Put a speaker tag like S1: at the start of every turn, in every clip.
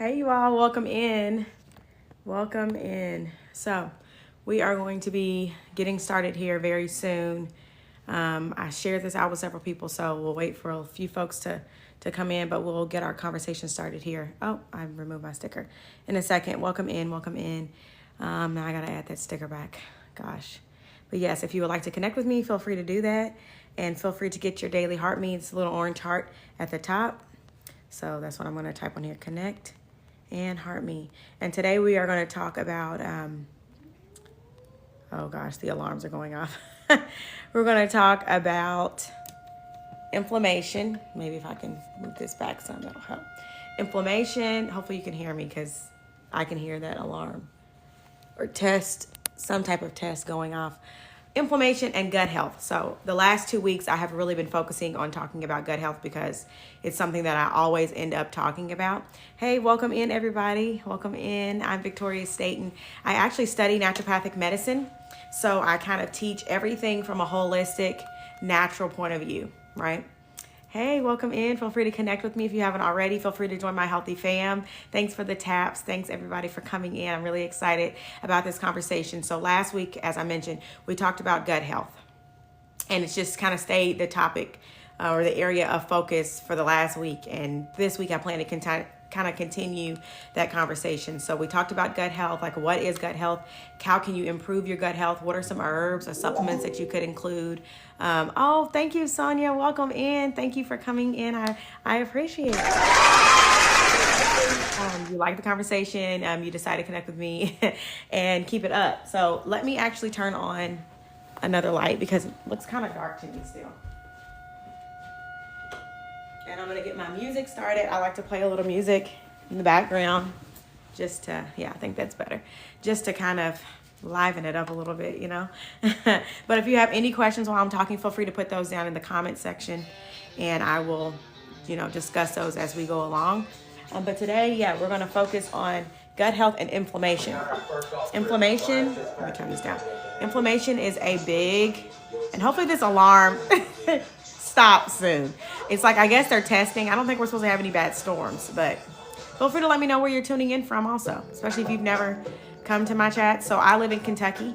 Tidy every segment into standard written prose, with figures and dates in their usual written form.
S1: Hey, you all, welcome in. Welcome in. So, we are going to be getting started here very soon. I shared this out with several people, so we'll wait for a few folks to come in, but we'll get our conversation started here. Oh, I removed my sticker. In a second, welcome in, welcome in. Now I gotta add that sticker back. Gosh. But yes, if you would like to connect with me, feel free to do that. And feel free to get your daily heart me. It's a little orange heart at the top. So that's what I'm gonna type on here, connect and heart me. And today we are going to talk about, oh gosh, the alarms are going off. We're going to talk about inflammation. Maybe if I can move this back some, that'll help. Inflammation, hopefully you can hear me because I can hear that alarm or test, some type of test going off. Inflammation and gut health. So the last 2 weeks I have really been focusing on talking about gut health because it's something that I always end up talking about. Hey, welcome in everybody. Welcome in. I'm Victorialstaton. I actually study naturopathic medicine. So I kind of teach everything from a holistic, natural point of view, right? Hey, welcome in. Feel free to connect with me if you haven't already. Feel free to join my healthy fam. Thanks for the taps. Thanks everybody for coming in. I'm really excited about this conversation. So last week, as I mentioned, we talked about gut health. And it's just kind of stayed the topic or the area of focus for the last week. And this week I plan to kind of continue that conversation. So we talked about gut health, like what is gut health? How can you improve your gut health? What are some herbs or supplements that you could include? Oh, thank you, Sonia. Welcome in. Thank you for coming in. I appreciate it. You like the conversation. You decide to connect with me and keep it up. So let me actually turn on another light because it looks kind of dark to me still. And I'm going to get my music started. I like to play a little music in the background just to, yeah, I think that's better. Just to kind of liven it up a little bit, you know. But if you have any questions while I'm talking, feel free to put those down in the comment section and I will, you know, discuss those as we go along. But today, yeah, we're going to focus on gut health and inflammation. Inflammation, let me turn this down. Inflammation is a big, and hopefully this alarm stop soon. It's like, I guess they're testing. I don't think we're supposed to have any bad storms, but feel free to let me know where you're tuning in from also, especially if you've never come to my chat. So I live in Kentucky.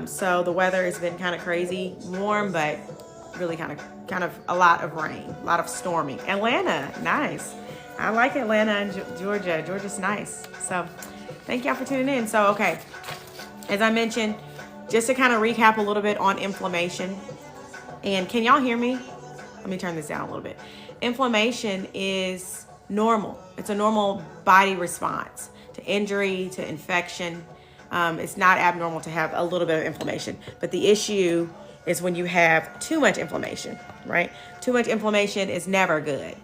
S1: So the weather has been kind of crazy, warm, but really kind of a lot of rain, a lot of storming. Atlanta, nice. I like Atlanta and Georgia. Georgia's nice. So thank y'all for tuning in. So, okay. As I mentioned, just to kind of recap a little bit on inflammation. And can y'all hear me? Let me turn this down a little bit. Inflammation is normal. It's a normal body response to injury, to infection. It's not abnormal to have a little bit of inflammation. But the issue is when you have too much inflammation, right? Too much inflammation is never good.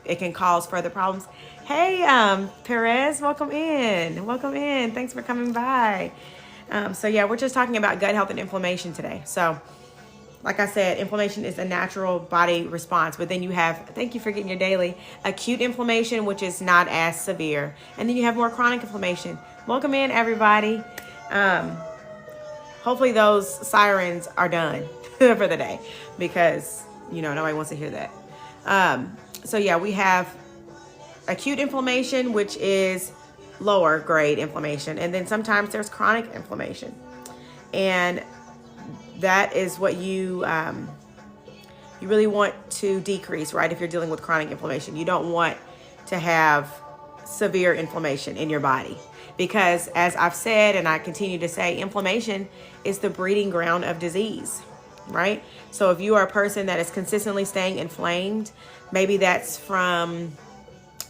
S1: It can cause further problems. Hey, Perez, welcome in. Welcome in. Thanks for coming by. So yeah, we're just talking about gut health and inflammation today. So like I said, inflammation is a natural body response, but then you have, thank you for getting your daily, acute inflammation, which is not as severe. And then you have more chronic inflammation. Welcome in, everybody. Hopefully those sirens are done for the day because, you know, nobody wants to hear that. So yeah, we have acute inflammation, which is lower grade inflammation. And then sometimes there's chronic inflammation. And that is what you really want to decrease, right? If you're dealing with chronic inflammation, you don't want to have severe inflammation in your body because, as I've said and I continue to say, inflammation is the breeding ground of disease, right? So if you are a person that is consistently staying inflamed, maybe that's from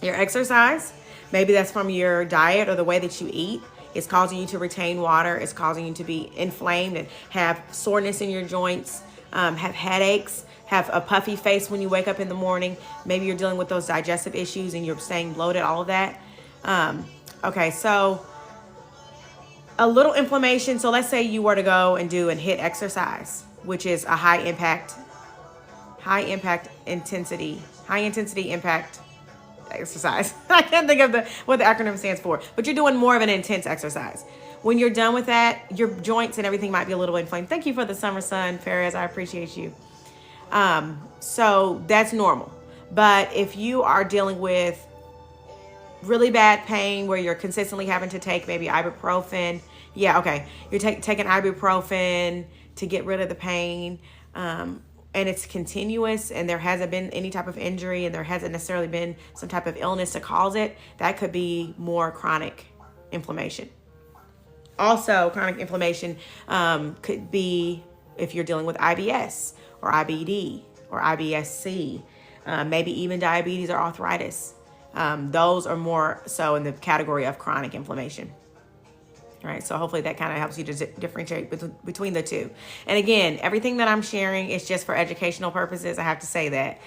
S1: your exercise, maybe that's from your diet or the way that you eat. It's causing you to retain water. It's causing you to be inflamed and have soreness in your joints, have headaches, have a puffy face when you wake up in the morning. Maybe you're dealing with those digestive issues and you're staying bloated, all of that. Okay, so a little inflammation. So let's say you were to go and do and HIIT exercise, which is a high intensity impact exercise. I can't think of what the acronym stands for, but you're doing more of an intense exercise. When you're done with that, your joints and everything might be a little inflamed. Thank you for the summer sun, Perez. I appreciate you. So that's normal. But if you are dealing with really bad pain where you're consistently having to take maybe ibuprofen. Yeah, okay. You're taking ibuprofen to get rid of the pain. And it's continuous and there hasn't been any type of injury and there hasn't necessarily been some type of illness to cause it, that could be more chronic inflammation. Also, chronic inflammation could be if you're dealing with IBS or IBD or IBS-C, maybe even diabetes or arthritis. Those are more so in the category of chronic inflammation. All right, so hopefully that kind of helps you to differentiate between the two. And again, everything that I'm sharing is just for educational purposes. I have to say that.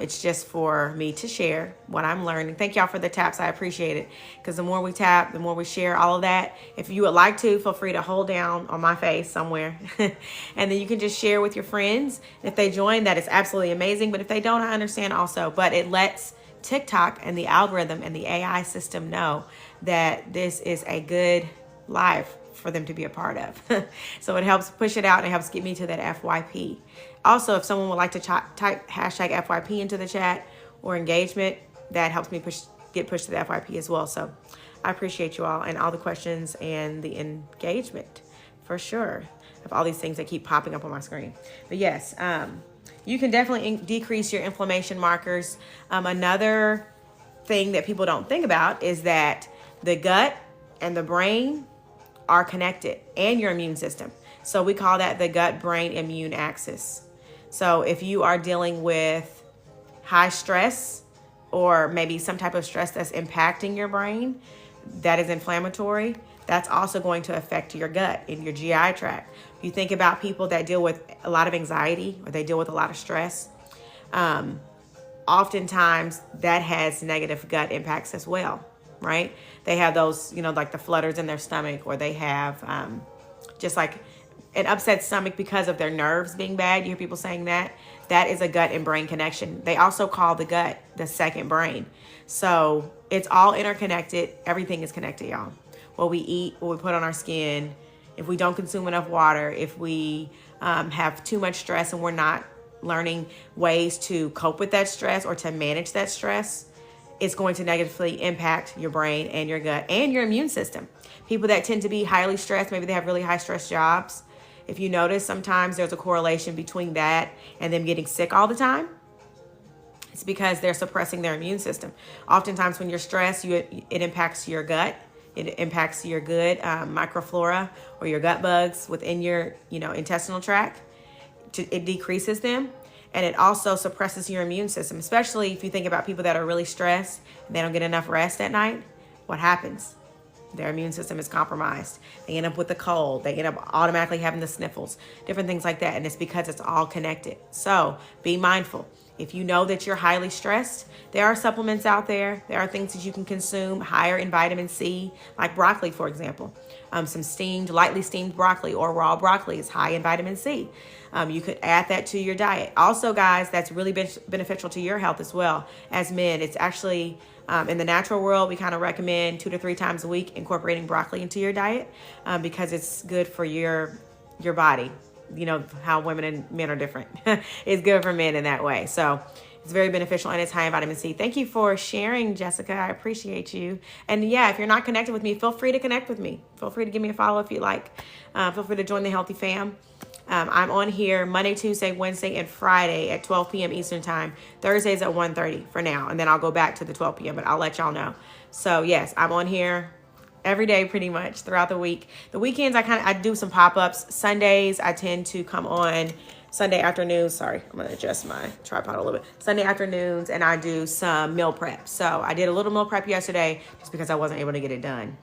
S1: It's just for me to share what I'm learning. Thank y'all for the taps. I appreciate it. Because the more we tap, the more we share all of that. If you would like to, feel free to hold down on my face somewhere. And then you can just share with your friends. If they join, that is absolutely amazing. But if they don't, I understand also. But it lets TikTok and the algorithm and the AI system know that this is a good live for them to be a part of. So it helps push it out and it helps get me to that FYP. Also, if someone would like to type hashtag FYP into the chat or engagement, that helps me get pushed to the FYP as well. So I appreciate you all and all the questions and the engagement for sure of all these things that keep popping up on my screen. But yes, you can definitely decrease your inflammation markers. Another thing that people don't think about is that the gut and the brain are connected and your immune system. So we call that the gut-brain immune axis. So if you are dealing with high stress or maybe some type of stress that's impacting your brain that is inflammatory, that's also going to affect your gut and your GI tract. You think about people that deal with a lot of anxiety or they deal with a lot of stress. Oftentimes that has negative gut impacts as well, right? They have those, like the flutters in their stomach, or they have just like an upset stomach because of their nerves being bad. You hear people saying that. That is a gut and brain connection. They also call the gut the second brain. So it's all interconnected. Everything is connected, y'all. What we eat, what we put on our skin, if we don't consume enough water, if we have too much stress and we're not learning ways to cope with that stress or to manage that stress, it's going to negatively impact your brain and your gut and your immune system. People that tend to be highly stressed, maybe they have really high stress jobs. If you notice, sometimes there's a correlation between that and them getting sick all the time. It's because they're suppressing their immune system. Oftentimes when you're stressed, it impacts your gut. It impacts your good microflora or your gut bugs within your intestinal tract. It decreases them. And it also suppresses your immune system, especially if you think about people that are really stressed and they don't get enough rest at night. What happens? Their immune system is compromised. They end up with a cold. They end up automatically having the sniffles, different things like that. And it's because it's all connected. So be mindful. If you know that you're highly stressed, there are supplements out there. There are things that you can consume higher in vitamin C, like broccoli, for example. Some lightly steamed broccoli or raw broccoli is high in vitamin C. You could add that to your diet. Also, guys, that's really beneficial to your health as well. As men, it's actually in the natural world, we kind of recommend 2 to 3 times a week incorporating broccoli into your diet because it's good for your body. You know how women and men are different. It's good for men in that way. So it's very beneficial and it's high in vitamin C. Thank you for sharing, Jessica. I appreciate you. And yeah, if you're not connected with me, feel free to connect with me. Feel free to give me a follow if you like. Feel free to join the Healthy Fam. I'm on here Monday, Tuesday, Wednesday, and Friday at 12 p.m. Eastern Time. Thursdays at 1:30 for now. And then I'll go back to the 12 p.m., but I'll let y'all know. So yes, I'm on here every day pretty much throughout the week. The weekends, I do some pop-ups. Sundays, I tend to come on Sunday afternoons. Sorry, I'm going to adjust my tripod a little bit. Sunday afternoons, and I do some meal prep. So I did a little meal prep yesterday just because I wasn't able to get it done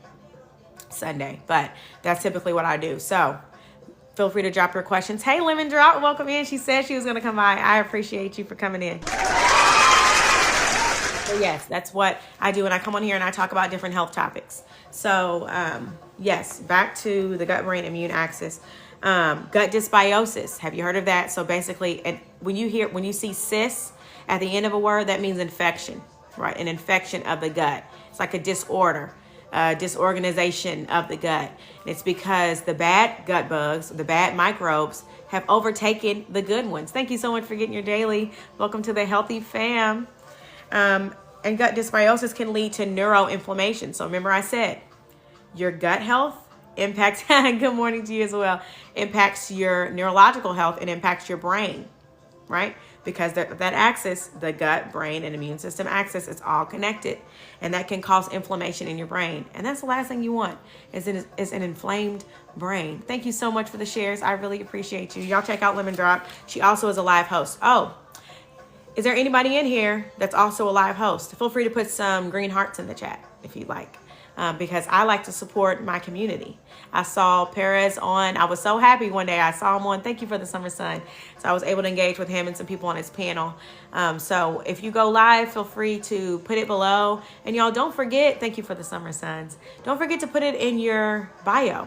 S1: Sunday. But that's typically what I do. So feel free to drop your questions. Hey, Lemon Drop, welcome in. She said she was going to come by. I appreciate you for coming in. So yes, that's what I do. And I come on here and I talk about different health topics. So yes, back to the gut-brain immune axis. Gut dysbiosis. Have you heard of that? So basically, when you see cis at the end of a word, that means infection, right? An infection of the gut. It's like a disorder, disorganization of the gut. And it's because the bad gut bugs, the bad microbes, have overtaken the good ones. Thank you so much for getting your daily. Welcome to the Healthy Fam. And gut dysbiosis can lead to neuroinflammation. So remember I said, your gut health impacts, good morning to you as well, impacts your neurological health and impacts your brain, right? Because that axis, the gut, brain, and immune system axis, is all connected. And that can cause inflammation in your brain. And that's the last thing you want, is an inflamed brain. Thank you so much for the shares. I really appreciate you. Y'all check out Lemon Drop. She also is a live host. Oh, is there anybody in here that's also a live host? Feel free to put some green hearts in the chat if you'd like. Because I like to support my community. I saw Perez on. I was so happy one day. I saw him on. Thank you for the summer sun. So I was able to engage with him and some people on his panel. So if you go live, feel free to put it below. And y'all don't forget, thank you for the summer suns. Don't forget to put it in your bio.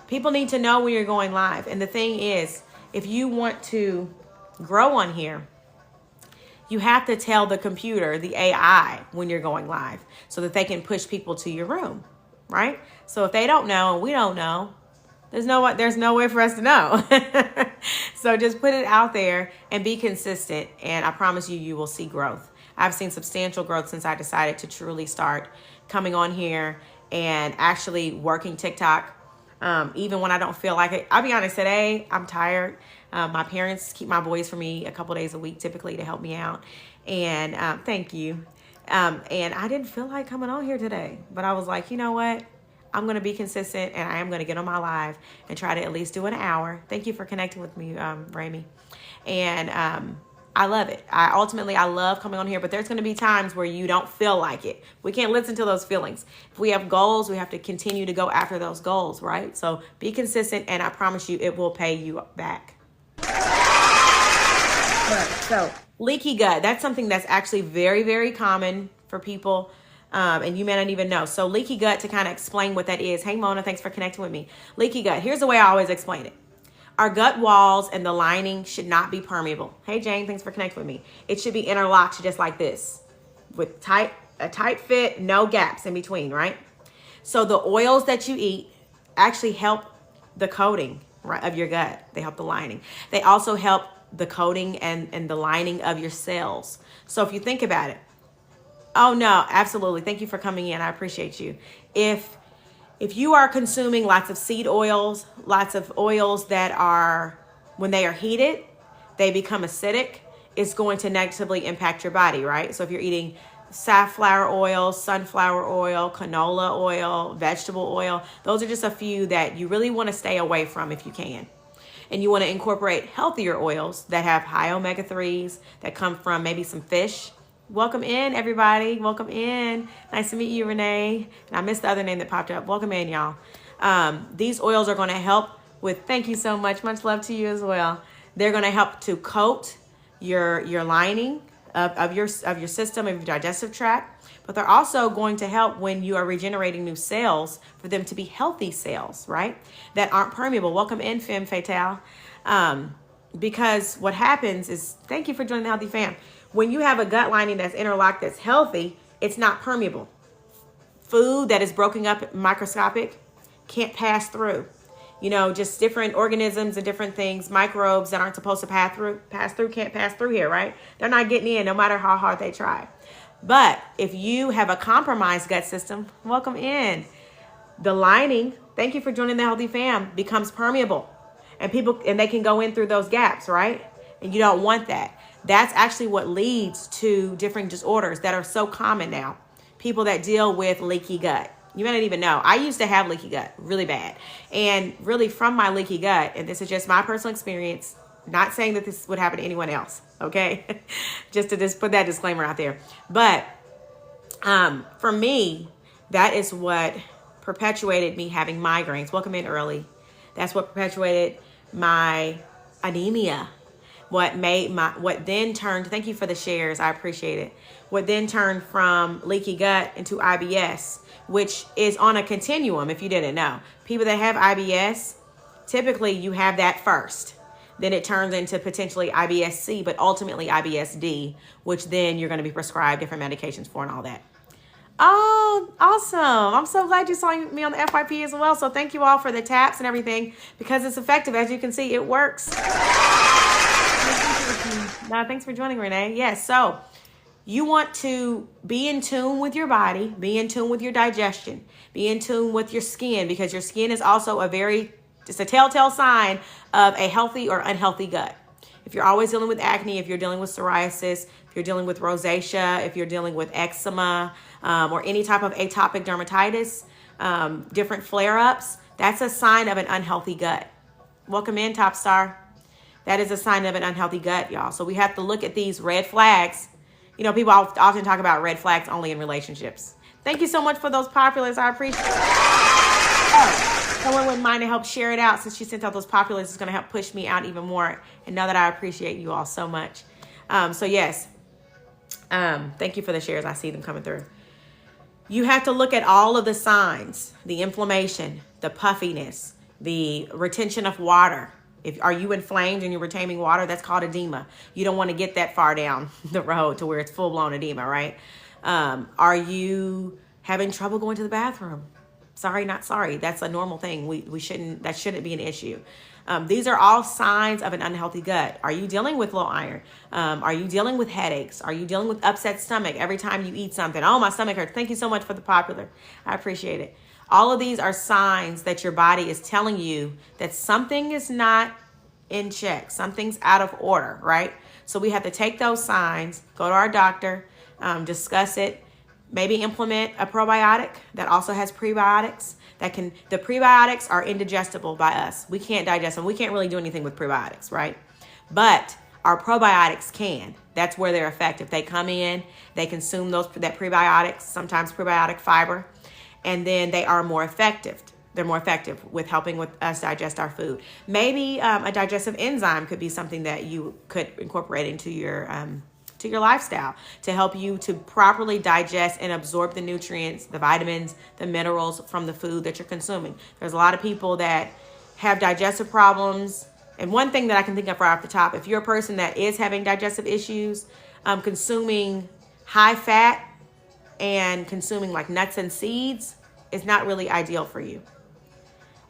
S1: People need to know when you're going live. And the thing is, if you want to grow on here, you have to tell the computer, the AI, when you're going live so that they can push people to your room, right? So if they don't know and we don't know, there's no way for us to know. So just put it out there and be consistent. And I promise you, you will see growth. I've seen substantial growth since I decided to truly start coming on here and actually working TikTok. Even when I don't feel like it. I'll be honest, today I'm tired. My parents keep my boys for me a couple days a week, typically, to help me out. And thank you. And I didn't feel like coming on here today, but I was like, you know what? I'm going to be consistent, and I am going to get on my live and try to at least do an hour. Thank you for connecting with me, Rami. And I love it. I love coming on here, but there's going to be times where you don't feel like it. We can't listen to those feelings. If we have goals, we have to continue to go after those goals, right? So be consistent, and I promise you it will pay you back. So leaky gut, that's something that's actually very, very common for people. And you may not even know. So leaky gut, to kind of explain what that is. Hey, Mona, thanks for connecting with me. Leaky gut. Here's the way I always explain it. Our gut walls and the lining should not be permeable. Hey, Jane, thanks for connecting with me. It should be interlocked just like this with a tight fit, no gaps in between, right? So the oils that you eat actually help the coating, right, of your gut. They help the lining. They also help the coating and the lining of your cells. So if you think about it, oh no, absolutely. Thank you for coming in. I appreciate you. If you are consuming lots of seed oils, lots of oils that are, when they are heated, they become acidic, it's going to negatively impact your body, right? So if you're eating safflower oil, sunflower oil, canola oil, vegetable oil, those are just a few that you really want to stay away from if you can. And you want to incorporate healthier oils that have high omega-3s that come from maybe some fish. Welcome in, everybody. Welcome in. Nice to meet you, Renee. And I missed the other name that popped up. Welcome in, y'all. These oils are going to help with, thank you so much. Much love to you as well. They're going to help to coat your lining of your system, of your digestive tract. But they're also going to help when you are regenerating new cells for them to be healthy cells, right? That aren't permeable. Welcome in, Femme Fatale. Because what happens is, thank you for joining the Healthy Fam. When you have a gut lining that's interlocked, that's healthy, it's not permeable. Food that is broken up microscopic can't pass through. You know, just different organisms and different things, microbes that aren't supposed to pass through, can't pass through here, right? They're not getting in no matter how hard they try. But if you have a compromised gut system, welcome in. The lining, thank you for joining the Healthy Fam, becomes permeable. And they can go in through those gaps, right? And you don't want that. That's actually what leads to different disorders that are so common now. People that deal with leaky gut. You may not even know. I used to have leaky gut really bad. And really from my leaky gut, and this is just my personal experience, not saying that this would happen to anyone else, okay? Just to put that disclaimer out there. But for me, that is what perpetuated me having migraines. Welcome in early. That's what perpetuated my anemia. What then turned, thank you for the shares, I appreciate it. What then turned from leaky gut into IBS, which is on a continuum, if you didn't know. People that have IBS, typically you have that first. Then it turns into potentially IBS-C, but ultimately IBS-D, which then you're going to be prescribed different medications for and all that. Oh, awesome. I'm so glad you saw me on the FYP as well. So thank you all for the taps and everything, because it's effective. As you can see, it works. No, thanks for joining, Renee. Yes, so You want to be in tune with your body, be in tune with your digestion, be in tune with your skin, because your skin is also it's a telltale sign of a healthy or unhealthy gut. If you're always dealing with acne, if you're dealing with psoriasis, if you're dealing with rosacea, if you're dealing with eczema, or any type of atopic dermatitis, different flare-ups, that's a sign of an unhealthy gut. Welcome in, Top Star. That is a sign of an unhealthy gut, y'all. So we have to look at these red flags. You know, people often talk about red flags only in relationships. Thank you so much for those populars. I appreciate it. Oh, someone wouldn't mind to help share it out, since she sent out those populars. It's going to help push me out even more, and know that I appreciate you all so much. So yes, thank you for the shares. I see them coming through. You have to look at all of the signs: the inflammation, the puffiness, the retention of water. Are you inflamed and you're retaining water? That's called edema. You don't want to get that far down the road to where it's full-blown edema, right? Are you having trouble going to the bathroom? Sorry, not sorry. That's a normal thing. That shouldn't be an issue. These are all signs of an unhealthy gut. Are you dealing with low iron? Are you dealing with headaches? Are you dealing with upset stomach every time you eat something? Oh, my stomach hurts. Thank you so much for the popular. I appreciate it. All of these are signs that your body is telling you that something is not in check. Something's out of order, right? So we have to take those signs, go to our doctor, discuss it, maybe implement a probiotic that also has prebiotics. The prebiotics are indigestible by us. We can't digest them. We can't really do anything with prebiotics, right? But our probiotics can. That's where they're effective. They come in, they consume that prebiotics, sometimes probiotic fiber, and then they are more effective. They're more effective with helping with us digest our food. Maybe a digestive enzyme could be something that you could incorporate into your lifestyle to help you to properly digest and absorb the nutrients, the vitamins, the minerals from the food that you're consuming. There's a lot of people that have digestive problems. And one thing that I can think of right off the top, if you're a person that is having digestive issues, consuming high fat and consuming like nuts and seeds is not really ideal for you.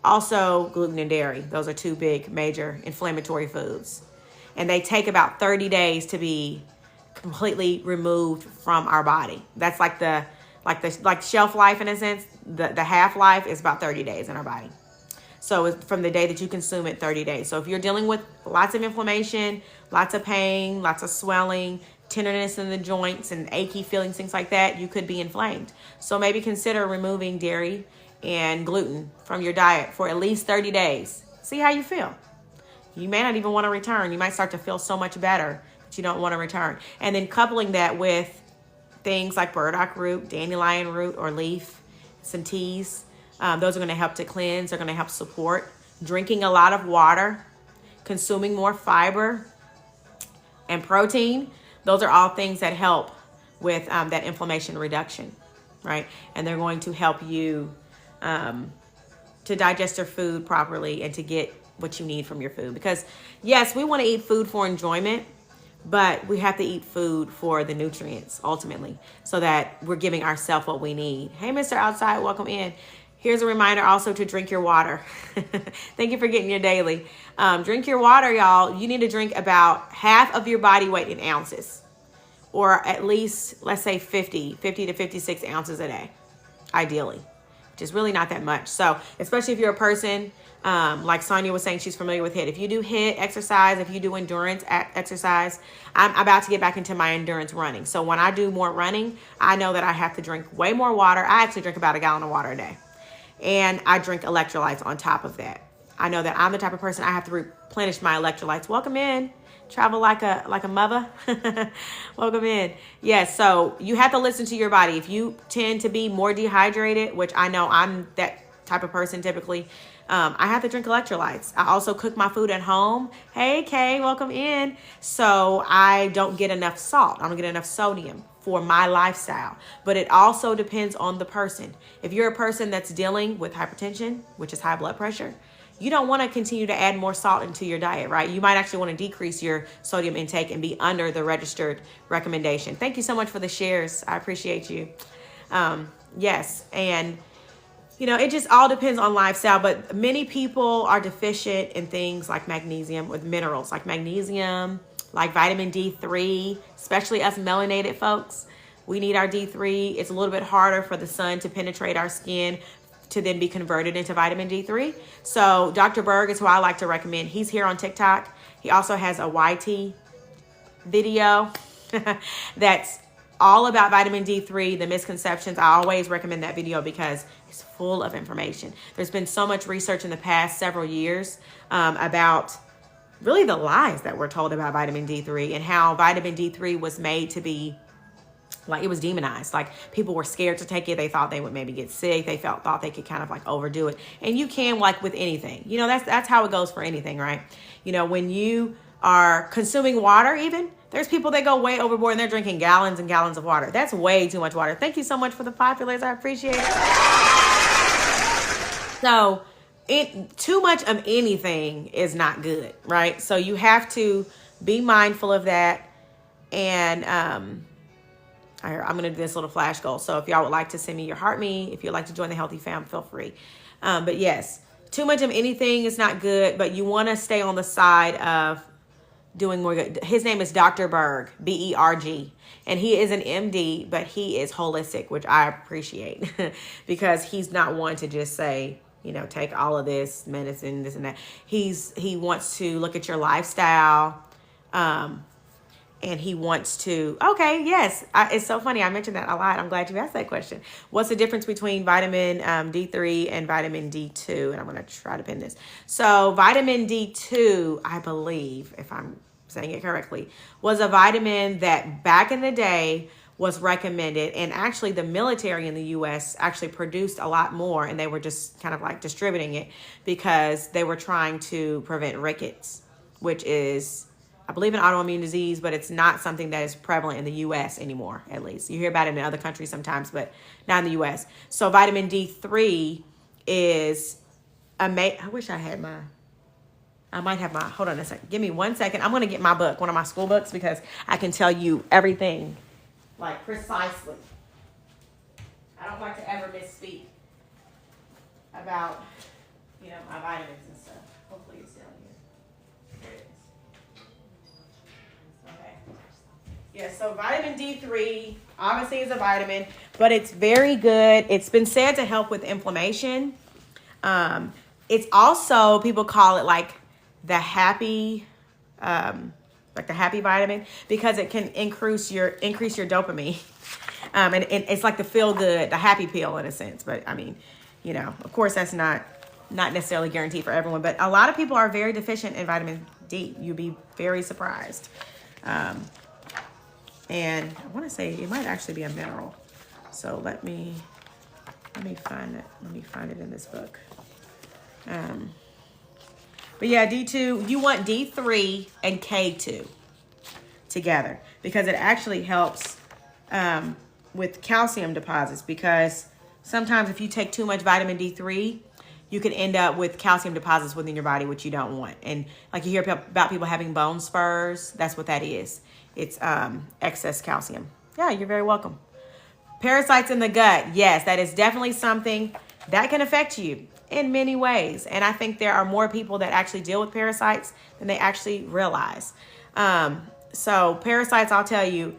S1: Also, gluten and dairy. Those are two big major inflammatory foods. And they take about 30 days to be completely removed from our body. That's like shelf life in a sense. The half-life is about 30 days in our body. So it's from the day that you consume it, 30 days. So if you're dealing with lots of inflammation, lots of pain, lots of swelling, tenderness in the joints and achy feelings, things like that, you could be inflamed. So maybe consider removing dairy and gluten from your diet for at least 30 days. See how you feel. You may not even want to return. You might start to feel so much better that you don't want to return. And then coupling that with things like burdock root, dandelion root, or leaf, some teas. Those are going to help to cleanse. They're going to help support. Drinking a lot of water, consuming more fiber and protein. Those are all things that help with that inflammation reduction, right? And they're going to help you to digest your food properly and to get what you need from your food. Because yes, we want to eat food for enjoyment, but we have to eat food for the nutrients ultimately, so that we're giving ourselves what we need. Hey, Mr. Outside, welcome in. Here's a reminder also to drink your water. Thank you for getting your daily. Drink your water, y'all. You need to drink about half of your body weight in ounces, or at least, let's say 50 to 56 ounces a day, ideally, which is really not that much. So especially if you're a person, like Sonia was saying, she's familiar with HIIT. If you do HIIT exercise, if you do endurance exercise, I'm about to get back into my endurance running. So when I do more running, I know that I have to drink way more water. I actually drink about a gallon of water a day. And I drink electrolytes on top of that. I know that I'm the type of person I have to replenish my electrolytes. Welcome in. Travel like a mother. Welcome in. Yes, so you have to listen to your body. If you tend to be more dehydrated, which I know I'm that type of person typically, I have to drink electrolytes. I also cook my food at home. Hey, Kay, welcome in. So I don't get enough salt. I don't get enough sodium for my lifestyle. But it also depends on the person. If you're a person that's dealing with hypertension, which is high blood pressure, you don't want to continue to add more salt into your diet, right? You might actually want to decrease your sodium intake and be under the registered recommendation. Thank you so much for the shares. I appreciate you. Yes, and you know, it just all depends on lifestyle, but many people are deficient in things like magnesium, with minerals like magnesium, like vitamin D3, especially us melanated folks. We need our D3. It's a little bit harder for the sun to penetrate our skin to then be converted into vitamin D3. So Dr. Berg is who I like to recommend. He's here on TikTok. He also has a YT video that's all about vitamin D3, the misconceptions. I always recommend that video because it's full of information. There's been so much research in the past several years about really the lies that we're told about vitamin D3 and how vitamin D3 was made to be like, it was demonized. Like, people were scared to take it. They thought they would maybe get sick. They thought they could kind of like overdo it. And you can, like with anything, you know, that's how it goes for anything, right? You know, when you are consuming water, even there's people that go way overboard and they're drinking gallons and gallons of water. That's way too much water. Thank you so much for the populars. I appreciate it. So too much of anything is not good, right? So you have to be mindful of that. And I'm going to do this little flash goal. So if y'all would like to send me your heart me, if you'd like to join the Healthy Fam, feel free. But yes, too much of anything is not good, but you want to stay on the side of doing more good. His name is Dr. Berg, B-E-R-G, and he is an MD, but he is holistic, which I appreciate because he's not one to just say, you know, take all of this medicine, this and that. He wants to look at your lifestyle, and he wants to, okay, yes. It's so funny. I mentioned that a lot. I'm glad you asked that question. What's the difference between vitamin D3 and vitamin D2? And I'm going to try to pin this. So vitamin D2, I believe, if I'm saying it correctly, was a vitamin that back in the day was recommended. And actually the military in the U.S. actually produced a lot more. And they were just kind of like distributing it because they were trying to prevent rickets, which is, I believe, an autoimmune disease, but it's not something that is prevalent in the U.S. anymore, at least. You hear about it in other countries sometimes, but not in the U.S. So vitamin D3 is I wish I had I might have hold on a second. Give me 1 second. I'm going to get my book, one of my school books, because I can tell you everything, like, precisely. I don't like to ever misspeak about, you know, my vitamins and stuff. Hopefully it's down here. There it is. Okay. Yeah, so vitamin D3 obviously is a vitamin, but it's very good. It's been said to help with inflammation. It's also, people call it like the happy vitamin because it can increase your dopamine. And it's like the feel good, the happy pill in a sense. But I mean, you know, of course that's not necessarily guaranteed for everyone, but a lot of people are very deficient in vitamin D. You'd be very surprised. And I want to say it might actually be a mineral. So let me find it. Let me find it in this book. But yeah, D2, you want D3 and K2 together because it actually helps with calcium deposits, because sometimes if you take too much vitamin D3, you can end up with calcium deposits within your body, which you don't want. And like you hear about people having bone spurs, that's what that is. It's excess calcium. Yeah, you're very welcome. Parasites in the gut. Yes, that is definitely something that can affect you in many ways. And I think there are more people that actually deal with parasites than they actually realize. So parasites, I'll tell you,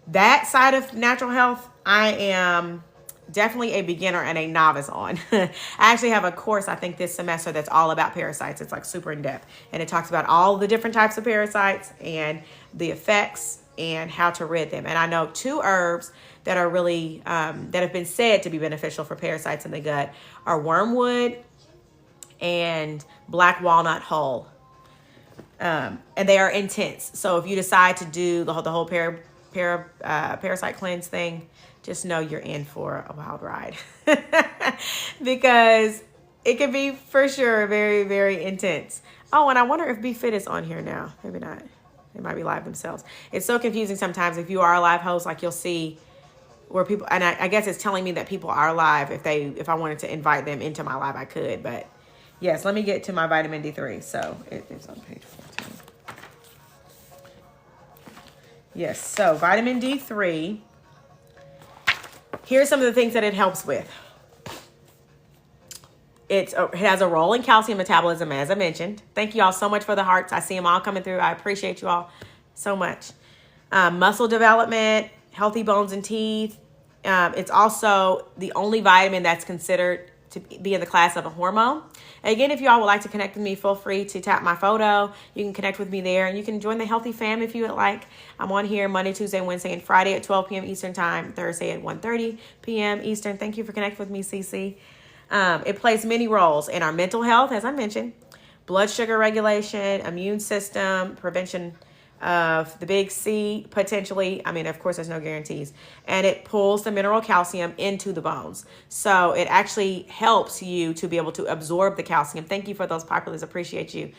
S1: that side of natural health, I am definitely a beginner and a novice on. I actually have a course, I think, this semester that's all about parasites. It's like super in depth. And it talks about all the different types of parasites and the effects and how to rid them. And I know 2 herbs that are really, that have been said to be beneficial for parasites in the gut are wormwood and black walnut hull. And they are intense. So if you decide to do the whole parasite cleanse thing, just know you're in for a wild ride because it can be for sure very, very intense. Oh, and I wonder if Be Fit is on here now. Maybe not. They might be live themselves. It's so confusing sometimes. If you are a live host, like you'll see where people, and I guess it's telling me that people are live. If I wanted to invite them into my live, I could. But yes, let me get to my vitamin D3. So it's on page 14. Yes, so vitamin D3. Here's some of the things that it helps with. It has a role in calcium metabolism, as I mentioned. Thank you all so much for the hearts. I see them all coming through. I appreciate you all so much. Muscle development, healthy bones and teeth. It's also the only vitamin that's considered to be in the class of a hormone. Again, if you all would like to connect with me, feel free to tap my photo. You can connect with me there, and you can join the Healthy Fam if you would like. I'm on here Monday, Tuesday, Wednesday, and Friday at 12 p.m. Eastern Time, Thursday at 1:30 p.m. Eastern. Thank you for connecting with me, CC. It plays many roles in our mental health, as I mentioned, blood sugar regulation, immune system, prevention of the big C, potentially. I mean, of course, there's no guarantees. And it pulls the mineral calcium into the bones. So it actually helps you to be able to absorb the calcium. Thank you for those populars. Appreciate you.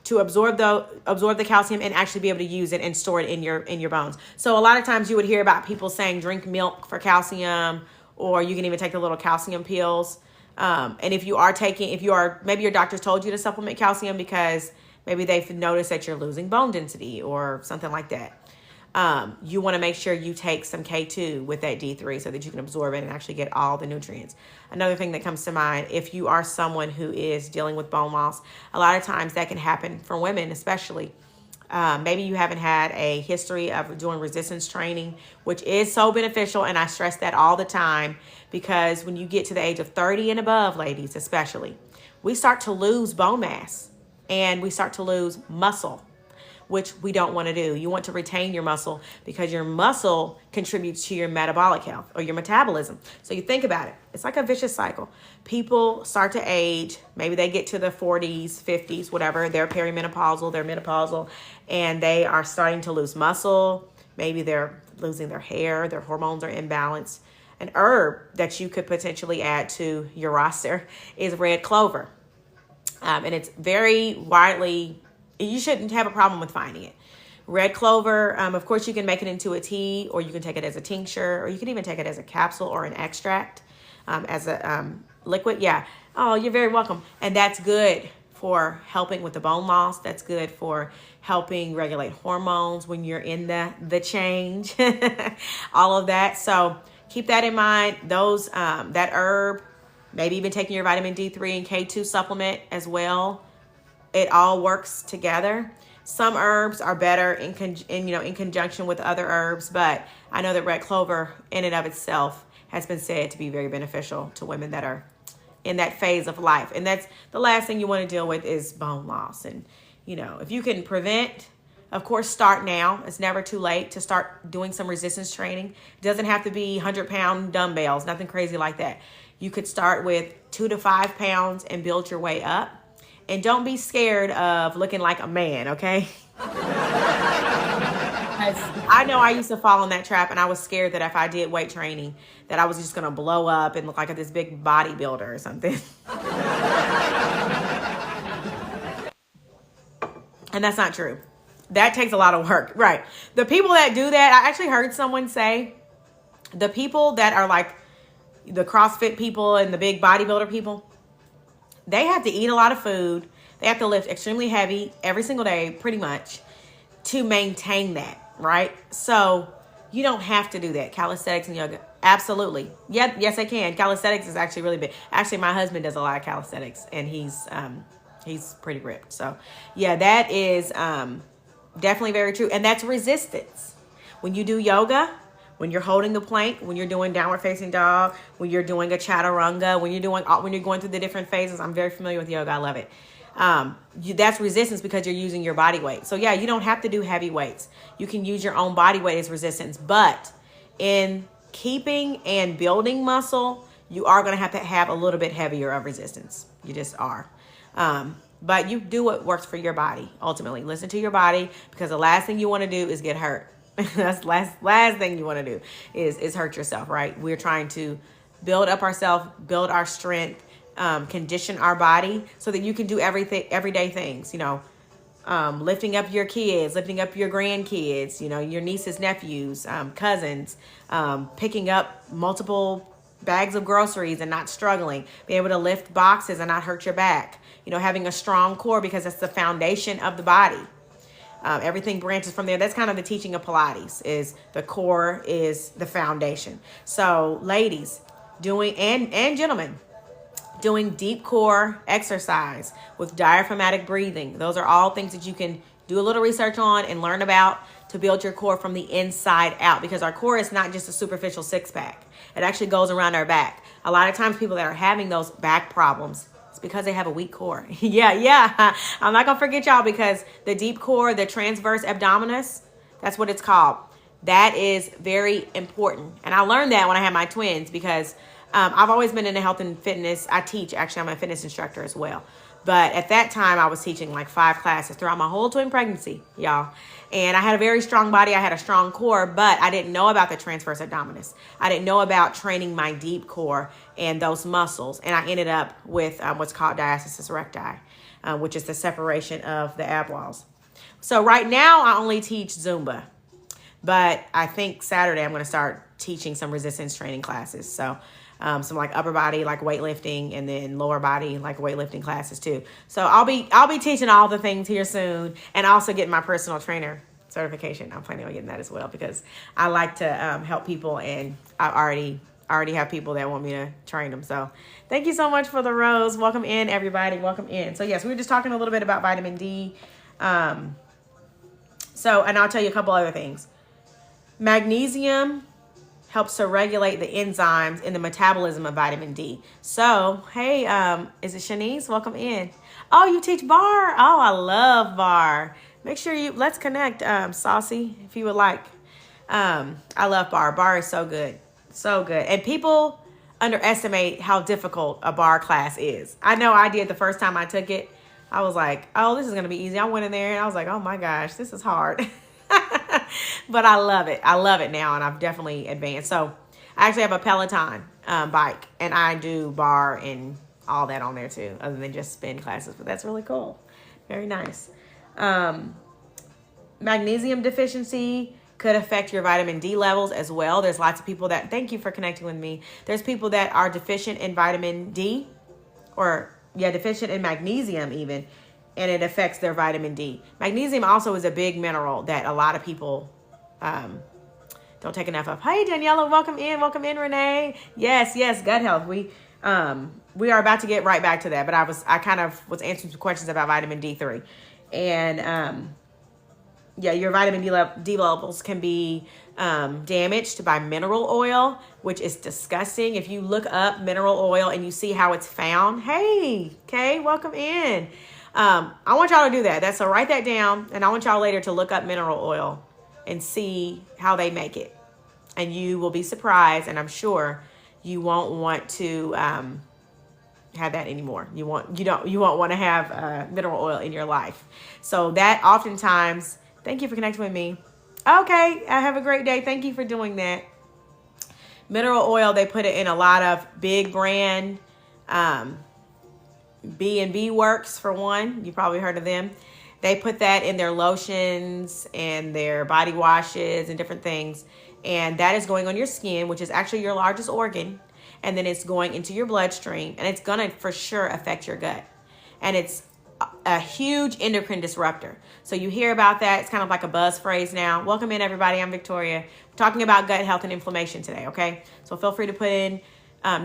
S1: To absorb the calcium and actually be able to use it and store it in your bones. So a lot of times you would hear about people saying drink milk for calcium, or you can even take the little calcium pills. And maybe your doctor's told you to supplement calcium because maybe they've noticed that you're losing bone density or something like that. You want to make sure you take some K2 with that D3 so that you can absorb it and actually get all the nutrients. Another thing that comes to mind, if you are someone who is dealing with bone loss, a lot of times that can happen for women especially. Maybe you haven't had a history of doing resistance training, which is so beneficial, and I stress that all the time because when you get to the age of 30 and above, ladies especially, we start to lose bone mass. And we start to lose muscle, which we don't want to do. You want to retain your muscle because your muscle contributes to your metabolic health or your metabolism. So you think about it. It's like a vicious cycle. People start to age. Maybe they get to the 40s, 50s, whatever. They're perimenopausal, they're menopausal, and they are starting to lose muscle. Maybe they're losing their hair. Their hormones are imbalanced. An herb that you could potentially add to your roster is red clover. And it's very widely, you shouldn't have a problem with finding it. Red clover, of course, you can make it into a tea, or you can take it as a tincture, or you can even take it as a capsule or an extract, as a liquid. Yeah. Oh, you're very welcome. And that's good for helping with the bone loss. That's good for helping regulate hormones when you're in the change, all of that. So keep that in mind. Those, that herb, maybe even taking your vitamin D3 and K2 supplement as well. It all works together. Some herbs are better in conjunction with other herbs, but I know that red clover in and of itself has been said to be very beneficial to women that are in that phase of life. And that's the last thing you want to deal with is bone loss. And, if you can prevent, of course, start now. It's never too late to start doing some resistance training. It doesn't have to be 100-pound dumbbells, nothing crazy like that. You could start with 2 to 5 pounds and build your way up. And don't be scared of looking like a man, okay? I know I used to fall in that trap, and I was scared that if I did weight training, that I was just going to blow up and look like this big bodybuilder or something. And that's not true. That takes a lot of work, right? The people that do that, I actually heard someone say, the people that are like the CrossFit people and the big bodybuilder people, they have to eat a lot of food. They have to lift extremely heavy every single day, pretty much, to maintain that, right? So you don't have to do that. Calisthenics and yoga, absolutely. Yeah, yes, I can. Calisthenics is actually really big. Actually, my husband does a lot of calisthenics, and he's pretty ripped. So yeah, that is definitely very true. And that's resistance. When you do yoga, when you're holding the plank, when you're doing downward facing dog, when you're doing a chaturanga, when you're going through the different phases. I'm very familiar with yoga. I love it. That's resistance because you're using your body weight. So yeah, you don't have to do heavy weights. You can use your own body weight as resistance, but in keeping and building muscle, you are going to have a little bit heavier of resistance. You just are. But you do what works for your body. Ultimately, listen to your body, because the last thing you want to do is get hurt. That's the last thing you want to do is hurt yourself, right? We're trying to build up ourselves, build our strength, condition our body so that you can do everyday things, lifting up your kids, lifting up your grandkids, your nieces, nephews, cousins, picking up multiple bags of groceries and not struggling, being able to lift boxes and not hurt your back, having a strong core, because that's the foundation of the body. Everything branches from there. That's kind of the teaching of Pilates, is the core is the foundation. So ladies, and gentlemen, doing deep core exercise with diaphragmatic breathing. Those are all things that you can do a little research on and learn about to build your core from the inside out, because our core is not just a superficial six-pack. It actually goes around our back. A lot of times people that are having those back problems, it's because they have a weak core. yeah. I'm not going to forget y'all, because the deep core, the transverse abdominis, that's what it's called. That is very important. And I learned that when I had my twins, because I've always been into health and fitness. I teach, actually, I'm a fitness instructor as well. But at that time, I was teaching like 5 classes throughout my whole twin pregnancy, y'all. And I had a very strong body. I had a strong core, but I didn't know about the transverse abdominis. I didn't know about training my deep core and those muscles. And I ended up with what's called diastasis recti, which is the separation of the ab walls. So right now, I only teach Zumba. But I think Saturday I'm going to start teaching some resistance training classes. So some like upper body, like weightlifting, and then lower body, like weightlifting classes too. So I'll be teaching all the things here soon, and also getting my personal trainer certification. I'm planning on getting that as well, because I like to help people, and I already have people that want me to train them. So thank you so much for the rose. Welcome in, everybody. Welcome in. So yes, we were just talking a little bit about vitamin D. And I'll tell you a couple other things. Magnesium helps to regulate the enzymes in the metabolism of vitamin D. So, hey, is it Shanice? Welcome in. Oh, you teach bar. Oh, I love bar. Make sure let's connect, Saucy, if you would like. I love bar. Bar is so good. So good. And people underestimate how difficult a bar class is. I know I did the first time I took it. I was like, oh, this is going to be easy. I went in there and I was like, oh my gosh, this is hard. But I love it. I love it now, and I've definitely advanced. So I actually have a Peloton bike, and I do bar and all that on there too, other than just spin classes. But that's really cool. Very nice. Magnesium deficiency could affect your vitamin D levels as well. There's lots of people that, thank you for connecting with me. There's people that are deficient in vitamin D, or deficient in magnesium even, and it affects their vitamin D. Magnesium also is a big mineral that a lot of people don't take enough of. Hey, Daniela, welcome in, Renee. Yes, gut health. We are about to get right back to that, but I kind of was answering some questions about vitamin D3, and your vitamin D levels can be damaged by mineral oil, which is disgusting. If you look up mineral oil and you see how it's found, hey, Kay, welcome in. I want y'all to do that. So write that down, and I want y'all later to look up mineral oil and see how they make it. And you will be surprised, and I'm sure you won't want to have that anymore. You won't want to have mineral oil in your life. So that oftentimes, thank you for connecting with me. Okay, have a great day. Thank you for doing that. Mineral oil, they put it in a lot of big brand, B&B Works for one. You probably heard of them. They put that in their lotions and their body washes and different things. And that is going on your skin, which is actually your largest organ. And then it's going into your bloodstream, and it's going to for sure affect your gut. And it's a huge endocrine disruptor. So you hear about that. It's kind of like a buzz phrase now. Welcome in, everybody. I'm Victoria. We're talking about gut health and inflammation today, okay? So feel free to put in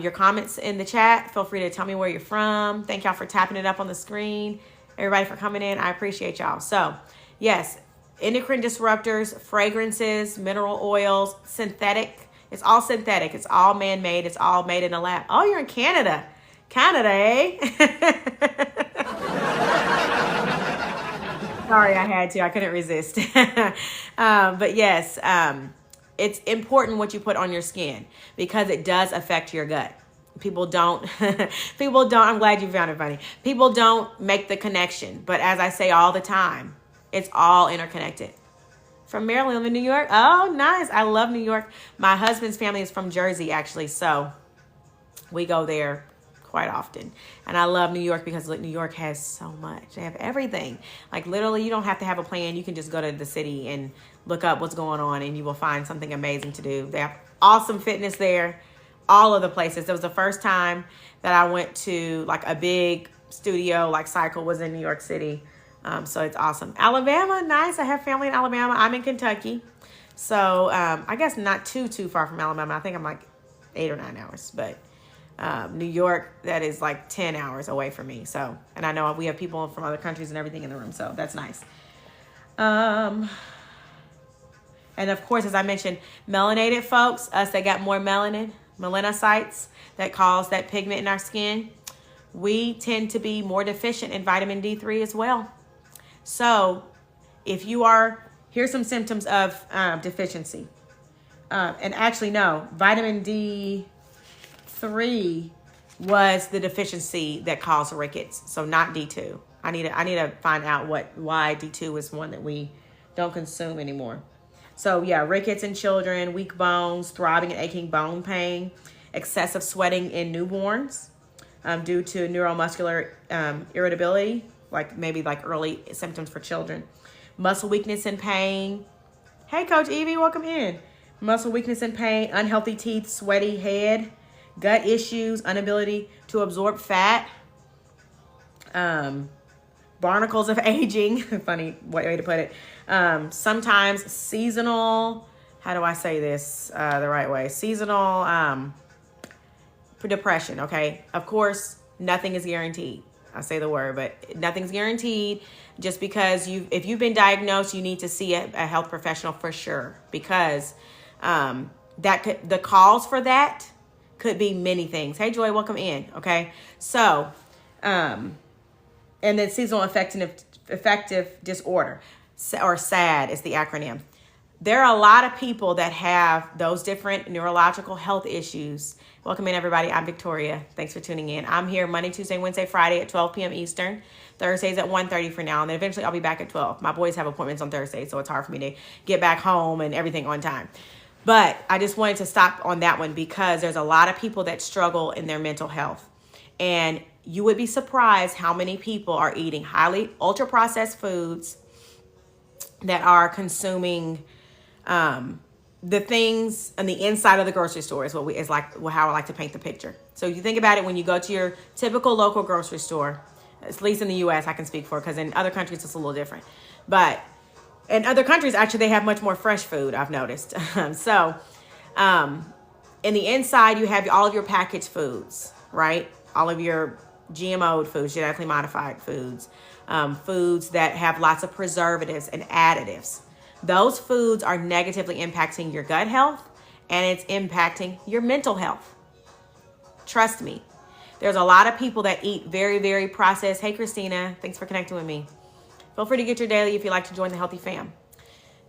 S1: your comments in the chat. Feel free to tell me where you're from. Thank y'all for tapping it up on the screen. Everybody for coming in. I appreciate y'all. So yes, endocrine disruptors, fragrances, mineral oils, synthetic. It's all synthetic. It's all man-made. It's all made in a lab. Oh, you're in Canada. Canada, eh? Sorry, I had to. I couldn't resist. But yes, it's important what you put on your skin, because it does affect your gut. People don't, I'm glad you found it funny. People don't make the connection. But as I say all the time, it's all interconnected. From Maryland, I'm in New York. Oh, nice. I love New York. My husband's family is from Jersey, actually. So we go there quite often. And I love New York because New York has so much. They have everything. Like literally, you don't have to have a plan. You can just go to the city and look up what's going on, and you will find something amazing to do. They have awesome fitness there. All of the places. It was the first time that I went to like a big studio, like Cycle was in New York City. So it's awesome. Alabama, nice. I have family in Alabama. I'm in Kentucky. So I guess not too far from Alabama. I think I'm like 8 or 9 hours. But New York, that is like 10 hours away from me. So, and I know we have people from other countries and everything in the room. So that's nice. And of course, as I mentioned, melanated folks, us that got more melanin, melanocytes that cause that pigment in our skin, we tend to be more deficient in vitamin D3 as well. So if you are, here's some symptoms of deficiency. And actually, no, vitamin D3 was the deficiency that caused rickets. So not D2. I need to find out why D2 is one that we don't consume anymore. So yeah, rickets in children, weak bones, throbbing and aching bone pain, excessive sweating in newborns due to neuromuscular irritability, maybe early symptoms for children. Muscle weakness and pain. Hey, Coach Evie, welcome in. Muscle weakness and pain, unhealthy teeth, sweaty head, gut issues, inability to absorb fat, barnacles of aging, funny way to put it. Sometimes seasonal, how do I say this the right way? Seasonal depression, okay? Of course, nothing is guaranteed. I say the word, but nothing's guaranteed. Just because if you've been diagnosed, you need to see a health professional for sure, because the cause for that could be many things. Hey, Joy, welcome in, okay? So, and then seasonal affective disorder, or SAD is the acronym. There are a lot of people that have those different neurological health issues. Welcome in, everybody. I'm Victoria. Thanks for tuning in. I'm here Monday, Tuesday, Wednesday, Friday at 12 p.m. Eastern. Thursdays at 1:30 for now, and then eventually I'll be back at 12. My boys have appointments on Thursday, so it's hard for me to get back home and everything on time. But I just wanted to stop on that one because there's a lot of people that struggle in their mental health. And you would be surprised how many people are eating highly ultra-processed foods, that are consuming the things on the inside of the grocery store is how I like to paint the picture. So you think about it, when you go to your typical local grocery store, at least in the U.S. I can speak for, because in other countries it's a little different. But in other countries, actually, they have much more fresh food, I've noticed. So in the inside, you have all of your packaged foods, right? All of your GMO foods, genetically modified foods, foods that have lots of preservatives and additives. Those foods are negatively impacting your gut health, and it's impacting your mental health. Trust me. There's a lot of people that eat very, very processed. Hey, Christina, thanks for connecting with me. Feel free to get your daily if you'd like to join the Healthy Fam.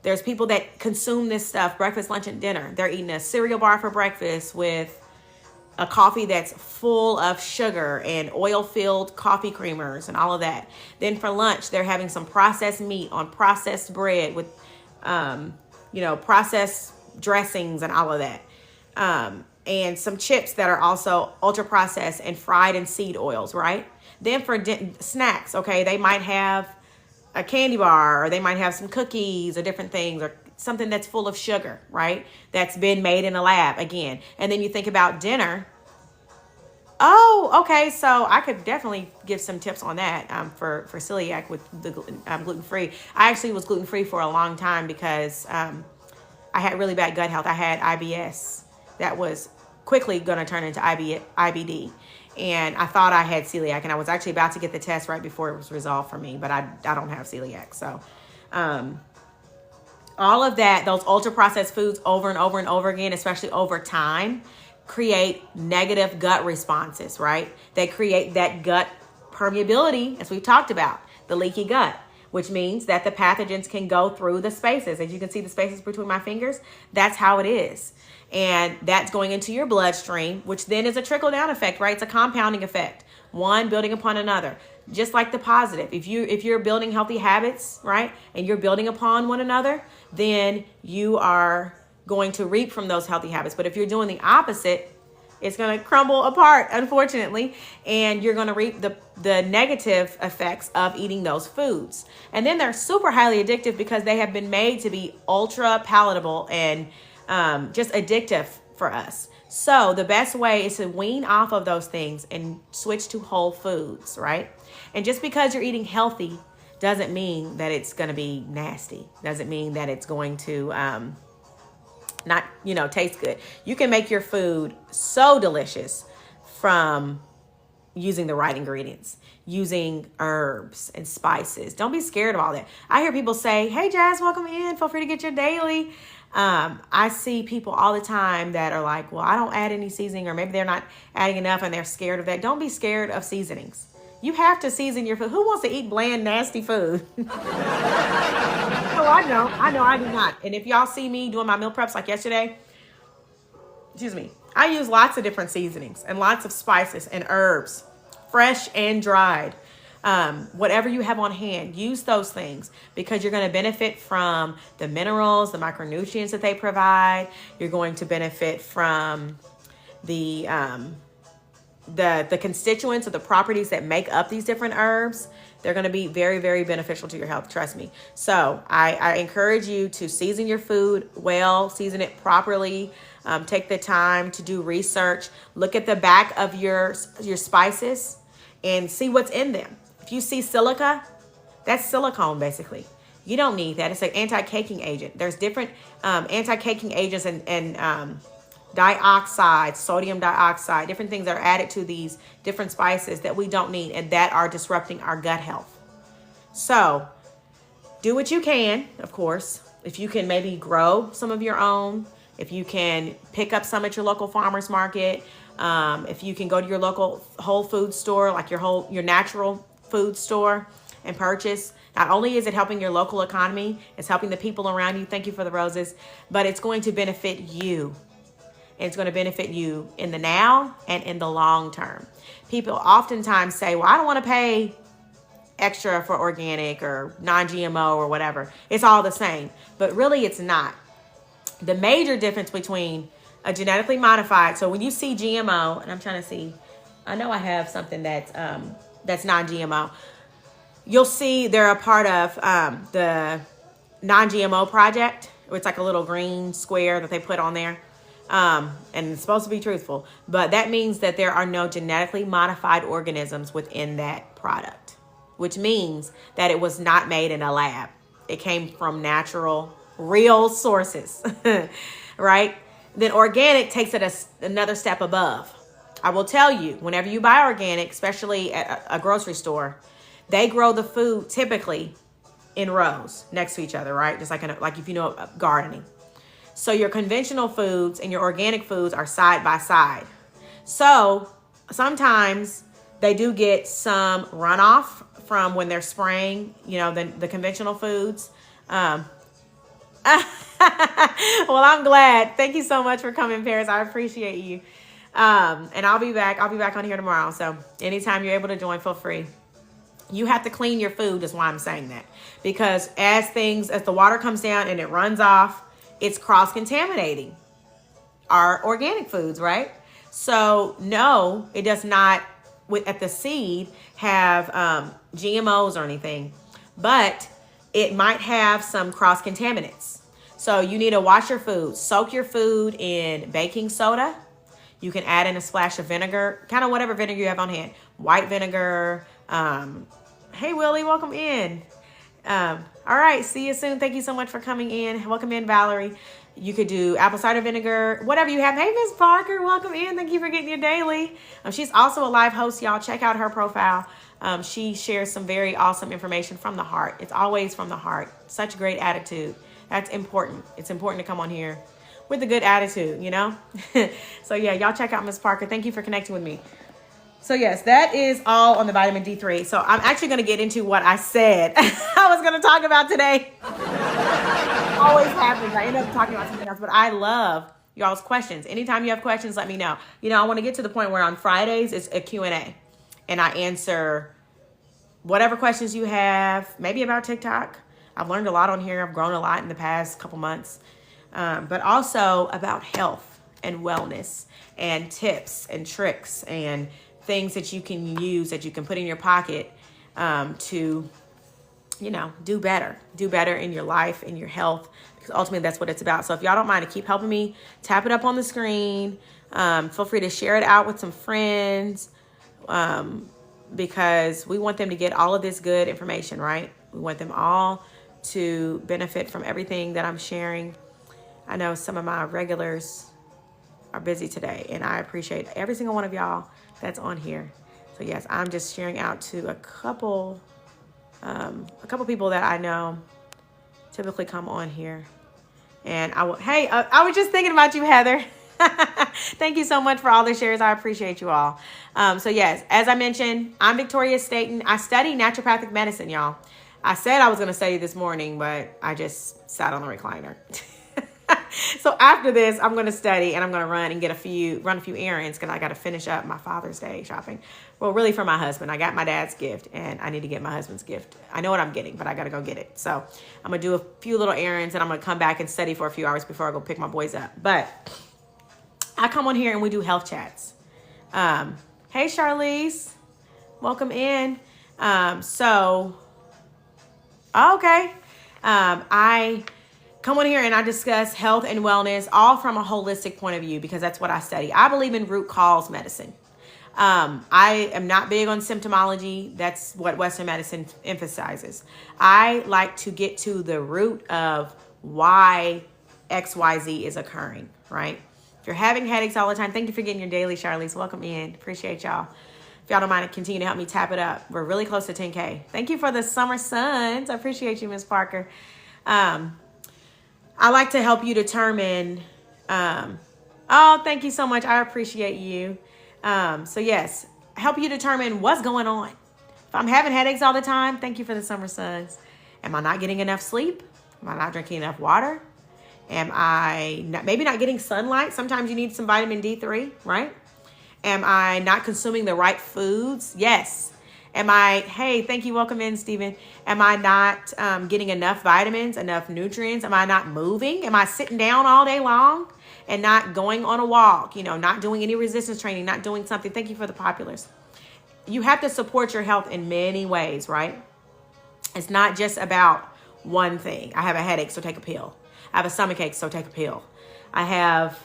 S1: There's people that consume this stuff, breakfast, lunch, and dinner. They're eating a cereal bar for breakfast with a coffee that's full of sugar and oil-filled coffee creamers and all of that. Then for lunch, they're having some processed meat on processed bread with, processed dressings and all of that. And some chips that are also ultra-processed and fried in seed oils, right? Then for snacks, okay, they might have a candy bar, or they might have some cookies or different things, or something that's full of sugar, right? That's been made in a lab again. And then you think about dinner. Oh, okay. So I could definitely give some tips on that for celiac with the gluten-free. I actually was gluten-free for a long time because I had really bad gut health. I had IBS that was quickly going to turn into IBD. And I thought I had celiac, and I was actually about to get the test right before it was resolved for me, but I don't have celiac. So all of that, those ultra-processed foods over and over and over again, especially over time, create negative gut responses, right? They create that gut permeability, as we've talked about, the leaky gut, which means that the pathogens can go through the spaces. As you can see the spaces between my fingers, that's how it is. And that's going into your bloodstream, which then is a trickle-down effect, right? It's a compounding effect, one building upon another. Just like the positive. If you're building healthy habits, right, and you're building upon one another, then you are going to reap from those healthy habits. But if you're doing the opposite, it's going to crumble apart, unfortunately, and you're going to reap the negative effects of eating those foods. And then they're super highly addictive because they have been made to be ultra palatable and just addictive for us. So the best way is to wean off of those things and switch to whole foods, right? And just because you're eating healthy doesn't mean that it's going to be nasty. Doesn't mean that it's going to not, taste good. You can make your food so delicious from using the right ingredients, using herbs and spices. Don't be scared of all that. I hear people say, hey, Jazz, welcome in. Feel free to get your daily. I see people all the time that are like, well, I don't add any seasoning, or maybe they're not adding enough and they're scared of that. Don't be scared of seasonings. You have to season your food. Who wants to eat bland, nasty food? Oh, I do not. And if y'all see me doing my meal preps like yesterday, I use lots of different seasonings and lots of spices and herbs, fresh and dried. Whatever you have on hand, use those things, because you're going to benefit from the minerals, the micronutrients that they provide. You're going to benefit from the constituents or the properties that make up these different herbs. They're going to be very, very beneficial to your health. Trust me. So I encourage you to season your food well, season it properly. Take the time to do research. Look at the back of your spices and see what's in them. If you see silica, that's silicone basically. You don't need that. It's an anti-caking agent. There's different anti-caking agents and dioxide, sodium dioxide, different things that are added to these different spices that we don't need and that are disrupting our gut health. So do what you can, of course. If you can maybe grow some of your own, if you can pick up some at your local farmer's market, if you can go to your local whole food store, like your natural food store, and purchase. Not only is it helping your local economy, it's helping the people around you. Thank you for the roses, but it's going to benefit you. And it's going to benefit you in the now and in the long term. People oftentimes say, well, I don't want to pay extra for organic or non-GMO or whatever. It's all the same, but really it's not. The major difference between a genetically modified, so when you see GMO, and I'm trying to see, I know I have something that's non-GMO. You'll see they're a part of the non-GMO project. It's like a little green square that they put on there. And it's supposed to be truthful, but that means that there are no genetically modified organisms within that product, which means that it was not made in a lab. It came from natural, real sources, right? Then organic takes it another step above. I will tell you, whenever you buy organic, especially at a grocery store, they grow the food typically in rows next to each other, right? Just like if you know gardening. So your conventional foods and your organic foods are side by side. So sometimes they do get some runoff from when they're spraying, the conventional foods. Well, I'm glad. Thank you so much for coming, Paris. I appreciate you. And I'll be back on here tomorrow. So anytime you're able to join, feel free. You have to clean your food. That's why I'm saying that. Because as the water comes down and it runs off, it's cross-contaminating our organic foods, right? So no, it does not, at the seed, have GMOs or anything, but it might have some cross-contaminants. So you need to wash your food. Soak your food in baking soda. You can add in a splash of vinegar, kind of whatever vinegar you have on hand. White vinegar. Hey, Willie, welcome in. All right, see you soon. Thank you so much for coming in. Welcome in, Valerie. You could do apple cider vinegar, whatever you have. Hey, Miss Parker, welcome in. Thank you for getting your daily. She's also a live host, y'all. Check out her profile. She shares some very awesome information from the heart. It's always from the heart. Such great attitude. That's important. It's important to come on here with a good attitude, So yeah, y'all check out Miss Parker. Thank you for connecting with me. So yes, that is all on the vitamin D3. So I'm actually going to get into what I said I was going to talk about today. Always happens. I end up talking about something else, but I love y'all's questions. Anytime you have questions, let me know. I want to get to the point where on Fridays it's a Q&A, and I answer whatever questions you have, maybe about TikTok. I've learned a lot on here. I've grown a lot in the past couple months, but also about health and wellness and tips and tricks and things that you can use, that you can put in your pocket to, do better in your life, in your health, because ultimately that's what it's about. So if y'all don't mind to keep helping me, tap it up on the screen. Feel free to share it out with some friends, because we want them to get all of this good information, right? We want them all to benefit from everything that I'm sharing. I know some of my regulars are busy today, and I appreciate every single one of y'all that's on here. So yes, I'm just sharing out to a couple people that I know typically come on here. And I was just thinking about you, Heather. Thank you so much for all the shares. I appreciate you all. So yes, as I mentioned, I'm Victorialstaton. I study naturopathic medicine, y'all. I said I was going to study this morning, but I just sat on the recliner. So after this, I'm going to study and I'm going to run a few errands because I got to finish up my Father's Day shopping. Well, really for my husband. I got my dad's gift and I need to get my husband's gift. I know what I'm getting, but I got to go get it. So I'm going to do a few little errands and I'm going to come back and study for a few hours before I go pick my boys up. But I come on here and we do health chats. Hey, Charlize, welcome in. I come on here and I discuss health and wellness, all from a holistic point of view, because that's what I study. I believe in root cause medicine. I am not big on symptomology. That's what Western medicine emphasizes. I like to get to the root of why XYZ is occurring, right? If you're having headaches all the time, thank you for getting your daily, Charlize. Welcome in. Appreciate y'all. If y'all don't mind, continue to help me tap it up. We're really close to 10K. Thank you for the summer suns. I appreciate you, Miss Parker. I like to help you determine, thank you so much. I appreciate you. So yes, help you determine what's going on. If I'm having headaches all the time, thank you for the summer suns. Am I not getting enough sleep? Am I not drinking enough water? Am I maybe not getting sunlight? Sometimes you need some vitamin D3, right? Am I not consuming the right foods? Yes. Thank you. Welcome in, Stephen. Am I not getting enough vitamins, enough nutrients? Am I not moving? Am I sitting down all day long and not going on a walk? Not doing any resistance training, not doing something. Thank you for the populars. You have to support your health in many ways, right? It's not just about one thing. I have a headache, so take a pill. I have a stomachache, so take a pill. I have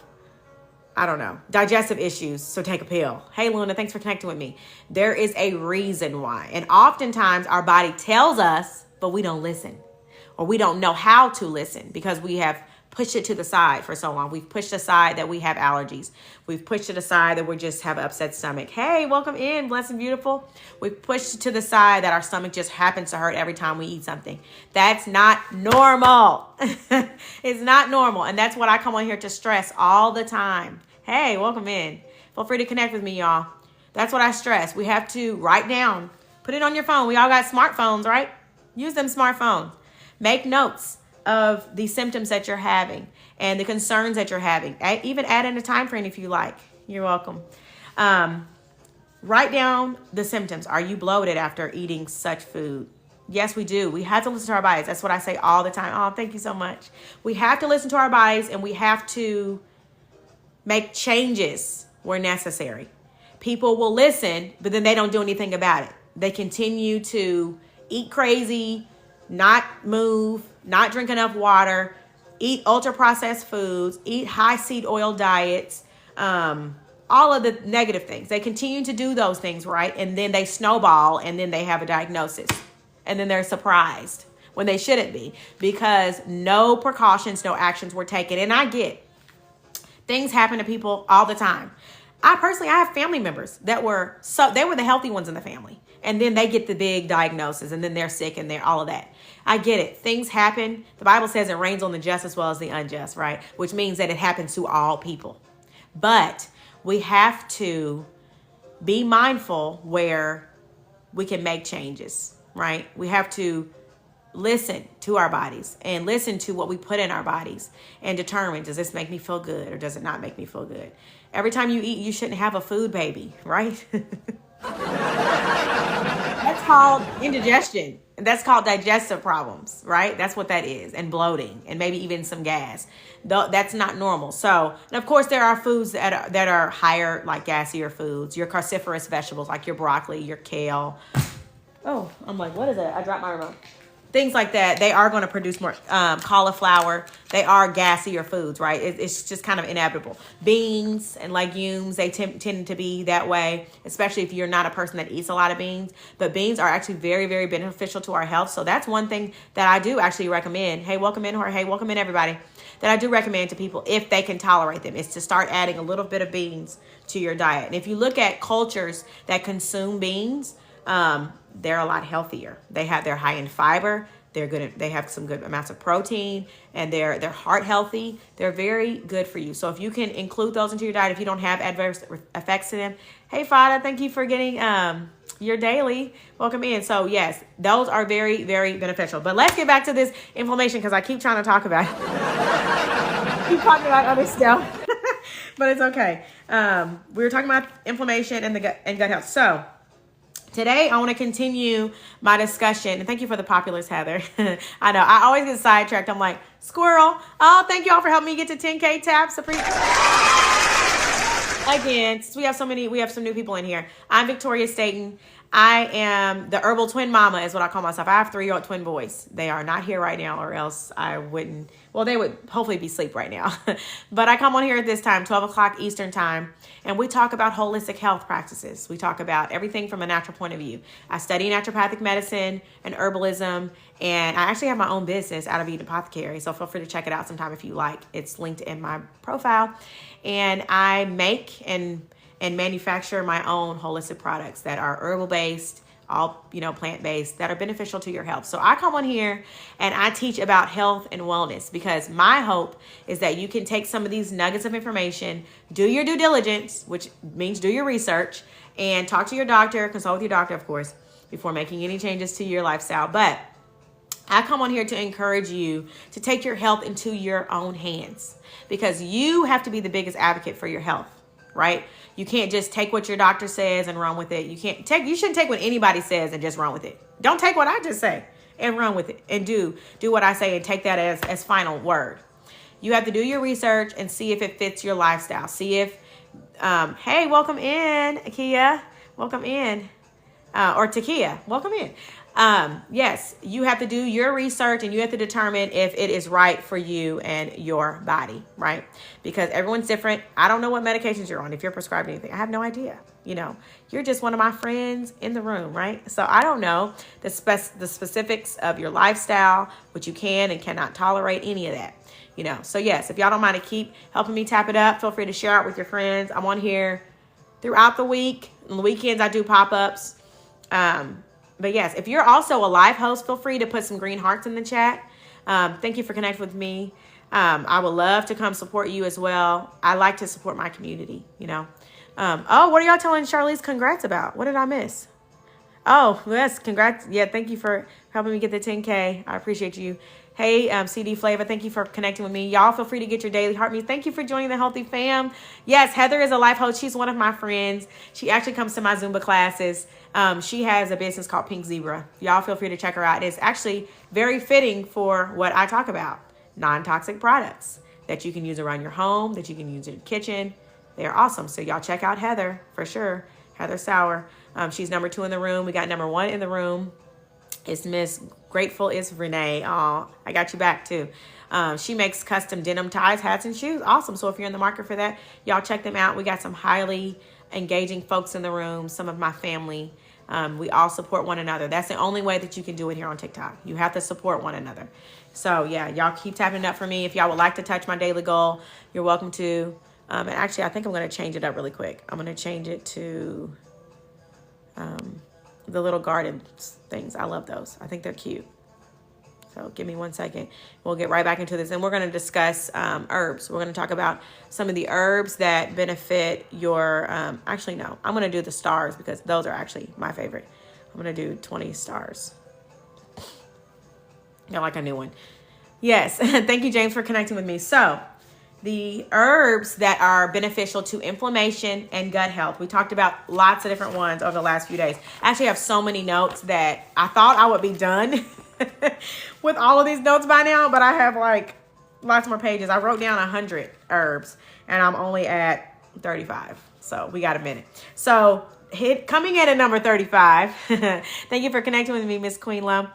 S1: digestive issues, so take a pill. Hey, Luna, thanks for connecting with me. There is a reason why. And oftentimes our body tells us, but we don't listen. Or we don't know how to listen because we have pushed it to the side for so long. We've pushed aside that we have allergies. We've pushed it aside that we just have an upset stomach. Hey, welcome in, blessed and beautiful. We've pushed it to the side that our stomach just happens to hurt every time we eat something. That's not normal. It's not normal. And that's what I come on here to stress all the time. Hey, welcome in. Feel free to connect with me, y'all. That's what I stress. We have to write down, put it on your phone. We all got smartphones, right? Use them smartphones. Make notes of the symptoms that you're having and the concerns that you're having. Even add in a time frame if you like. You're welcome. Write down the symptoms. Are you bloated after eating such food? Yes, we do. We have to listen to our bodies. That's what I say all the time. Oh, thank you so much. We have to listen to our bodies and we have to make changes where necessary. People will listen, but then they don't do anything about it. They continue to eat crazy, not move, not drink enough water, eat ultra-processed foods, eat high seed oil diets, all of the negative things. They continue to do those things, right? And then they snowball and then they have a diagnosis. And then they're surprised when they shouldn't be because no precautions, no actions were taken. And I get things happen to people all the time. I have family members they were the healthy ones in the family. And then they get the big diagnosis and then they're sick and they're all of that. I get it. Things happen. The Bible says it rains on the just as well as the unjust, right? Which means that it happens to all people. But we have to be mindful where we can make changes, right? We have to listen to our bodies and listen to what we put in our bodies and determine, does this make me feel good or does it not make me feel good? Every time you eat, you shouldn't have a food baby, right? That's called indigestion. And that's called digestive problems, right? That's what that is. And bloating and maybe even some gas. That's not normal. So, and of course, there are foods that are higher, like gassier foods, your cruciferous vegetables, like your broccoli, your kale. Oh, I'm like, what is that? I dropped my remote. things like that, they are going to produce more cauliflower. They are gassier foods, right? It's just kind of inevitable. Beans and legumes, they tend to be that way, especially if you're not a person that eats a lot of beans. But beans are actually very, very beneficial to our health. So that's one thing that I do actually recommend. Hey, welcome in, Jorge. Welcome in, everybody. That I do recommend to people if they can tolerate them is to start adding a little bit of beans to your diet. And if you look at cultures that consume beans, they're a lot healthier. They're high in fiber. They're good. They have some good amounts of protein, and they're heart healthy. They're very good for you. So if you can include those into your diet, if you don't have adverse effects to them, hey Fada, thank you for getting your daily. Welcome in. So yes, those are very, very beneficial. But let's get back to this inflammation because I keep trying to talk about it. Keep talking about other stuff, but it's okay. We were talking about inflammation and gut health. So today, I want to continue my discussion. And thank you for the populars, Heather. I know. I always get sidetracked. I'm like, squirrel. Oh, thank you all for helping me get to 10K taps. Again, since we have some new people in here. I'm Victorialstaton. I am the herbal twin mama is what I call myself. I have 3-year-old twin boys. They are not here right now or else I wouldn't. Well, they would hopefully be asleep right now. But I come on here at this time, 12 o'clock Eastern time, and we talk about holistic health practices. We talk about everything from a natural point of view. I study naturopathic medicine and herbalism, and I actually have my own business out of Apothecary, so feel free to check it out sometime if you like. It's linked in my profile. And I make and manufacture my own holistic products that are herbal-based, all, plant-based, that are beneficial to your health. So I come on here and I teach about health and wellness because my hope is that you can take some of these nuggets of information, do your due diligence, which means do your research, and talk to your doctor, consult with your doctor, of course, before making any changes to your lifestyle. But I come on here to encourage you to take your health into your own hands because you have to be the biggest advocate for your health, right? You can't just take what your doctor says and run with it. You shouldn't take what anybody says and just run with it. Don't take what I just say and run with it and do what I say and take that as final word. You have to do your research and see if it fits your lifestyle. See if, hey, welcome in, Akia. Welcome in. Or Takia, welcome in. Yes, you have to do your research and you have to determine if it is right for you and your body, right? Because everyone's different. I don't know what medications you're on. If you're prescribed anything, I have no idea. You're just one of my friends in the room, right? So I don't know the specifics of your lifestyle, what you can and cannot tolerate, any of that, So yes, if y'all don't mind to keep helping me tap it up, feel free to share it with your friends. I'm on here throughout the week. On the weekends, I do pop-ups. But yes, if you're also a live host, feel free to put some green hearts in the chat. Thank you for connecting with me. I would love to come support you as well. I like to support my community, Oh, what are y'all telling Charlize congrats about? What did I miss? Oh, yes, congrats. Yeah, thank you for helping me get the 10K. I appreciate you. Hey, CD Flavor, thank you for connecting with me. Y'all feel free to get your daily heart meets. Thank you for joining the Healthy Fam. Yes, Heather is a life host. She's one of my friends. She actually comes to my Zumba classes. She has a business called Pink Zebra. Y'all feel free to check her out. It's actually very fitting for what I talk about. Non-toxic products that you can use around your home, that you can use in your kitchen. They're awesome. So y'all check out Heather for sure. Heather Sauer. She's number 2 in the room. We got number 1 in the room. It's Miss Grateful is Renee. Oh, I got you back too. She makes custom denim ties, hats, and shoes. Awesome. So if you're in the market for that, y'all check them out. We got some highly engaging folks in the room, some of my family. We all support one another. That's the only way that you can do it here on TikTok. You have to support one another. So yeah, y'all keep tapping it up for me. If y'all would like to touch my daily goal, you're welcome to. And actually, I think I'm going to change it up really quick. I'm going to change it to the little garden things. I love those. I think they're cute. So give me 1 second. We'll get right back into this. And we're going to discuss herbs. We're going to talk about some of the herbs that benefit your... actually, no. I'm going to do the stars because those are actually my favorite. I'm going to do 20 stars. I like a new one. Yes. Thank you, James, for connecting with me. So the herbs that are beneficial to inflammation and gut health. We talked about lots of different ones over the last few days. I actually have so many notes that I thought I would be done with all of these notes by now, but I have like lots more pages. I wrote down 100 herbs and I'm only at 35. So we got a minute. So coming in at number 35. Thank you for connecting with me, Miss Queen Lum.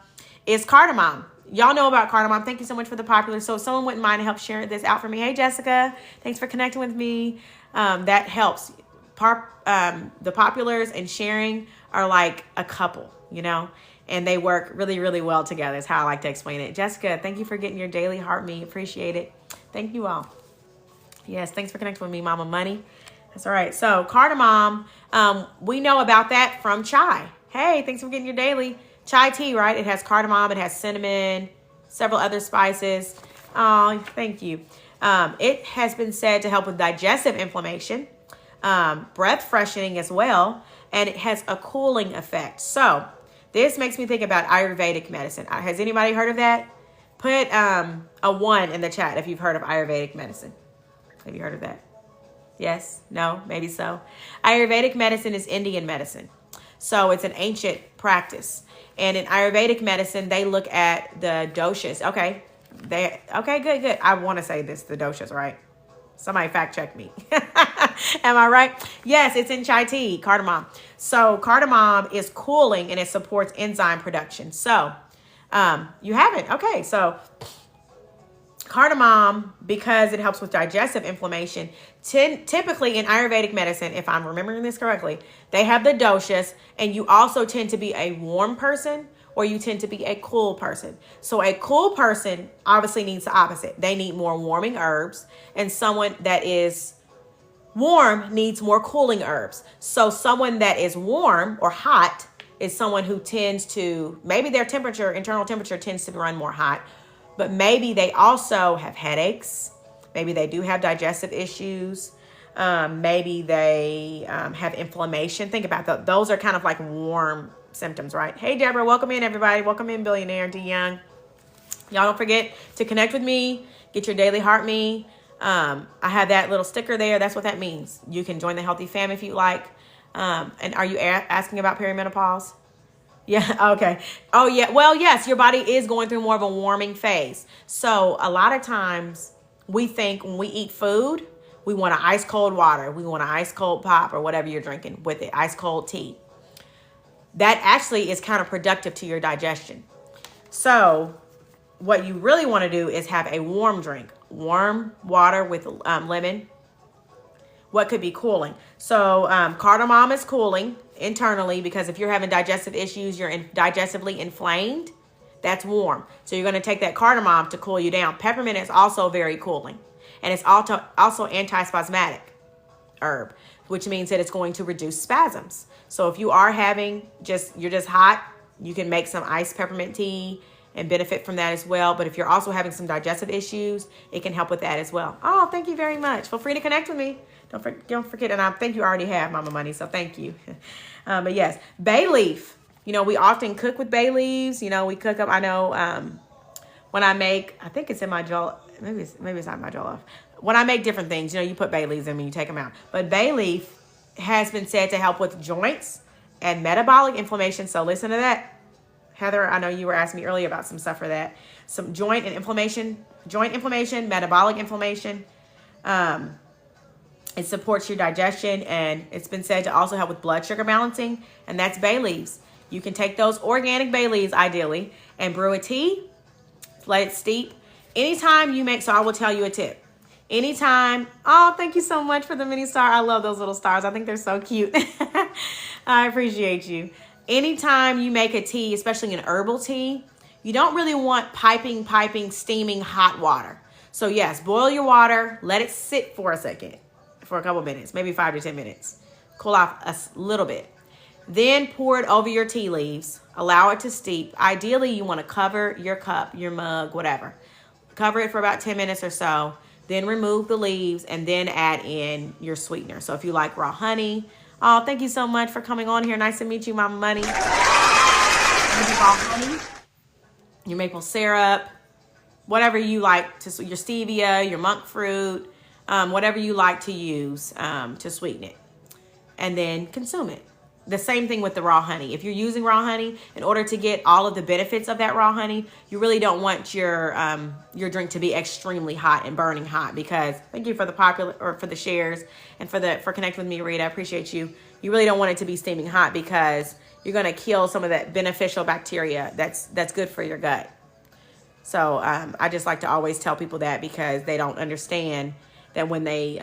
S1: is cardamom. Y'all know about cardamom. Thank you so much for the popular. So if someone wouldn't mind to help sharing this out for me. Hey, Jessica. Thanks for connecting with me. That helps. The populars and sharing are like a couple, you know, and they work really, really well together is how I like to explain it. Jessica, thank you for getting your daily heart me. Appreciate it. Thank you all. Yes, thanks for connecting with me, Mama Money. That's all right. So cardamom, we know about that from chai. Hey, thanks for getting your daily chai tea, right? It has cardamom, it has cinnamon, several other spices. Oh, thank you. It has been said to help with digestive inflammation, breath freshening as well, and it has a cooling effect. So this makes me think about Ayurvedic medicine. Has anybody heard of that? Put a 1 in the chat if you've heard of Ayurvedic medicine. Have you heard of that? Yes? No? Maybe so. Ayurvedic medicine is Indian medicine. So it's an ancient practice. And in Ayurvedic medicine, they look at the doshas. Okay, good. I want to say this, the doshas, right? Somebody fact check me. Am I right? Yes, it's in chai tea, cardamom. So cardamom is cooling and it supports enzyme production. So you haven't. Okay, so cardamom, because it helps with digestive inflammation, typically in Ayurvedic medicine, if I'm remembering this correctly, they have the doshas, and you also tend to be a warm person or you tend to be a cool person. So a cool person obviously needs the opposite. They need more warming herbs, and someone that is warm needs more cooling herbs. So someone that is warm or hot is someone who tends to, maybe their temperature, internal temperature tends to run more hot, but maybe they also have headaches. Maybe they do have digestive issues. Maybe they have inflammation. Think about those are kind of like warm symptoms, right? Hey, Deborah, welcome in, everybody. Welcome in, Billionaire D Young. Y'all don't forget to connect with me. Get your daily heart me. I have that little sticker there. That's what that means. You can join the healthy fam if you like. And are you asking about perimenopause? Yeah. Okay. Oh, yeah. Well, yes, your body is going through more of a warming phase. So a lot of times we think when we eat food, we want an ice cold water. We want an ice cold pop or whatever you're drinking with it, ice cold tea. That actually is counterproductive to your digestion. So what you really want to do is have a warm drink, warm water with lemon. What could be cooling? So cardamom is cooling internally, because if you're having digestive issues, you're digestively inflamed, that's warm. So you're going to take that cardamom to cool you down. Peppermint is also very cooling, and it's also anti-spasmodic herb, which means that it's going to reduce spasms. So if you are having you're just hot, you can make some iced peppermint tea and benefit from that as well. But if you're also having some digestive issues, it can help with that as well. Oh, thank you very much. Feel free to connect with me. Don't forget, and I think you already have, Mama Money, so thank you. But yes, bay leaf. You know, we often cook with bay leaves. You know, we cook up. I know when I make, I think it's in my jollof. Maybe it's not my jollof. When I make different things, you know, you put bay leaves in when you take them out. But bay leaf has been said to help with joints and metabolic inflammation. So listen to that, Heather. I know you were asking me earlier about some stuff for that. Some joint inflammation, metabolic inflammation. It supports your digestion, and it's been said to also help with blood sugar balancing, and that's bay leaves. You can take those organic bay leaves, ideally, and brew a tea, let it steep. Anytime you make, so I will tell you a tip. Anytime, oh, thank you so much for the mini star. I love those little stars. I think they're so cute. I appreciate you. Anytime you make a tea, especially an herbal tea, you don't really want piping, steaming hot water. So yes, boil your water, let it sit for a second. For a couple minutes, maybe 5 to 10 minutes. Cool off a little bit. Then pour it over your tea leaves. Allow it to steep. Ideally, you want to cover your cup, your mug, whatever. Cover it for about 10 minutes or so. Then remove the leaves and then add in your sweetener. So if you like raw honey. Oh, thank you so much for coming on here. Nice to meet you, Mama Money. Raw honey, your maple syrup, whatever you like, your stevia, your monk fruit. Whatever you like to use to sweeten it, and then consume it. the same thing with the raw honey. If you're using raw honey, in order to get all of the benefits of that raw honey, you really don't want your drink to be extremely hot and burning hot, because thank you for the shares and for connecting with me, Rita. I appreciate you. You really don't want it to be steaming hot, because you're going to kill some of that beneficial bacteria that's good for your gut. So I just like to always tell people that, because they don't understand that when they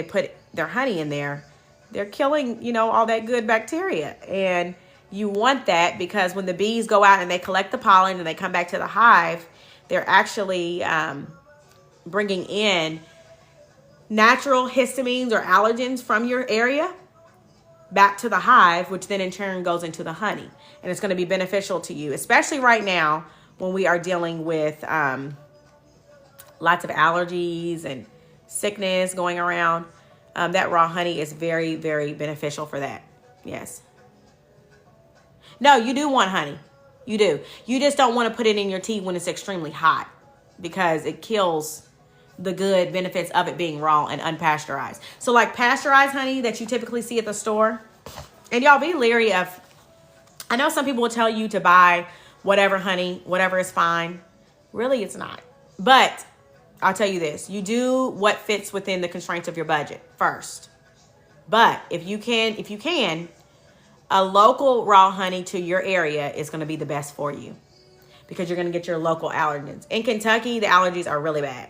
S1: put their honey in there, they're killing, all that good bacteria. And you want that, because when the bees go out and they collect the pollen and they come back to the hive, they're actually bringing in natural histamines or allergens from your area back to the hive, which then in turn goes into the honey. And it's going to be beneficial to you, especially right now when we are dealing with lots of allergies and sickness going around. That raw honey is very, very beneficial for that. Yes. No, you do want honey. You do. You just don't want to put it in your tea when it's extremely hot, because it kills the good benefits of it being raw and unpasteurized. So like pasteurized honey that you typically see at the store, and y'all be leery of, I know some people will tell you to buy whatever honey, whatever is fine. Really, it's not. But I'll tell you this, you do what fits within the constraints of your budget first. But if you can, a local raw honey to your area is going to be the best for you, because you're going to get your local allergens. In Kentucky, the allergies are really bad.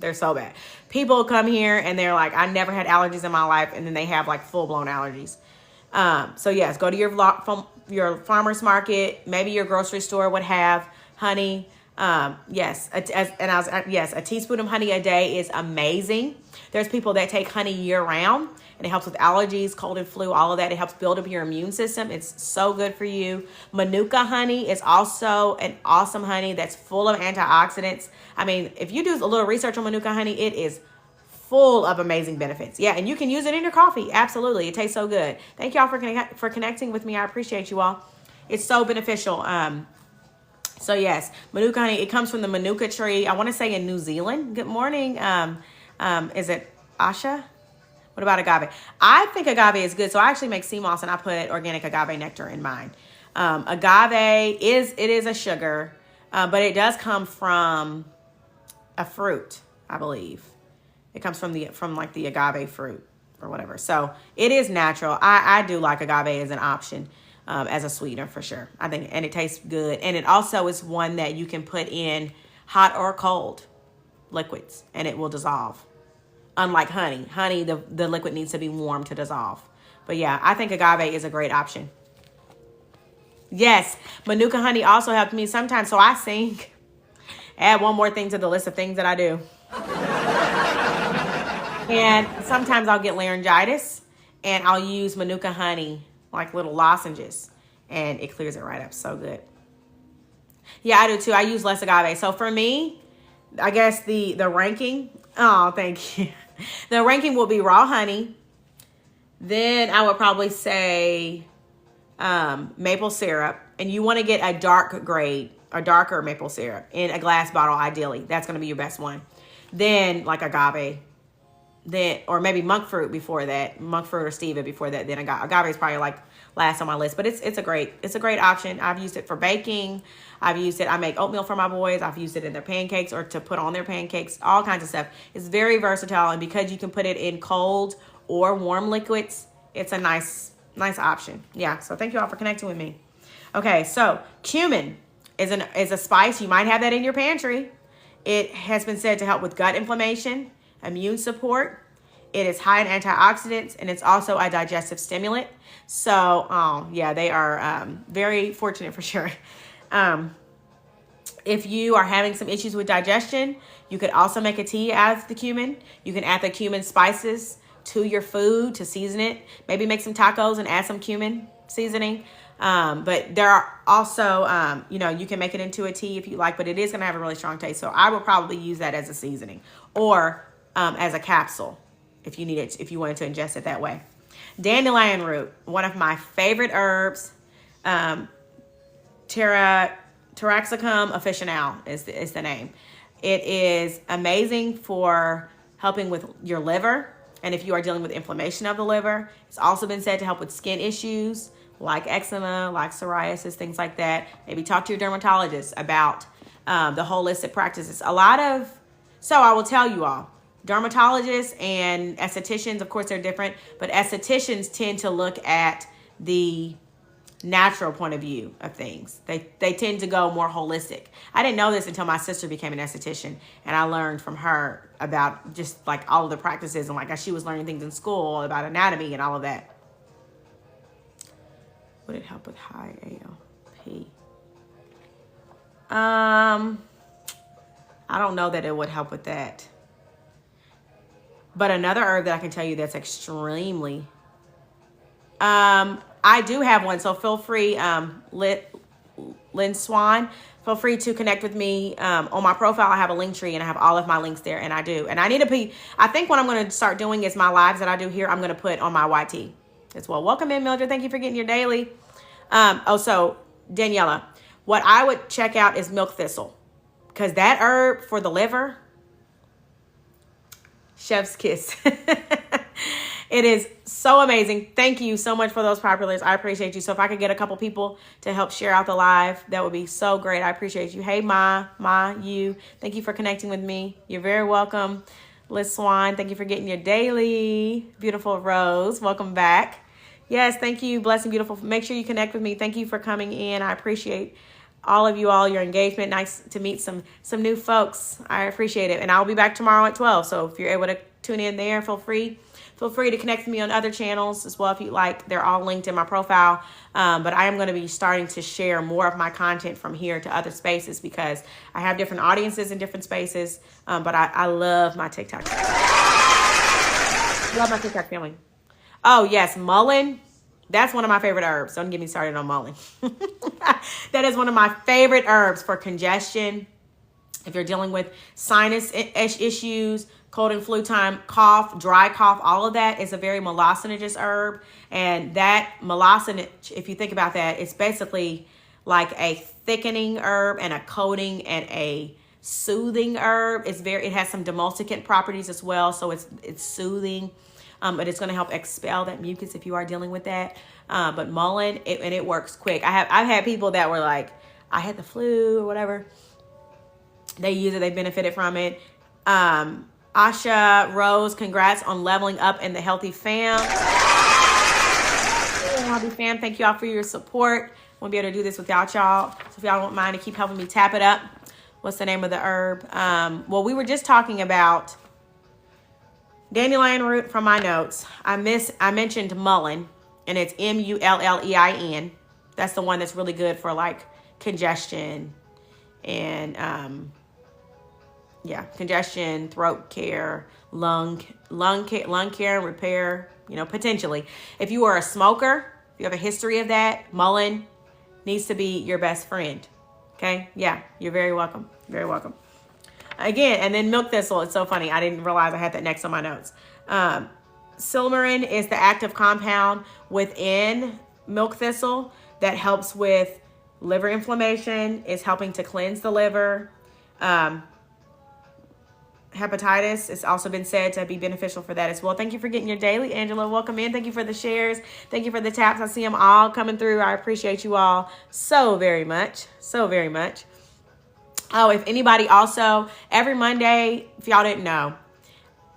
S1: They're so bad. People come here and they're like, I never had allergies in my life. And then they have like full-blown allergies. So yes, go to your farmer's market. Maybe your grocery store would have honey. Yes, a teaspoon of honey a day is amazing. There's people that take honey year round, and it helps with allergies, cold and flu, all of that. It helps build up your immune system. It's so good for you. Manuka honey is also an awesome honey that's full of antioxidants. I mean, if you do a little research on Manuka honey, it is full of amazing benefits. Yeah, and you can use it in your coffee. Absolutely. It tastes so good. Thank y'all for connecting with me. I appreciate you all. It's so beneficial. So yes, Manuka honey, it comes from the Manuka tree. I want to say in New Zealand. Good morning. Is it Asha? What about agave? I think agave is good. So I actually make sea moss and I put organic agave nectar in mine. Agave is a sugar, but it does come from a fruit, I believe. It comes from like the agave fruit or whatever. So it is natural. I do like agave as an option. As a sweetener for sure. I think, and it tastes good. And it also is one that you can put in hot or cold liquids and it will dissolve. Unlike honey. Honey, the liquid needs to be warm to dissolve. But yeah, I think agave is a great option. Yes, Manuka honey also helped me sometimes. So I sing. Add one more thing to the list of things that I do. And sometimes I'll get laryngitis and I'll use Manuka honey, like little lozenges, and it clears it right up. So good. Yeah, I do too. I use less agave. So for me, I guess the ranking, oh, thank you. The ranking will be raw honey. Then I would probably say maple syrup. And you want to get a dark grade, a darker maple syrup in a glass bottle, ideally. That's going to be your best one. Then like agave. Then, or maybe monk fruit before that, monk fruit or stevia before that. Then agave is probably like last on my list, but it's a great option. I've used it for baking. I've used it. I make oatmeal for my boys. I've used it in their pancakes or to put on their pancakes, all kinds of stuff. It's very versatile. And because you can put it in cold or warm liquids, it's a nice option. Yeah. So thank you all for connecting with me. Okay. So cumin is a spice. You might have that in your pantry. It has been said to help with gut inflammation, immune support. It is high in antioxidants, and it's also a digestive stimulant. So, yeah, they are very fortunate for sure. If you are having some issues with digestion, you could also make a tea out of the cumin. You can add the cumin spices to your food to season it. Maybe make some tacos and add some cumin seasoning. But there are also, you can make it into a tea if you like, but it is going to have a really strong taste. So I would probably use that as a seasoning or as a capsule if you need it, if you wanted to ingest it that way. Dandelion root, one of my favorite herbs. Taraxacum officinale is the name. It is amazing for helping with your liver. And if you are dealing with inflammation of the liver, it's also been said to help with skin issues like eczema, like psoriasis, things like that. Maybe talk to your dermatologist about the holistic practices. So I will tell you all, dermatologists and estheticians, of course, they're different, but estheticians tend to look at the natural point of view of things. They tend to go more holistic. I didn't know this until my sister became an esthetician, and I learned from her about just like all of the practices, and like she was learning things in school about anatomy and all of that. Would it help with high ALP? I don't know that it would help with that. But another herb that I can tell you that's extremely, I do have one, so feel free, Lynn Swan, feel free to connect with me. On my profile, I have a link tree, and I have all of my links there, and I do. And I think what I'm going to start doing is my lives that I do here, I'm going to put on my YT as well. Welcome in, Mildred. Thank you for getting your daily. So Daniela, what I would check out is milk thistle, because that herb for the liver, chef's kiss. It is so amazing. Thank you so much for those populars. I appreciate you. So if I could get a couple people to help share out the live, that would be so great. I appreciate you. Hey, you. Thank you for connecting with me. You're very welcome. Liz Swan, thank you for getting your daily. Beautiful Rose, welcome back. Yes, thank you. Blessing, beautiful. Make sure you connect with me. Thank you for coming in. I appreciate all of you, all your engagement. Nice to meet some new folks. I appreciate it. And I'll be back tomorrow at 12. So if you're able to tune in there, feel free to connect with me on other channels as well if you like. They're all linked in my profile. But I am going to be starting to share more of my content from here to other spaces because I have different audiences in different spaces. But I love my TikTok. Love my TikTok family. Oh, yes, mullein. That's one of my favorite herbs. Don't get me started on mullein. That is one of my favorite herbs for congestion. If you're dealing with sinus issues, cold and flu time, cough, dry cough, all of that is a very molassinogous herb. And that molassinage, if you think about that, it's basically like a thickening herb and a coating and a soothing herb. It has some demulcicant properties as well. So it's soothing. But it's going to help expel that mucus if you are dealing with that. But mullein, it works quick. I've had people that were like, I had the flu or whatever. They use it. They benefited from it. Asha Rose, congrats on leveling up in the Healthy Fam. Healthy Fam, thank you all for your support. Won't be able to do this without y'all. So if y'all don't mind to keep helping me tap it up. What's the name of the herb? Well, we were just talking about dandelion root from my notes. I mentioned mullein, and it's mullein. That's the one that's really good for like congestion and congestion, throat care, lung care and repair. Potentially, if you are a smoker, if you have a history of that, mullein needs to be your best friend. Okay, yeah, you're very welcome. Very welcome. Again, and then milk thistle. It's so funny. I didn't realize I had that next on my notes. Silymarin is the active compound within milk thistle that helps with liver inflammation. It's helping to cleanse the liver. Hepatitis, it's also been said to be beneficial for that as well. Thank you for getting your daily, Angela. Welcome in. Thank you for the shares. Thank you for the taps. I see them all coming through. I appreciate you all so very much. So very much. Oh, if anybody also, every Monday, if y'all didn't know,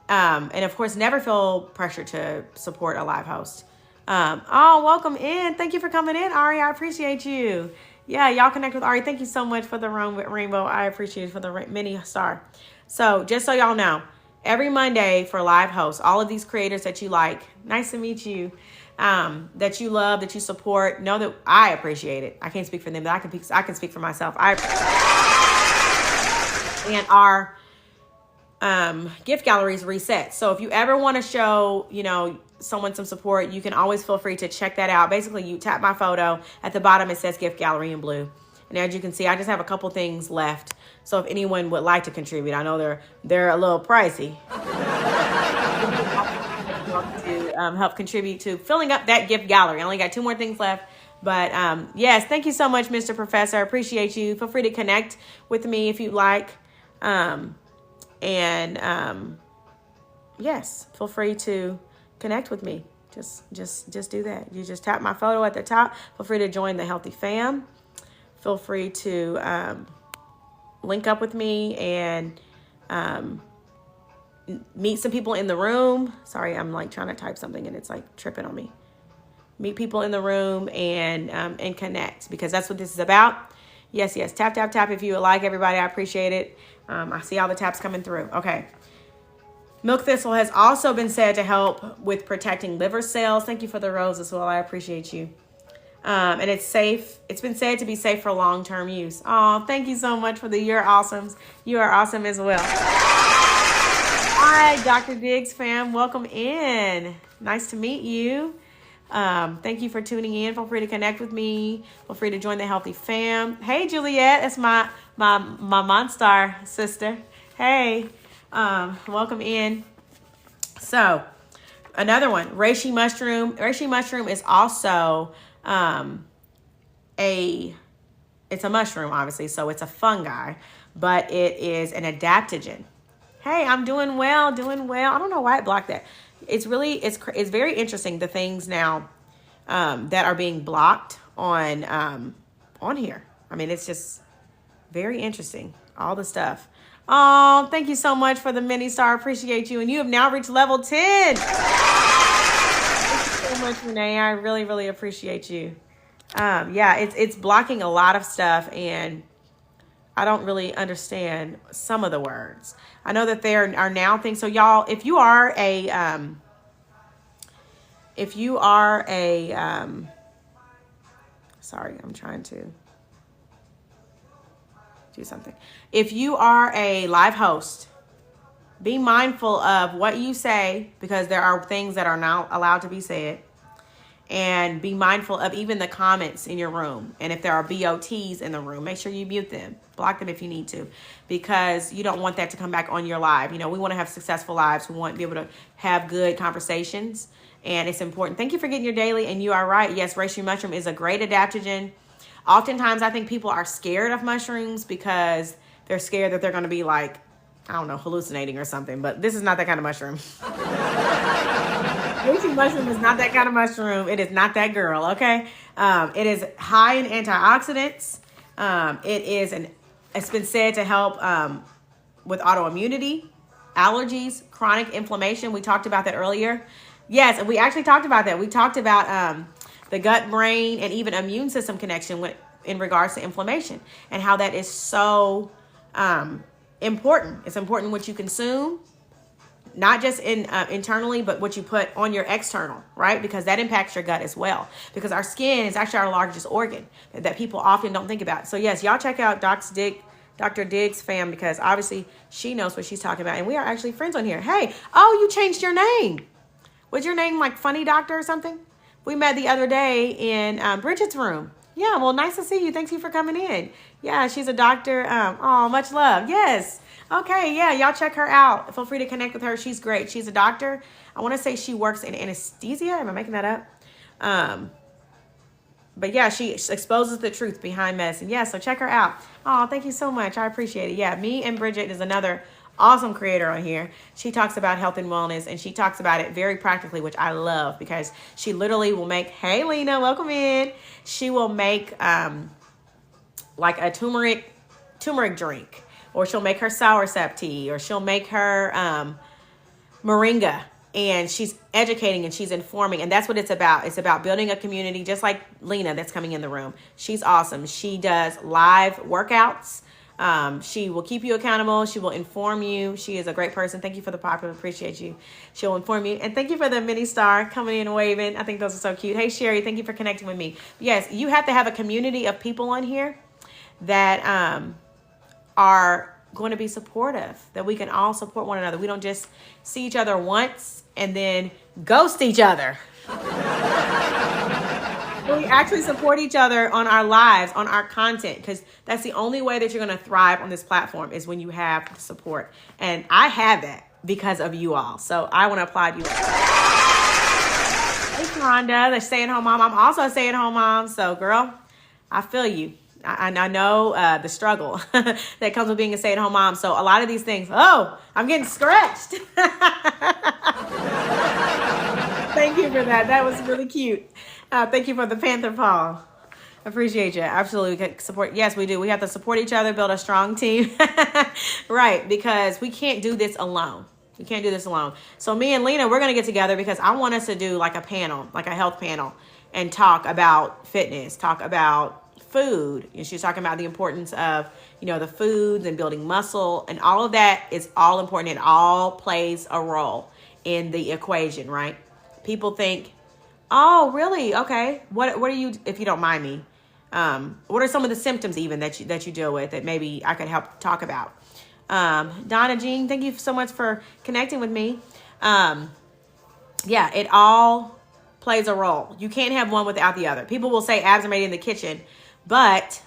S1: and of course, never feel pressure to support a live host. Welcome in. Thank you for coming in, Ari. I appreciate you. Yeah, y'all connect with Ari. Thank you so much for the rainbow. I appreciate it for the mini star. So just so y'all know, every Monday for live hosts, all of these creators that you like, nice to meet you, that you love, that you support, know that I appreciate it. I can't speak for them, but I can speak for myself. And our gift gallery is reset. So if you ever want to show, someone some support, you can always feel free to check that out. Basically, you tap my photo. At the bottom, it says gift gallery in blue. And as you can see, I just have a couple things left. So if anyone would like to contribute, I know they're a little pricey. To help contribute to filling up that gift gallery. I only got 2 more things left. But yes, thank you so much, Mr. Professor. I appreciate you. Feel free to connect with me if you'd like. yes, feel free to connect with me. Just do that. You just tap my photo at the top. Feel free to join the Healthy Fam. Feel free to link up with me and meet some people in the room. Sorry, I'm like trying to type something and it's like tripping on me. Meet people in the room and connect, because that's what this is about. Yes. Tap, tap, tap if you would like, everybody. I appreciate it. I see all the taps coming through. Okay. Milk thistle has also been said to help with protecting liver cells. Thank you for the rose as well. I appreciate you. And it's safe. It's been said to be safe for long-term use. Oh, thank you so much for the You're Awesomes. You are awesome as well. Hi, Dr. Diggs fam. Welcome in. Nice to meet you. Thank you for tuning in. Feel free to connect with me. Feel free to join the Healthy Fam. Hey, Juliet. That's my Monstar sister. Hey. Welcome in. So another one, reishi mushroom. Reishi mushroom is also it's a mushroom, obviously, so it's a fungi, but it is an adaptogen. Hey, I'm doing well. I don't know why it blocked that. It's very interesting, the things now that are being blocked on here. I mean, it's just very interesting, all the stuff. Oh, thank you so much for the mini star. Appreciate you. And you have now reached level 10. Thank you so much, Renee. I really, really appreciate you. Yeah, it's blocking a lot of stuff, and I don't really understand some of the words. I know that there are now things. So y'all, if you are a sorry, I'm trying to do something. If you are a live host, be mindful of what you say, because there are things that are not allowed to be said. And be mindful of even the comments in your room. And if there are BOTs in the room, make sure you mute them. Block them if you need to, because you don't want that to come back on your live. You know, we want to have successful lives. We want to be able to have good conversations, and it's important. Thank you for getting your daily. And you are right. Yes, reishi mushroom is a great adaptogen. Oftentimes, I think people are scared of mushrooms because they're scared that they're going to be like, I don't know, hallucinating or something. But this is not that kind of mushroom. Reishi mushroom is not that kind of mushroom. It is not that girl, okay? It is high in antioxidants. It's been said to help with autoimmunity, allergies, chronic inflammation. We talked about that earlier. Yes, we actually talked about that. We talked about the gut-brain and even immune system connection in regards to inflammation, and how that is so important. It's important what you consume, not just internally, but what you put on your external, right? Because that impacts your gut as well. Because our skin is actually our largest organ that people often don't think about. So yes, y'all check out Dr. Diggs fam, because obviously she knows what she's talking about. And we are actually friends on here. Hey, oh, you changed your name. Was your name like Funny Doctor or something? We met the other day in Bridget's room. Yeah, well, nice to see you. Thanks you for coming in. Yeah, she's a doctor. Oh, much love. Yes. Okay, yeah, y'all check her out. Feel free to connect with her. She's great. She's a doctor. I want to say she works in anesthesia. Am I making that up? But yeah, she exposes the truth behind medicine. Yeah, so check her out. Oh, thank you so much. I appreciate it. Yeah, me and Bridget is another awesome creator on here. She talks about health and wellness, and she talks about it very practically, which I love, because she literally will make, hey, Lena, welcome in. She will make like a turmeric drink, or she'll make her soursop tea, or she'll make her moringa, and she's educating and she's informing, and that's what it's about. It's about building a community, just like Lena that's coming in the room. She's awesome. She does live workouts. She will keep you accountable. She will inform you. She is a great person. Thank you for the popular. Appreciate you. She'll inform you. And thank you for the mini star coming in and waving. I think those are so cute. Hey, Sherry, thank you for connecting with me. Yes, you have to have a community of people on here that are going to be supportive, that we can all support one another. We don't just see each other once and then ghost each other. We actually support each other on our lives, on our content, because that's the only way that you're going to thrive on this platform, is when you have the support. And I have that because of you all. So I want to applaud you. Hey, Rhonda, the stay-at-home mom. I'm also a stay-at-home mom. So, girl, I feel you. I know the struggle that comes with being a stay-at-home mom. So a lot of these things, oh, I'm getting scratched. Thank you for that. That was really cute. Thank you for the panther paw. Appreciate you. Absolutely. Support. Yes, we do. We have to support each other, build a strong team. Right. Because we can't do this alone. We can't do this alone. So me and Lena, we're going to get together because I want us to do like a panel, like a health panel, and talk about fitness, talk about food. And she's talking about the importance of, the foods and building muscle, and all of that is all important. It all plays a role in the equation, right? People think, oh, really? Okay. What are you, if you don't mind me, what are some of the symptoms even that you deal with that maybe I could help talk about? Donna Jean, thank you so much for connecting with me. Yeah, it all plays a role. You can't have one without the other. People will say abs are made in the kitchen, but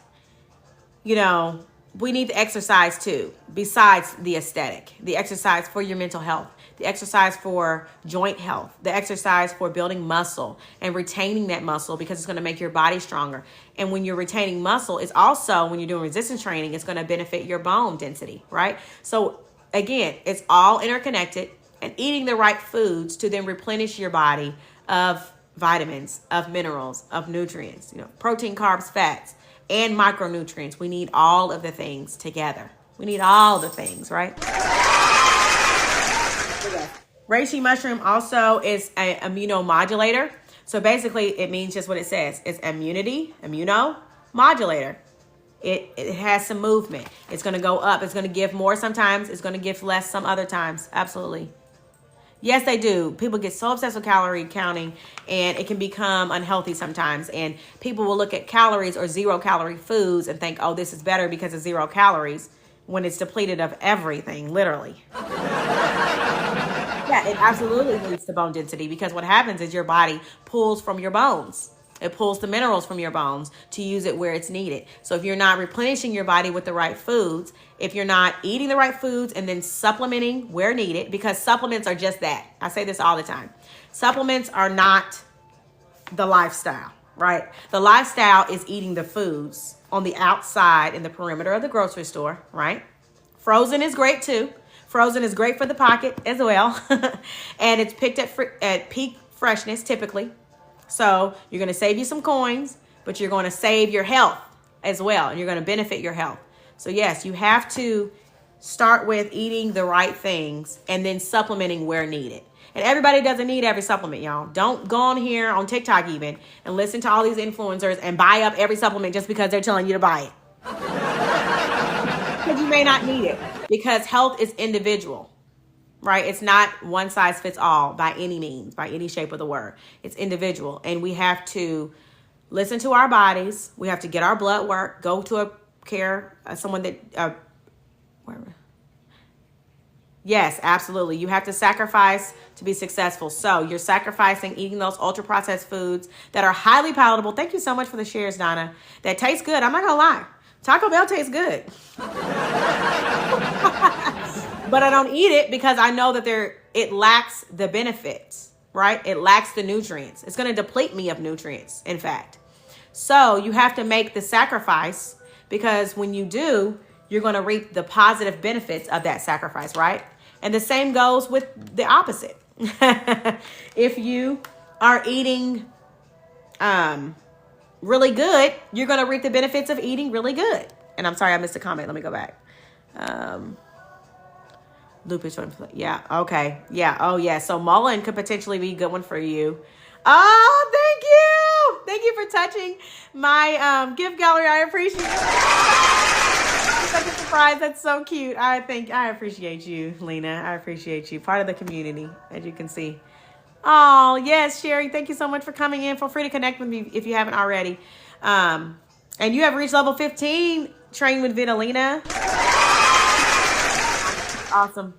S1: we need the exercise too, besides the aesthetic, the exercise for your mental health, the exercise for joint health, the exercise for building muscle and retaining that muscle, because it's going to make your body stronger. And when you're retaining muscle, it's also, when you're doing resistance training, it's going to benefit your bone density, right? So again, it's all interconnected, and eating the right foods to then replenish your body of vitamins, of minerals, of nutrients, protein, carbs, fats, and micronutrients. We need all of the things together. We need all the things, right? Reishi mushroom also is an immunomodulator. So basically it means just what it says. It's immunomodulator. It has some movement. It's going to go up. It's going to give more sometimes. It's going to give less some other times. Absolutely. Yes, they do. People get so obsessed with calorie counting, and it can become unhealthy sometimes. And people will look at calories or 0-calorie foods and think, oh, this is better because of 0 calories, when it's depleted of everything, literally. Yeah, it absolutely leads to bone density, because what happens is your body pulls from your bones. It pulls the minerals from your bones to use it where it's needed. So if you're not replenishing your body with the right foods, if you're not eating the right foods and then supplementing where needed, because supplements are just that. I say this all the time. Supplements are not the lifestyle, right? The lifestyle is eating the foods on the outside in the perimeter of the grocery store, right? Frozen is great too. Frozen is great for the pocket as well. And it's picked at peak freshness typically. So you're going to save you some coins, but you're going to save your health as well. And you're going to benefit your health. So yes, you have to start with eating the right things and then supplementing where needed. And everybody doesn't need every supplement, y'all. Don't go on here on TikTok even and listen to all these influencers and buy up every supplement just because they're telling you to buy it. Because you may not need it. Because health is individual. Right? It's not one size fits all by any means, by any shape of the word. It's individual. And we have to listen to our bodies. We have to get our blood work, go to someone that, yes, absolutely. You have to sacrifice to be successful. So you're sacrificing eating those ultra processed foods that are highly palatable. Thank you so much for the shares, Donna. That tastes good. I'm not going to lie. Taco Bell tastes good. But I don't eat it because I know that it lacks the benefits, right? It lacks the nutrients. It's going to deplete me of nutrients, in fact. So you have to make the sacrifice, because when you do, you're going to reap the positive benefits of that sacrifice, right? And the same goes with the opposite. If you are eating really good, you're going to reap the benefits of eating really good. And I'm sorry, I missed a comment. Let me go back. Lupus. Yeah. Okay. Yeah. Oh, yeah. So mullein could potentially be a good one for you. Oh, thank you. Thank you for touching my gift gallery. I appreciate it. Such a surprise. That's so cute. I appreciate you, Lena. I appreciate you. Part of the community, as you can see. Oh, yes, Sherry. Thank you so much for coming in. Feel free to connect with me if you haven't already. And you have reached level 15, training with Vitalina. Awesome.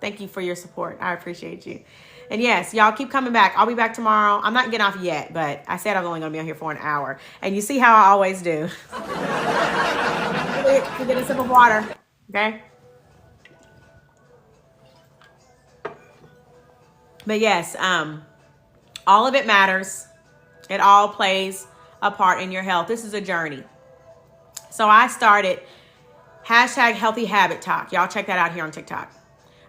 S1: Thank you for your support. I appreciate you. And yes, y'all keep coming back. I'll be back tomorrow. I'm not getting off yet, but I said I'm only going to be on here for an hour. And you see how I always do. You get a sip of water. Okay? But yes, all of it matters. It all plays a part in your health. This is a journey. So I started hashtag healthy habit talk. Y'all check that out here on TikTok.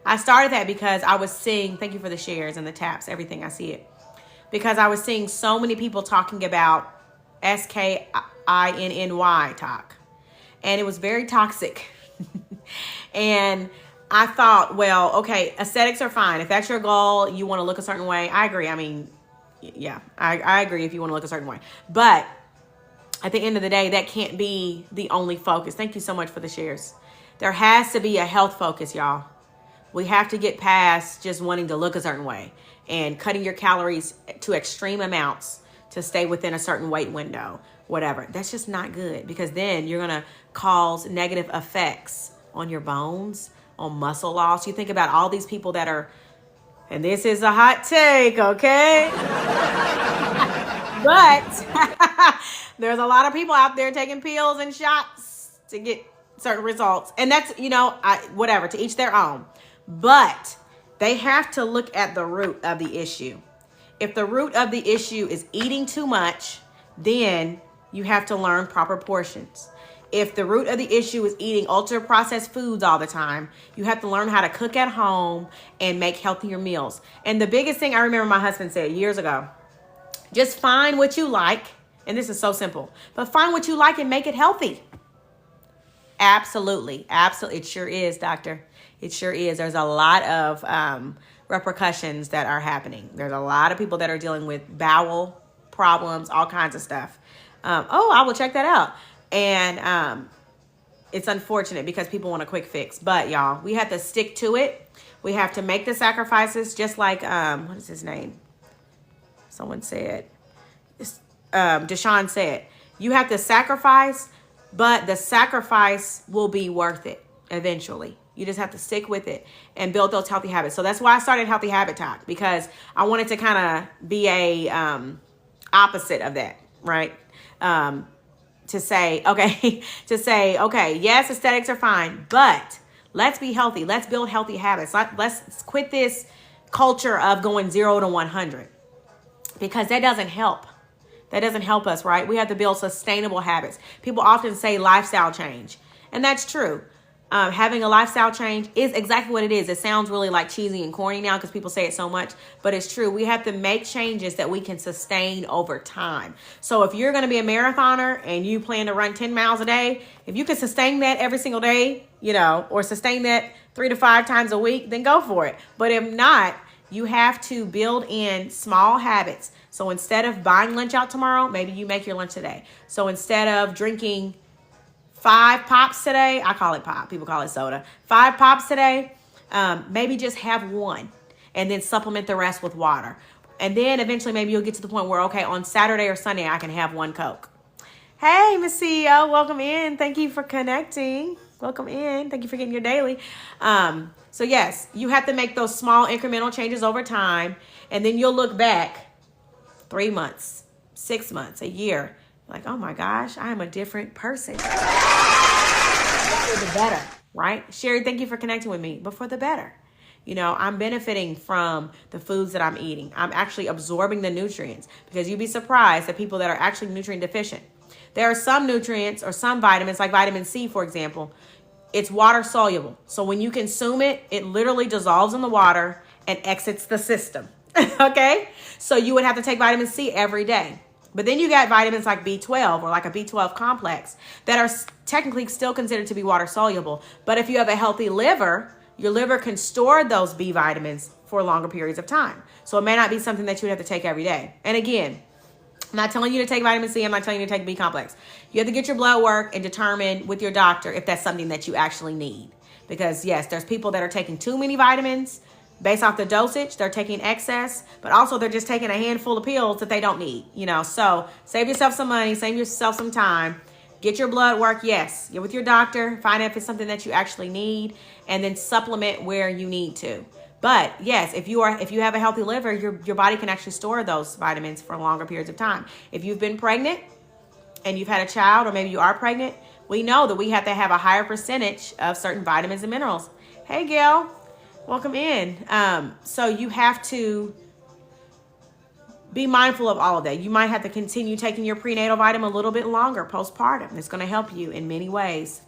S1: I started that because I was seeing, thank you for the shares and the taps, everything, I see it. Because I was seeing so many people talking about SKINNY talk. And it was very toxic. And I thought, well, okay, aesthetics are fine. If that's your goal, you want to look a certain way. I agree. I mean, yeah, I agree if you want to look a certain way. But at the end of the day, that can't be the only focus. Thank you so much for the shares. There has to be a health focus, y'all. We have to get past just wanting to look a certain way and cutting your calories to extreme amounts to stay within a certain weight window, whatever. That's just not good, because then you're going to cause negative effects on your bones, on muscle loss. You think about all these people that are, and this is a hot take, okay? But there's a lot of people out there taking pills and shots to get certain results. And that's, whatever, to each their own. But they have to look at the root of the issue. If the root of the issue is eating too much, then you have to learn proper portions. If the root of the issue is eating ultra processed foods all the time, you have to learn how to cook at home and make healthier meals. And the biggest thing I remember my husband said years ago, just find what you like. And this is so simple, but find what you like and make it healthy. Absolutely. Absolutely. It sure is, doctor. It sure is. There's a lot of repercussions that are happening. There's a lot of people that are dealing with bowel problems, all kinds of stuff. I will check that out. And it's unfortunate because people want a quick fix. But y'all, we have to stick to it. We have to make the sacrifices, just like, what is his name? Someone said, Deshaun said, you have to sacrifice, but the sacrifice will be worth it eventually. You just have to stick with it and build those healthy habits. So that's why I started Healthy Habit Talk, because I wanted to kind of be a opposite of that, right? To say, okay, yes, aesthetics are fine, but let's be healthy. Let's build healthy habits. Let's quit this culture of going 0 to 100, because that doesn't help. That doesn't help us, right? We have to build sustainable habits. People often say lifestyle change, and that's true. Having a lifestyle change is exactly what it is. It sounds really like cheesy and corny now because people say it so much, but it's true. We have to make changes that we can sustain over time. So if you're going to be a marathoner and you plan to run 10 miles a day, if you can sustain that every single day, or sustain that 3 to 5 times a week, then go for it. But if not, you have to build in small habits. So instead of buying lunch out tomorrow, maybe you make your lunch today. So instead of drinking 5 pops today, I call it pop, people call it soda, 5 pops today, maybe just have 1 and then supplement the rest with water. And then eventually maybe you'll get to the point where, okay, on Saturday or Sunday, I can have 1 Coke. Hey, Miss CEO, welcome in. Thank you for connecting. Welcome in. Thank you for getting your daily. So yes, you have to make those small incremental changes over time. And then you'll look back 3 months, 6 months, a year, like, oh my gosh, I am a different person. For the better, right? Sherry, thank you for connecting with me, but for the better. I'm benefiting from the foods that I'm eating. I'm actually absorbing the nutrients, because you'd be surprised at people that are actually nutrient deficient. There are some nutrients or some vitamins, like vitamin C, for example, it's water soluble. So when you consume it, it literally dissolves in the water and exits the system. Okay? So you would have to take vitamin C every day. But then you got vitamins like B12 or like a B12 complex that are technically still considered to be water soluble. But if you have a healthy liver, your liver can store those B vitamins for longer periods of time. So it may not be something that you would have to take every day. And again, I'm not telling you to take vitamin C. I'm not telling you to take B complex. You have to get your blood work and determine with your doctor if that's something that you actually need. Because yes, there's people that are taking too many vitamins. Based off the dosage, they're taking excess, but also they're just taking a handful of pills that they don't need, So save yourself some money, save yourself some time, get your blood work. Yes, get with your doctor, find out if it's something that you actually need, and then supplement where you need to. But yes, if you have a healthy liver, your body can actually store those vitamins for longer periods of time. If you've been pregnant and you've had a child, or maybe you are pregnant, we know that we have to have a higher percentage of certain vitamins and minerals. Hey, Gail. Welcome in. So you have to be mindful of all of that. You might have to continue taking your prenatal vitamin a little bit longer postpartum. It's going to help you in many ways.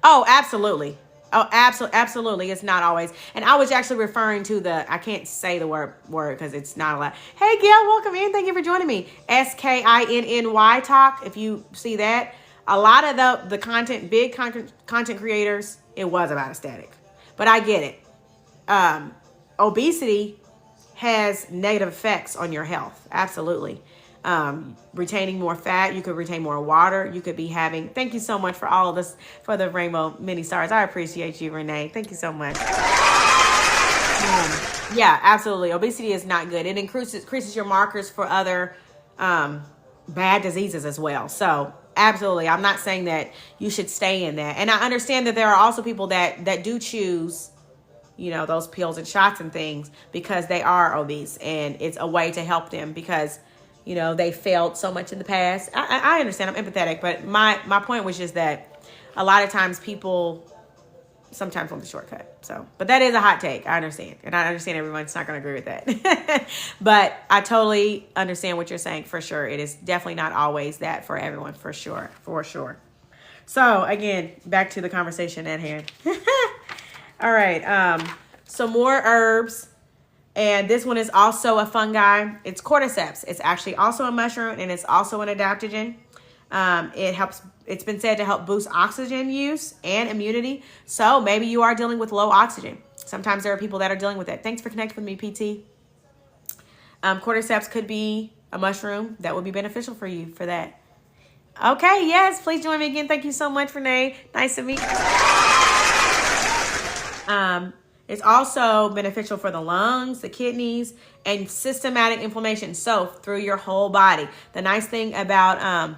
S1: Oh, absolutely. Oh, absolutely. It's not always. And I was actually referring to I can't say the word because it's not allowed. Hey, Gail, welcome in. Thank you for joining me. SKINNY talk. If you see that, a lot of the content, big content creators, it was about aesthetic. But I get it. Obesity has negative effects on your health. Absolutely. Retaining more fat, you could retain more water. You could be having, thank you so much for all of this, for the rainbow mini stars. I appreciate you, Renee. Thank you so much. Yeah, absolutely. Obesity is not good. It increases your markers for other bad diseases as well. So absolutely. I'm not saying that you should stay in that. And I understand that there are also people that do choose, those pills and shots and things because they are obese, and it's a way to help them because they failed so much in the past. I understand. I'm empathetic, but my point was just that a lot of times people sometimes want the shortcut. So, but that is a hot take. I understand. And I understand everyone's not going to agree with that. But I totally understand what you're saying for sure. It is definitely not always that for everyone, for sure. For sure. So again, back to the conversation at hand. All right. Some more herbs. And this one is also a fungi. It's cordyceps. It's actually also a mushroom, and it's also an adaptogen. It's been said to help boost oxygen use and immunity. So maybe you are dealing with low oxygen. Sometimes there are people that are dealing with that. Thanks for connecting with me, PT. Cordyceps could be a mushroom that would be beneficial for you for that. Okay, yes, please join me again. Thank you so much, Renee. Nice to meet you. It's also beneficial for the lungs, the kidneys, and systematic inflammation. So through your whole body. The nice thing about,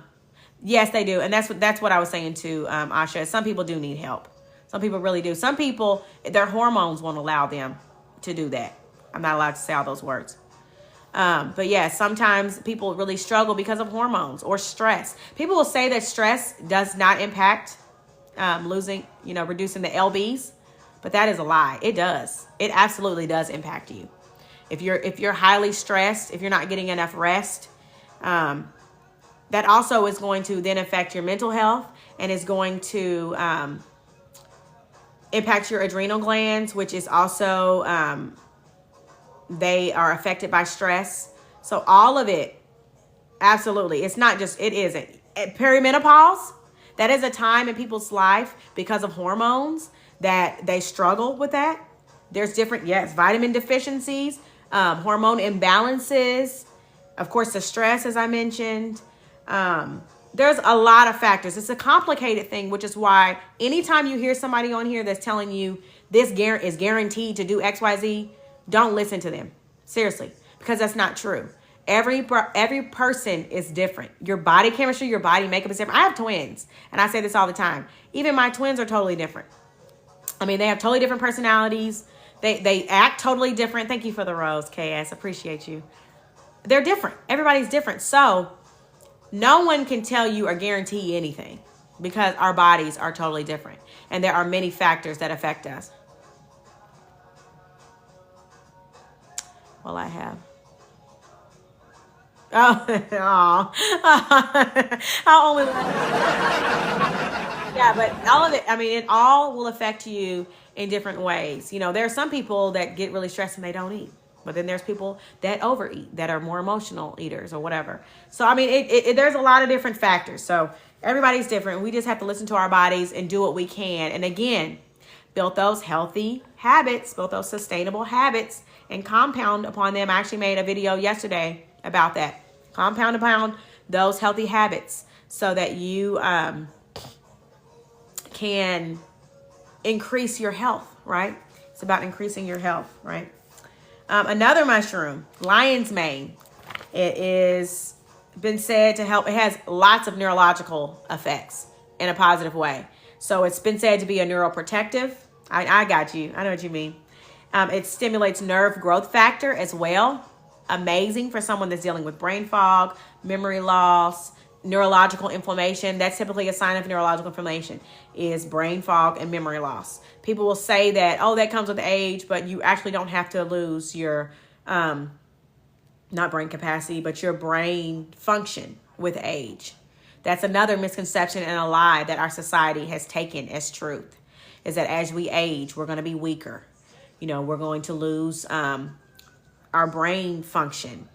S1: yes, they do. And that's what I was saying to Asha. Some people do need help. Some people really do. Some people, their hormones won't allow them to do that. I'm not allowed to say all those words. But yeah, sometimes people really struggle because of hormones or stress. People will say that stress does not impact reducing the LBs. But that is a lie. It does. It absolutely does impact you. If you're highly stressed, if you're not getting enough rest, that also is going to then affect your mental health and is going to impact your adrenal glands, which is also, they are affected by stress. So all of it, absolutely. It's not just, it isn't. Perimenopause, that is a time in people's life because of hormones that they struggle with that. There's different, vitamin deficiencies, hormone imbalances, of course, the stress, as I mentioned. There's a lot of factors. It's a complicated thing, which is why anytime you hear somebody on here that's telling you this is guaranteed to do XYZ, don't listen to them. Seriously, because that's not true. Every person is different. Your body chemistry, your body makeup is different. I have twins, and I say this all the time. Even my twins are totally different. I mean, they have totally different personalities. They act totally different. Thank you for the rose, KS. Appreciate you. They're different. Everybody's different. So no one can tell you or guarantee anything because our bodies are totally different. And there are many factors that affect us. Well, I have. Oh, I only yeah, but all of it, I mean, it all will affect you in different ways. There are some people that get really stressed and they don't eat. But then there's people that overeat, that are more emotional eaters or whatever. So, I mean, there's a lot of different factors. So everybody's different. We just have to listen to our bodies and do what we can. And again, build those healthy habits, build those sustainable habits, and compound upon them. I actually made a video yesterday about that. Compound upon those healthy habits so that you can increase your health, right? It's about increasing your health, right? Another mushroom, lion's mane. It is been said to help. It has lots of neurological effects in a positive way. So it's been said to be a neuroprotective. I got you. I know what you mean. It stimulates nerve growth factor as well. Amazing for someone that's dealing with brain fog, memory loss, neurological inflammation. That's typically a sign of neurological inflammation, is brain fog and memory loss. People will say that, oh, that comes with age, but you actually don't have to lose your, not brain capacity, but your brain function with age. That's another misconception and a lie that our society has taken as truth, is that as we age, we're going to be weaker. You know, we're going to lose our brain function.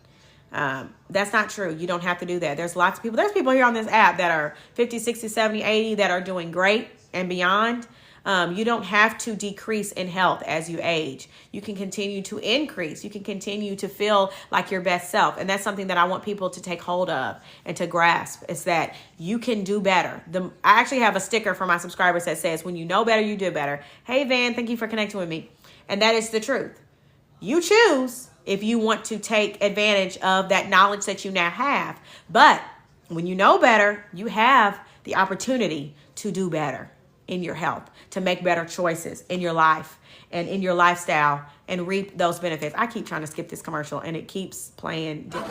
S1: That's not true. You don't have to do that. There's lots of people. There's people here on this app that are 50, 60, 70, 80 that are doing great and beyond. You don't have to decrease in health as you age. You can continue to increase. You can continue to feel like your best self. And that's something that I want people to take hold of and to grasp, is that you can do better. I actually have a sticker for my subscribers that says, when you know better, you do better. Hey, Van, thank you for connecting with me. And that is the truth. You choose if you want to take advantage of that knowledge that you now have. But when you know better, you have the opportunity to do better in your health, to make better choices in your life and in your lifestyle and reap those benefits. I keep trying to skip this commercial and it keeps playing. Okay,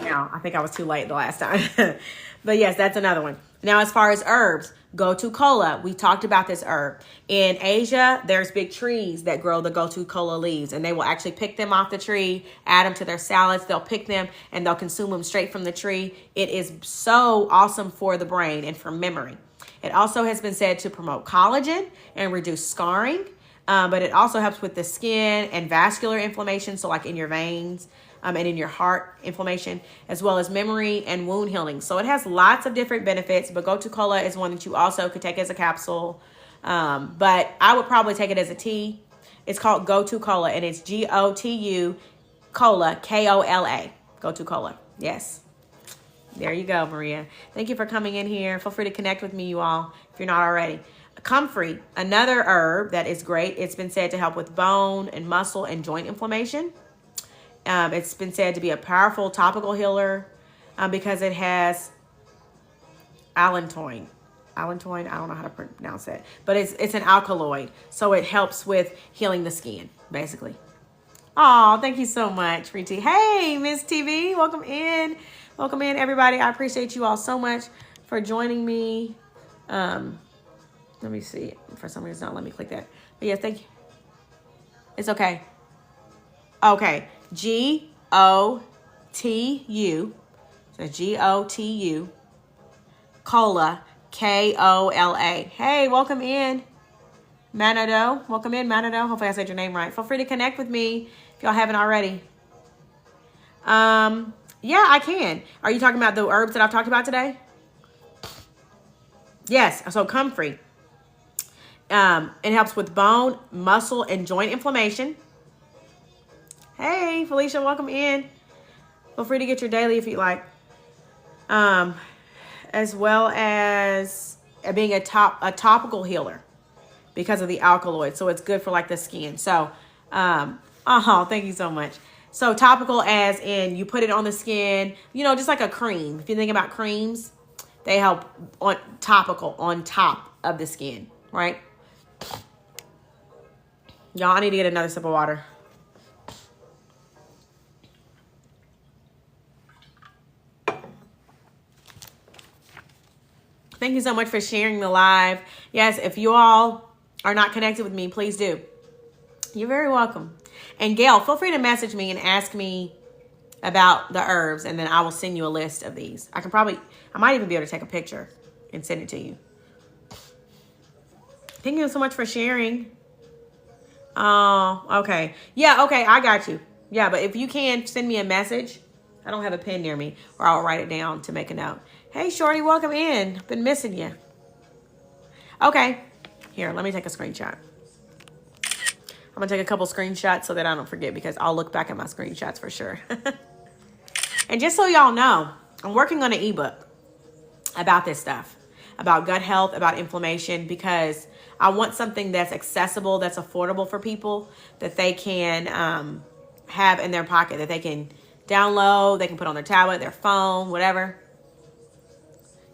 S1: now I think I was too late the last time. But yes, that's another one. Now, as far as herbs, gotu kola. We talked about this herb. In Asia, there's big trees that grow the gotu kola leaves, and they will actually pick them off the tree, add them to their salads. They'll pick them and they'll consume them straight from the tree. It is so awesome for the brain and for memory. It also has been said to promote collagen and reduce scarring, but it also helps with the skin and vascular inflammation, so like in your veins, and in your heart inflammation, as well as memory and wound healing. So it has lots of different benefits, but gotu kola is one that you also could take as a capsule. But I would probably take it as a tea. It's called gotu kola, and it's Gotu kola, Kola, gotu kola. Yes. There you go, Maria. Thank you for coming in here. Feel free to connect with me, you all, if you're not already. Comfrey, another herb that is great. It's been said to help with bone and muscle and joint inflammation. It's been said to be a powerful topical healer because it has allantoin. Allantoin, I don't know how to pronounce it, but it's an alkaloid. So it helps with healing the skin, basically. Oh, thank you so much, Riti. Hey, Miss TV, welcome in. Welcome in, everybody. I appreciate you all so much for joining me. Let me see. For some reason, not let me click that. But yeah, thank you. It's okay. Okay. Gotu. So Gotu. Kola. Kola. Hey, welcome in, Manado. Welcome in, Manado. Hopefully I said your name right. Feel free to connect with me if y'all haven't already. Yeah, I can. Are you talking about the herbs that I've talked about today? Yes. So comfrey. It helps with bone, muscle, and joint inflammation. Hey, Felicia, welcome in. Feel free to get your daily if you like. As well as being a topical healer because of the alkaloid. So it's good for like the skin. So, thank you so much. So topical as in you put it on the skin, you know, just like a cream. If you think about creams, they help on topical on top of the skin, right? Y'all, I need to get another sip of water. Thank you so much for sharing the live. Yes, if you all are not connected with me, please do. You're very welcome. And Gail, feel free to message me and ask me about the herbs, and then I will send you a list of these. I might even be able to take a picture and send it to you. Thank you so much for sharing. Oh, okay. Yeah, okay, I got you. Yeah, but if you can, send me a message. I don't have a pen near me, or I'll write it down to make a note. Hey, Shorty, welcome in. Been missing you. Okay. Here, let me take a screenshot. I'm going to take a couple screenshots so that I don't forget, because I'll look back at my screenshots for sure. And just so y'all know, I'm working on an ebook about this stuff, about gut health, about inflammation, because I want something that's accessible, that's affordable for people, that they can have in their pocket, that they can download, they can put on their tablet, their phone, whatever.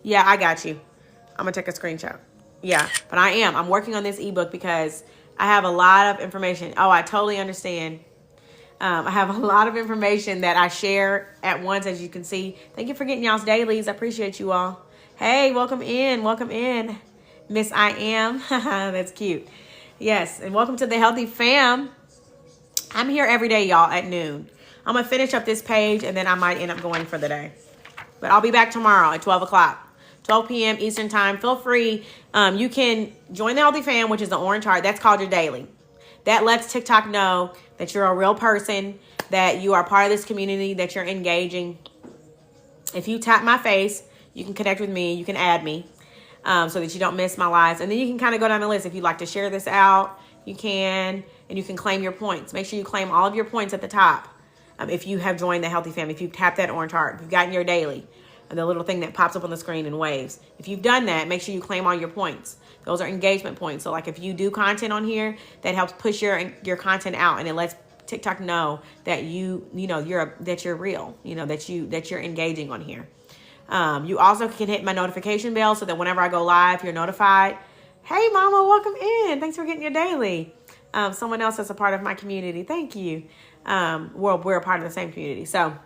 S1: Yeah, I got you. I'm going to take a screenshot. Yeah, but I'm working on this ebook because I have a lot of information. Oh, I totally understand. I have a lot of information that I share at once, as you can see. Thank you for getting y'all's dailies. I appreciate you all. Hey, welcome in. Welcome in, Miss I Am. That's cute. Yes, and welcome to the Healthy Fam. I'm here every day, y'all, at noon. I'm going to finish up this page, and then I might end up going for the day. But I'll be back tomorrow at 12 o'clock, 12 p.m. Eastern Time. Feel free. You can join the Healthy Fam, which is the orange heart. That's called your daily. That lets TikTok know that you're a real person, that you are part of this community, that you're engaging. If you tap my face, you can connect with me. You can add me so that you don't miss my lives. And then you can kind of go down the list. If you'd like to share this out, you can. And you can claim your points. Make sure you claim all of your points at the top. If you have joined the Healthy Family, if you've tapped that orange heart, if you've gotten your daily, and the little thing that pops up on the screen and waves. If you've done that, make sure you claim all your points. Those are engagement points. So like if you do content on here, that helps push your content out, and it lets TikTok know that you're real, that you're engaging on here. You also can hit my notification bell so that whenever I go live, you're notified. Hey, Mama, welcome in. Thanks for getting your daily. Someone else that's a part of my community. Thank you. We're a part of the same community. So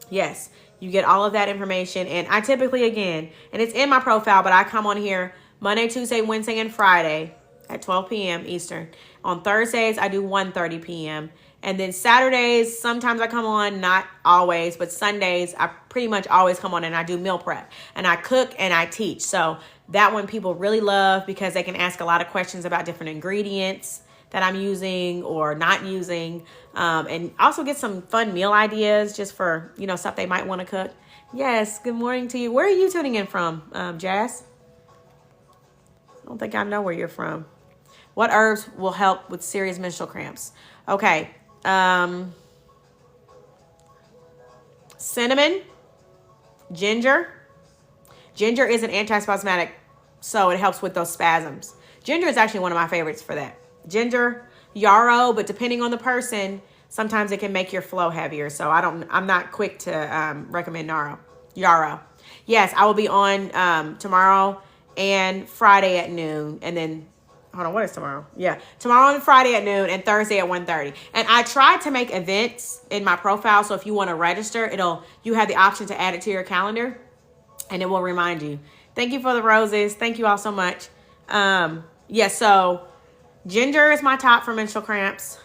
S1: yes, you get all of that information. And I typically, again, and it's in my profile, but I come on here Monday, Tuesday, Wednesday, and Friday at 12 p.m. Eastern. On Thursdays, I do 1:30 p.m. And then Saturdays, sometimes I come on, not always, but Sundays, I pretty much always come on and I do meal prep. And I cook and I teach. So that one people really love because they can ask a lot of questions about different ingredients that I'm using or not using. And also get some fun meal ideas just for, stuff they might want to cook. Yes, good morning to you. Where are you tuning in from, Jazz? I don't think I know where you're from. What herbs will help with serious menstrual cramps? Okay. Cinnamon, ginger. Ginger is an antispasmodic, so it helps with those spasms. Ginger is actually one of my favorites for that. Ginger, yarrow, but depending on the person, sometimes it can make your flow heavier. So I'm not quick to recommend yarrow. Yes, I will be on tomorrow and Friday at noon, and then hold on, what is tomorrow? Yeah, tomorrow and Friday at noon and Thursday at 1:30. And I tried to make events in my profile, so if you want to register, you have the option to add it to your calendar, and it will remind you. Thank you for the roses. Thank you all so much. So ginger is my top for menstrual cramps.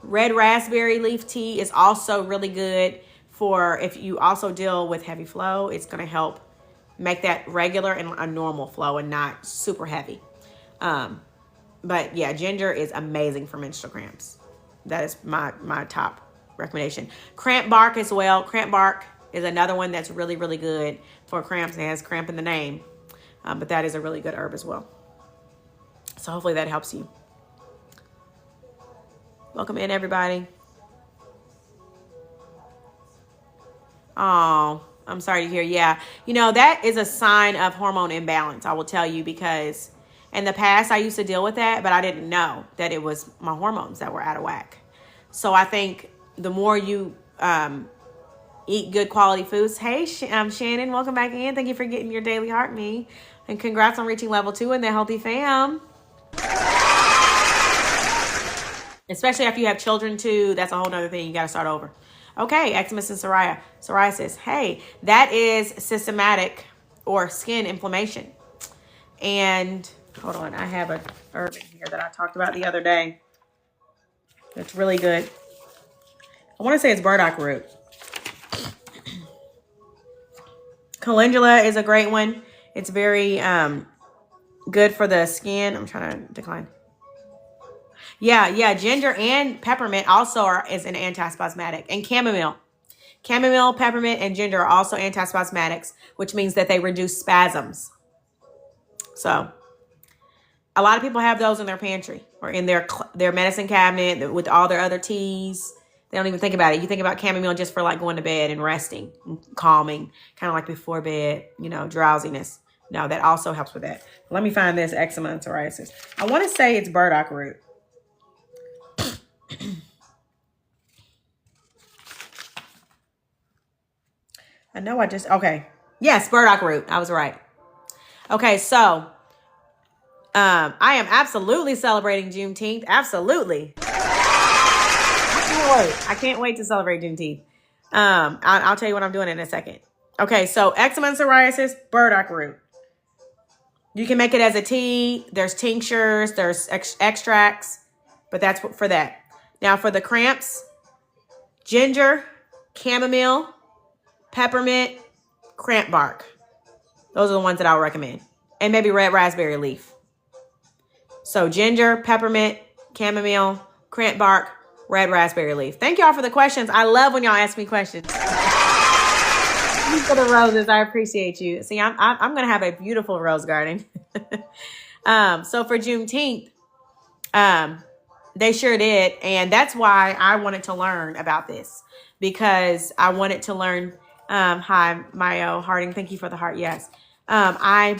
S1: Red raspberry leaf tea is also really good for if you also deal with heavy flow. It's going to help make that regular and a normal flow and not super heavy. But yeah, ginger is amazing for menstrual cramps. That is my top recommendation. Cramp bark as well. Cramp bark is another one that's really, really good for cramps. It has cramp in the name. But that is a really good herb as well. So hopefully that helps you. Welcome in, everybody. Oh, I'm sorry to hear. Yeah. That is a sign of hormone imbalance, I will tell you, because in the past I used to deal with that, but I didn't know that it was my hormones that were out of whack. So I think the more you eat good quality foods. Hey, Shannon, welcome back in. Thank you for getting your daily heart me. And congrats on reaching level 2 in the Healthy Fam. Especially after you have children too. That's a whole nother thing. You got to start over. Okay, eczemus and psoriasis. Hey, that is systematic or skin inflammation. And hold on, I have a herb in here that I talked about the other day. It's really good. I want to say it's burdock root. Calendula is a great one. It's very good for the skin. I'm trying to decline. Yeah. Ginger and peppermint also is an antispasmodic. And chamomile. Chamomile, peppermint, and ginger are also antispasmodics, which means that they reduce spasms. So a lot of people have those in their pantry or in their medicine cabinet with all their other teas. They don't even think about it. You think about chamomile just for like going to bed and resting, and calming, kind of like before bed, drowsiness. No, that also helps with that. Let me find this eczema and psoriasis. I want to say it's burdock root. Okay. Yes, burdock root. I was right. Okay, so I am absolutely celebrating Juneteenth. Absolutely. I can't wait to celebrate Juneteenth. I'll tell you what I'm doing in a second. Okay, so eczema and psoriasis, burdock root. You can make it as a tea. There's tinctures, there's extracts, but that's for that. Now for the cramps, ginger, chamomile, peppermint, cramp bark. Those are the ones that I would recommend. And maybe red raspberry leaf. So ginger, peppermint, chamomile, cramp bark, red raspberry leaf. Thank y'all for the questions. I love when y'all ask me questions. Thank you for the roses. I appreciate you. See, I'm going to have a beautiful rose garden. So for Juneteenth, they sure did. And that's why I wanted to learn about this, because I wanted to learn. Hi, Mayo Harding. Thank you for the heart. Yes. I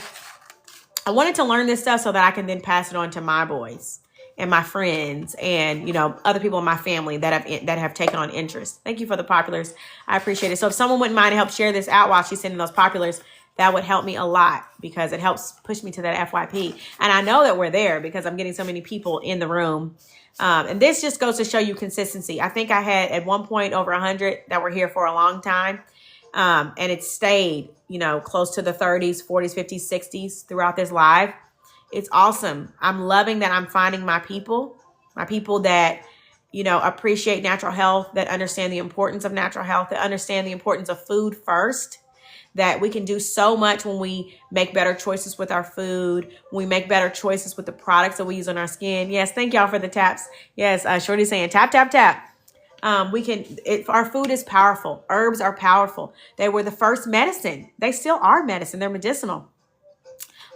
S1: wanted to learn this stuff so that I can then pass it on to my boys and my friends and, other people in my family that have taken on interest. Thank you for the populars. I appreciate it. So if someone wouldn't mind to help share this out while she's sending those populars, that would help me a lot, because it helps push me to that FYP. And I know that we're there because I'm getting so many people in the room. And this just goes to show you consistency. I think I had at one point over 100 that were here for a long time. And it stayed, close to the 30s, 40s, 50s, 60s throughout this live. It's awesome. I'm loving that I'm finding my people that, appreciate natural health, that understand the importance of natural health, that understand the importance of food first, that we can do so much when we make better choices with our food, when we make better choices with the products that we use on our skin. Yes, thank y'all for the taps. Yes, Shorty's saying tap, tap, tap. Our food is powerful. Herbs are powerful. They were the first medicine. They still are medicine. They're medicinal.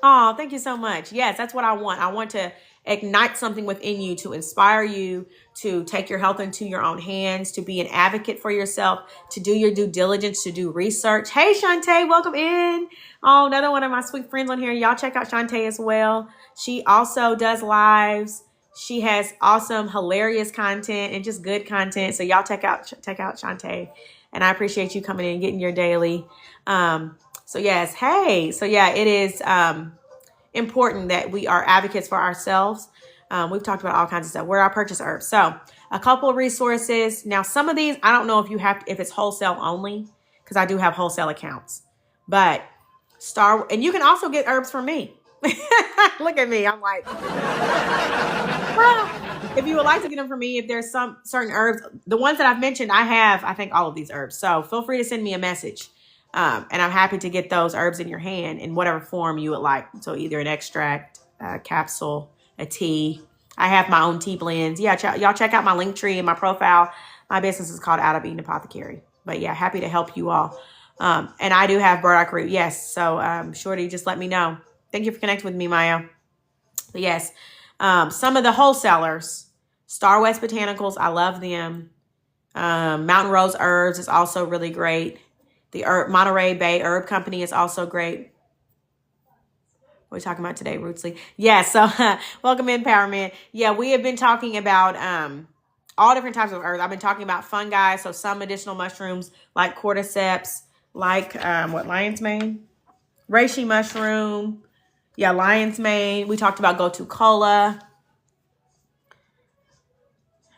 S1: Oh, thank you so much. Yes, that's what I want. I want to ignite something within you to inspire you to take your health into your own hands, to be an advocate for yourself, to do your due diligence, to do research. Hey, Shantae, welcome in. Oh, another one of my sweet friends on here. Y'all check out Shantae as well. She also does lives. She has awesome, hilarious content and just good content. So y'all check out Shantae. And I appreciate you coming in and getting your daily. So yes, hey. So yeah, it is important that we are advocates for ourselves. We've talked about all kinds of stuff. Where I purchase herbs. So a couple of resources. Now, some of these, I don't know if it's wholesale only, because I do have wholesale accounts. But and you can also get herbs from me. Look at me. I'm like, well, if you would like to get them from me, if there's some certain herbs, the ones that I've mentioned, I think all of these herbs. So feel free to send me a message. And I'm happy to get those herbs in your hand in whatever form you would like. So either an extract, a capsule, a tea. I have my own tea blends. Yeah, y'all check out my link tree and my profile. My business is called Out of Being Apothecary. But yeah, happy to help you all. And I do have burdock root. Yes. So Shorty, just let me know. Thank you for connecting with me, Maya. But yes, some of the wholesalers, Star West Botanicals, I love them. Mountain Rose Herbs is also really great. The Monterey Bay Herb Company is also great. What are we talking about today, Rootsley? Yeah, so welcome in, Powerman. Yeah, we have been talking about all different types of herbs. I've been talking about fungi, so some medicinal mushrooms like cordyceps, like lion's mane? Reishi mushroom. Yeah, lion's mane. We talked about gotu kola.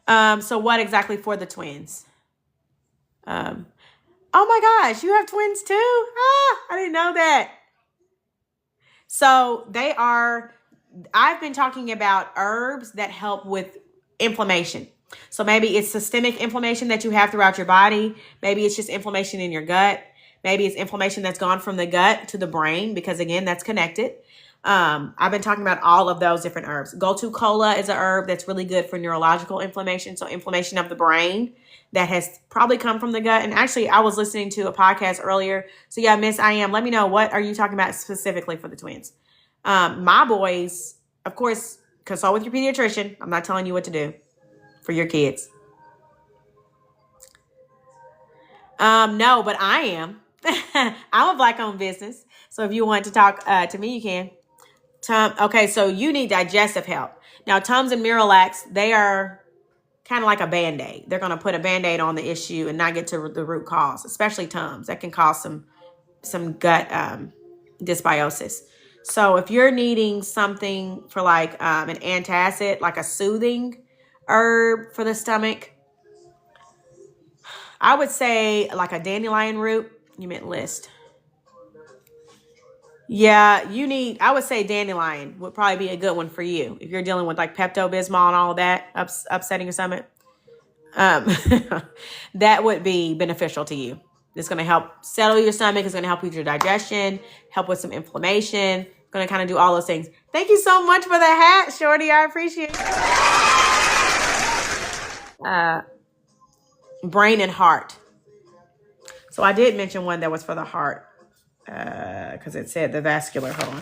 S1: So what exactly for the twins? Oh my gosh, you have twins too? I didn't know that. So I've been talking about herbs that help with inflammation. So maybe it's systemic inflammation that you have throughout your body. Maybe it's just inflammation in your gut. Maybe it's inflammation that's gone from the gut to the brain, because again, that's connected. I've been talking about all of those different herbs. Gotu kola is a herb that's really good for neurological inflammation. So inflammation of the brain that has probably come from the gut. And actually, I was listening to a podcast earlier. So yeah, Miss I Am, let me know, what are you talking about specifically for the twins? My boys, of course, consult with your pediatrician. I'm not telling you what to do for your kids. No, but I am. I'm a Black-owned business. So if you want to talk to me, you can. Okay, so you need digestive help. Now, Tums and Miralax, they are kind of like a Band-Aid. They're going to put a Band-Aid on the issue and not get to the root cause, especially Tums. That can cause some gut dysbiosis. So if you're needing something for like an antacid, like a soothing herb for the stomach, I would say like a dandelion root. You meant list. Yeah, I would say dandelion would probably be a good one for you. If you're dealing with like Pepto-Bismol and all of that, upsetting your stomach. That would be beneficial to you. It's going to help settle your stomach. It's going to help with your digestion, help with some inflammation. Going to kind of do all those things. Thank you so much for the hat, Shorty. I appreciate it. Brain and heart. So I did mention one that was for the heart because it said the vascular. Hold on.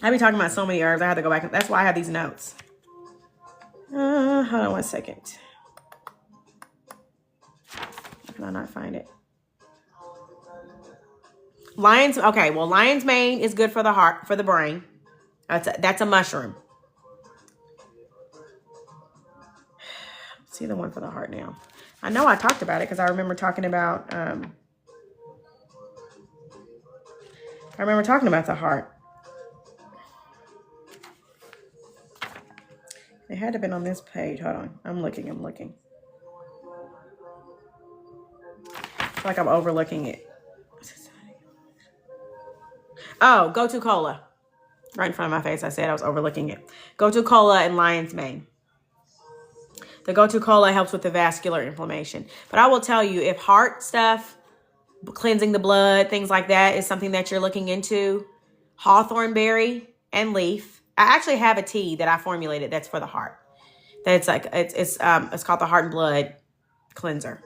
S1: I've been talking about so many herbs. I had to go back. That's why I have these notes. Hold on one second. How can I not find it? Lion's mane is good for the heart, for the brain. That's a mushroom. Let's see the one for the heart now. I know I talked about it because I remember talking about the heart. It had to have been on this page. Hold on. I'm looking. I feel like I'm overlooking it. Oh, Go-To Cola. Right in front of my face. I said I was overlooking it. Go-To Cola and lion's mane. The Go-To Cola helps with the vascular inflammation. But I will tell you, if heart stuff, cleansing the blood, things like that is something that you're looking into, hawthorn berry and leaf. I actually have a tea that I formulated that's for the heart. That's like it's called the Heart and Blood Cleanser.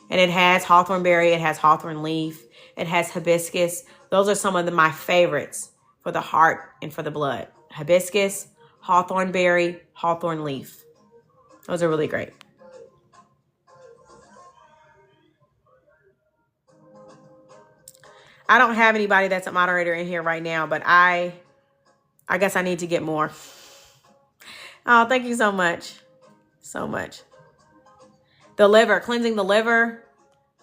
S1: And it has hawthorn berry, it has hawthorn leaf, it has hibiscus. Those are some of my favorites for the heart and for the blood. Hibiscus, hawthorn berry, hawthorn leaf. Those are really great. I don't have anybody that's a moderator in here right now, but I guess I need to get more. Oh, thank you so much. So much. The liver, cleansing the liver.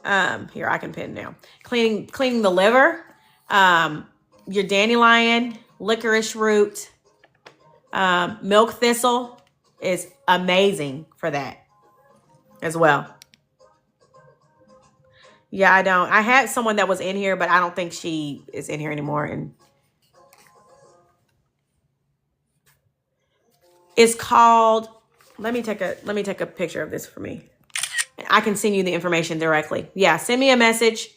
S1: Here, I can pin now. Cleaning the liver. Your dandelion, licorice root, milk thistle is amazing for that as well. Yeah, I had someone that was in here, but I don't think she is in here anymore. And it's called, let me take a picture of this for me. I can send you the information directly. Yeah, send me a message.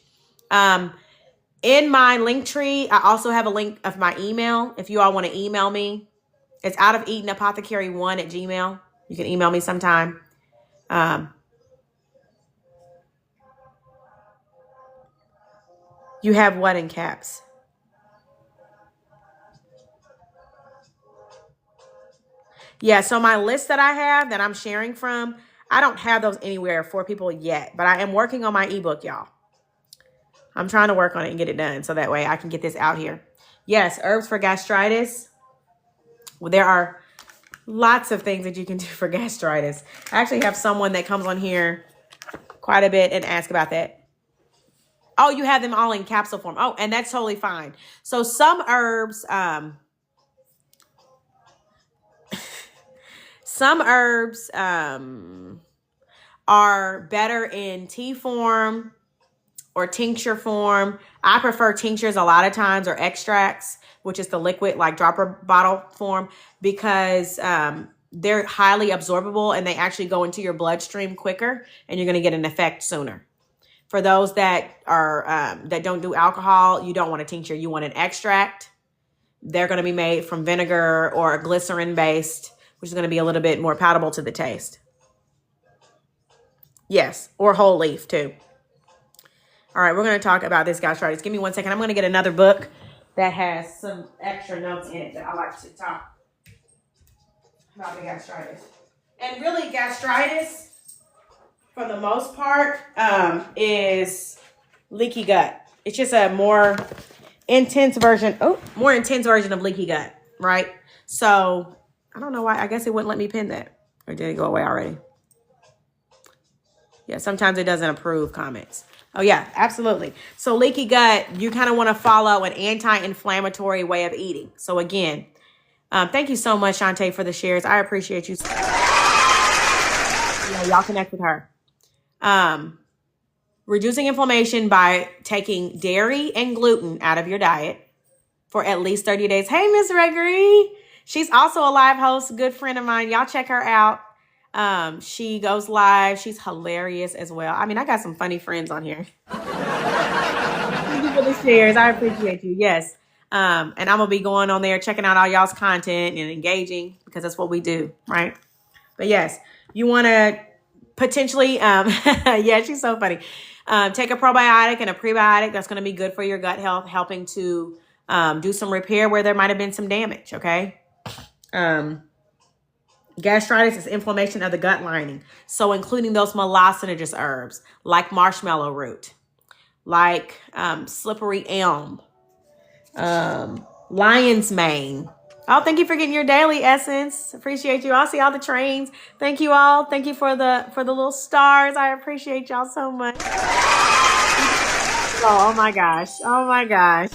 S1: In my link tree, I also have a link of my email. If you all want to email me, it's outofelatonapothecary1@gmail.com. You can email me sometime. You have what in caps? Yeah, so my list that I have that I'm sharing from, I don't have those anywhere for people yet, but I am working on my ebook, y'all. I'm trying to work on it and get it done so that way I can get this out here. Yes, herbs for gastritis. Well, there are lots of things that you can do for gastritis. I actually have someone that comes on here quite a bit and asks about that. Oh, you have them all in capsule form. Oh, and that's totally fine. So some herbs, are better in tea form or tincture form. I prefer tinctures a lot of times, or extracts, which is the liquid like dropper bottle form, because they're highly absorbable and they actually go into your bloodstream quicker and you're going to get an effect sooner. For those that are that don't do alcohol, you don't want a tincture. You want an extract. They're going to be made from vinegar or glycerin based, which is going to be a little bit more palatable to the taste. Yes, or whole leaf too. All right, we're going to talk about this gastritis. Give me 1 second. I'm going to get another book that has some extra notes in it that I like to talk about the gastritis. And really, gastritis, for the most part, is leaky gut. It's just a more intense version of leaky gut, right? So I don't know why. I guess it wouldn't let me pin that. Or did it go away already? Yeah, sometimes it doesn't approve comments. Oh, yeah, absolutely. So leaky gut, you kind of want to follow an anti-inflammatory way of eating. So again, thank you so much, Shantae, for the shares. I appreciate you. y'all connect with her. Reducing inflammation by taking dairy and gluten out of your diet for at least 30 days. Hey, Miss Gregory. She's also a live host, good friend of mine. Y'all check her out. She goes live. She's hilarious as well. I mean, I got some funny friends on here. Thank you for the shares. I appreciate you. Yes. And I'm going to be going on there, checking out all y'all's content and engaging because that's what we do, right? But yes, you want to potentially, yeah, she's so funny. Take a probiotic and a prebiotic. That's going to be good for your gut health, helping to do some repair where there might have been some damage, okay? Gastritis is inflammation of the gut lining. So including those melanogenous herbs like marshmallow root, like slippery elm, lion's mane. Oh, thank you for getting your daily essence. Appreciate you. I'll see all the trains. Thank you all. Thank you for the little stars. I appreciate y'all so much. Oh my gosh. Oh my gosh.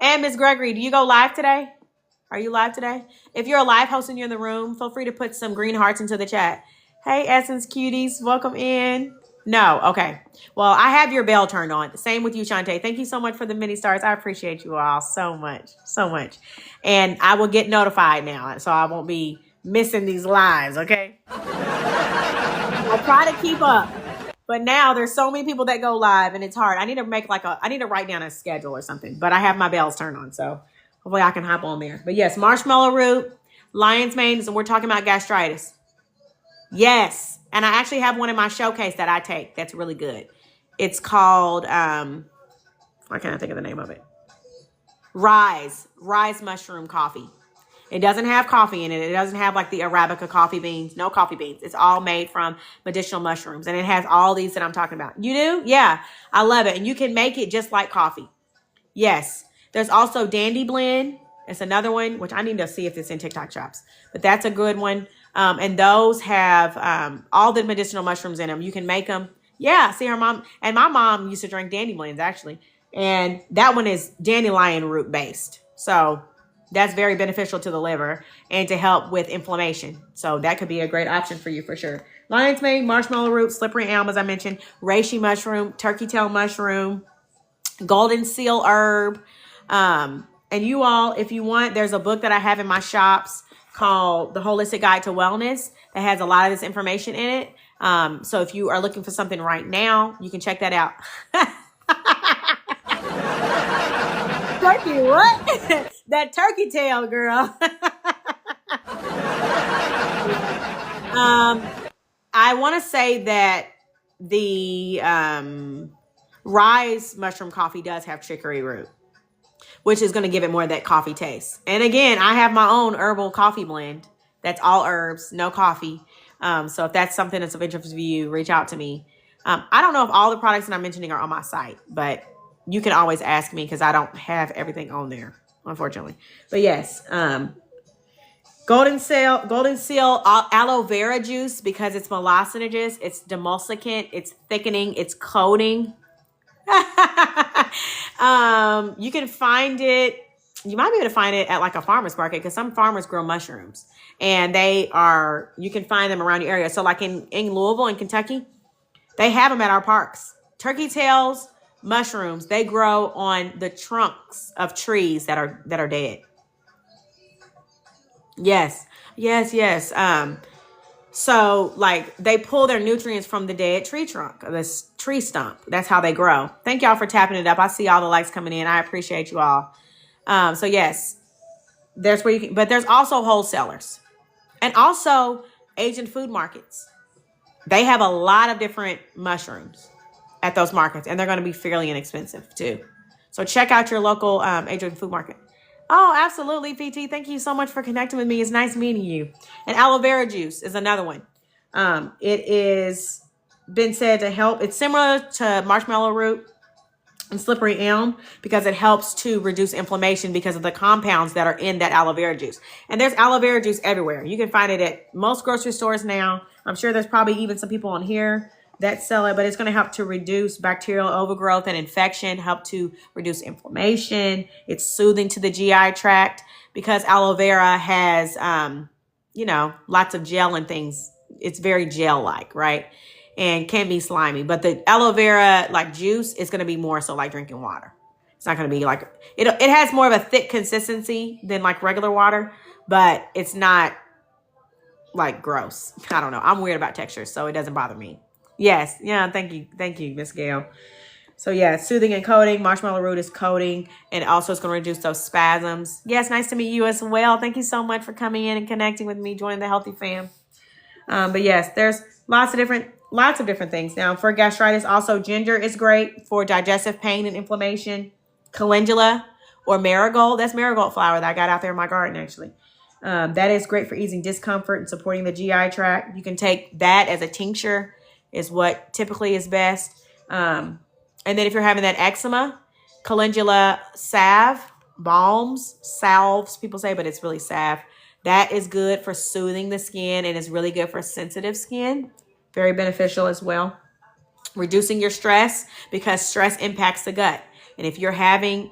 S1: And Miss Gregory, do you go live today? Are you live today? If you're a live host and you're in the room, feel free to put some green hearts into the chat. Hey, Essence Cuties, welcome in. No, okay. Well, I have your bell turned on. Same with you, Shantae. Thank you so much for the mini stars. I appreciate you all so much, so much. And I will get notified now, so I won't be missing these lives, okay? I'll try to keep up. But now there's so many people that go live and it's hard. I need to write down a schedule or something, but I have my bells turned on. So hopefully I can hop on there. But yes, marshmallow root, lion's mane, and we're talking about gastritis. Yes. And I actually have one in my showcase that I take. That's really good. It's called, why can't I think of the name of it? Rise mushroom coffee. It doesn't have coffee in it. It doesn't have like the Arabica coffee beans. No coffee beans. It's all made from medicinal mushrooms. And it has all these that I'm talking about. You do? Yeah. I love it. And you can make it just like coffee. Yes. There's also Dandy Blend. It's another one, which I need to see if it's in TikTok shops. But that's a good one. And those have all the medicinal mushrooms in them. You can make them. Yeah. See, her mom. And my mom used to drink Dandy Blends, actually. And that one is dandelion root based. So that's very beneficial to the liver and to help with inflammation. So that could be a great option for you for sure. Lion's mane, marshmallow root, slippery elm, as I mentioned, reishi mushroom, turkey tail mushroom, golden seal herb. And you all, if you want, there's a book that I have in my shops called The Holistic Guide to Wellness that has a lot of this information in it. So if you are looking for something right now, you can check that out. Turkey, what? That turkey tail, girl. I want to say that the Rise mushroom coffee does have chicory root, which is going to give it more of that coffee taste. And again, I have my own herbal coffee blend. That's all herbs, no coffee. So if that's something that's of interest to you, reach out to me. I don't know if all the products that I'm mentioning are on my site, but you can always ask me because I don't have everything on there, unfortunately. But yes, golden seal aloe vera juice, because it's melanogenous, it's demulcicant, it's thickening, it's coating. You can find it. You might be able to find it at like a farmer's market because some farmers grow mushrooms and you can find them around your area. So like in Louisville and Kentucky, they have them at our parks. Turkey tails, mushrooms, they grow on the trunks of trees that are dead. Yes. So like they pull their nutrients from the dead tree trunk, this tree stump. That's how they grow. Thank y'all for tapping it up. I see all the likes coming in. I appreciate you all. So yes, there's where you can, but there's also wholesalers and also Asian food markets. They have a lot of different mushrooms at those markets, and they're going to be fairly inexpensive too. So check out your local Asian food market. Oh, absolutely, PT. Thank you so much for connecting with me. It's nice meeting you. And aloe vera juice is another one. It is been said to help. It's similar to marshmallow root and slippery elm because it helps to reduce inflammation because of the compounds that are in that aloe vera juice. And there's aloe vera juice everywhere. You can find it at most grocery stores now. I'm sure there's probably even some people on here that sell it, but it's going to help to reduce bacterial overgrowth and infection, help to reduce inflammation. It's soothing to the GI tract because aloe vera has lots of gel and things. It's very gel-like, right? And can be slimy. But the aloe vera like juice is going to be more so like drinking water. It's not going to be like, it has more of a thick consistency than like regular water, but it's not like gross. I don't know. I'm weird about textures, so it doesn't bother me. Yes. Yeah. Thank you, Miss Gail. So yeah, soothing and coating. Marshmallow root is coating, and also it's going to reduce those spasms. Yes. Nice to meet you as well. Thank you so much for coming in and connecting with me, joining the Healthy Fam. But yes, there's lots of different things. Now for gastritis, also ginger is great for digestive pain and inflammation. Calendula or marigold. That's marigold flower that I got out there in my garden, actually. That is great for easing discomfort and supporting the GI tract. You can take that as a tincture is what typically is best. And then if you're having that eczema, calendula salve, balms, salves, people say, but it's really salve. That is good for soothing the skin and is really good for sensitive skin. Very beneficial as well. Reducing your stress, because stress impacts the gut. And if you're having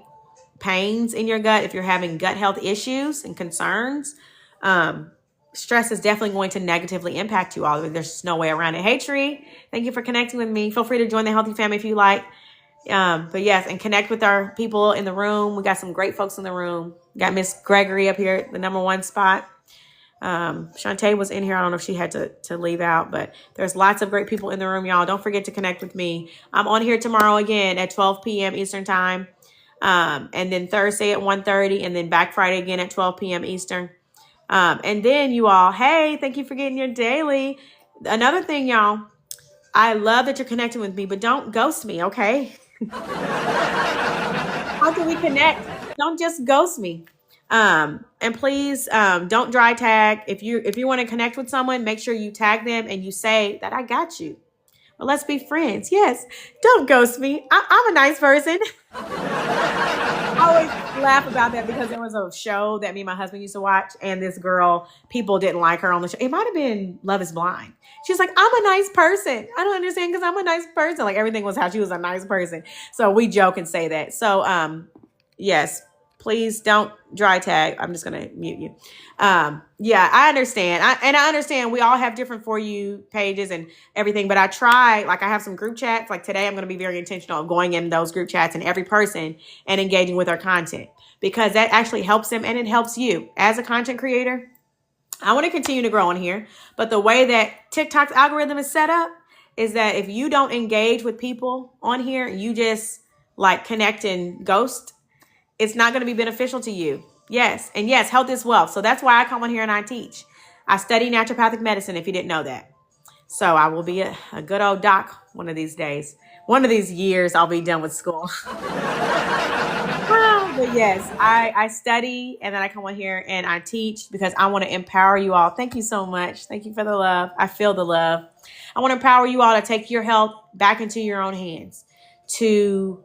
S1: pains in your gut, if you're having gut health issues and concerns, stress is definitely going to negatively impact you all. There's just no way around it. Hey, Tree, thank you for connecting with me. Feel free to join the Healthy Family if you like. But yes, and connect with our people in the room. We got some great folks in the room. We got Miss Gregory up here at the #1 spot. Shantae was in here. I don't know if she had to leave out, but there's lots of great people in the room, y'all. Don't forget to connect with me. I'm on here tomorrow again at 12 p.m. Eastern time. And then Thursday at 1:30, and then back Friday again at 12 p.m. Eastern. And then you all, hey, thank you for getting your daily. Another thing, y'all, I love that you're connecting with me, but don't ghost me, okay? How can we connect? Don't just ghost me. And please, don't dry tag. If you want to connect with someone, make sure you tag them and you say that I got you. Well, let's be friends. Yes. Don't ghost me. I'm a nice person. I always laugh about that because there was a show that me and my husband used to watch, and this girl, people didn't like her on the show. It might have been Love is Blind. She's like, I'm a nice person. I don't understand because I'm a nice person. Like everything was how she was a nice person. So we joke and say that. So, yes, please don't dry tag. I'm just going to mute you. Yeah, I understand. I understand we all have different For You pages and everything, but I try, like I have some group chats. Like today, I'm going to be very intentional of going in those group chats and every person and engaging with our content, because that actually helps them and it helps you as a content creator. I want to continue to grow on here, but the way that TikTok's algorithm is set up is that if you don't engage with people on here, you just like connect and ghost, it's not going to be beneficial to you. Yes. And yes, health is wealth. So that's why I come on here and I teach. I study naturopathic medicine, if you didn't know that. So I will be a good old doc one of these days. One of these years, I'll be done with school. But yes, I study and then I come on here and I teach because I want to empower you all. Thank you so much. Thank you for the love. I feel the love. I want to empower you all to take your health back into your own hands, to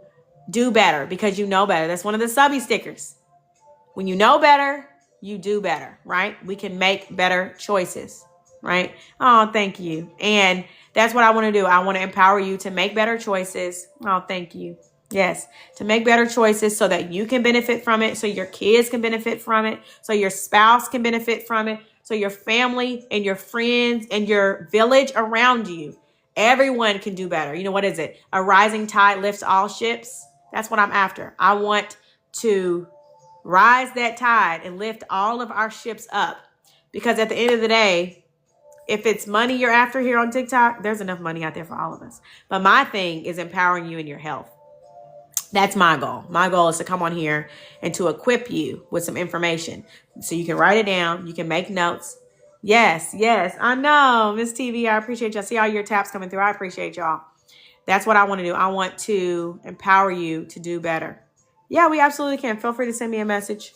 S1: do better because you know better. That's one of the subby stickers. When you know better, you do better, right? We can make better choices, right? Oh, thank you. And that's what I want to do. I want to empower you to make better choices. Oh, thank you. Yes, to make better choices so that you can benefit from it, so your kids can benefit from it, so your spouse can benefit from it, so your family and your friends and your village around you, everyone can do better. You know, what is it? A rising tide lifts all ships. That's what I'm after. I want to rise that tide and lift all of our ships up, because at the end of the day, if it's money you're after here on TikTok, there's enough money out there for all of us. But my thing is empowering you in your health. That's my goal. My goal is to come on here and to equip you with some information so you can write it down. You can make notes. Yes, I know. Miss TV, I appreciate y'all. See all your taps coming through. I appreciate y'all. That's what I want to do. I want to empower you to do better. Yeah, we absolutely can. Feel free to send me a message.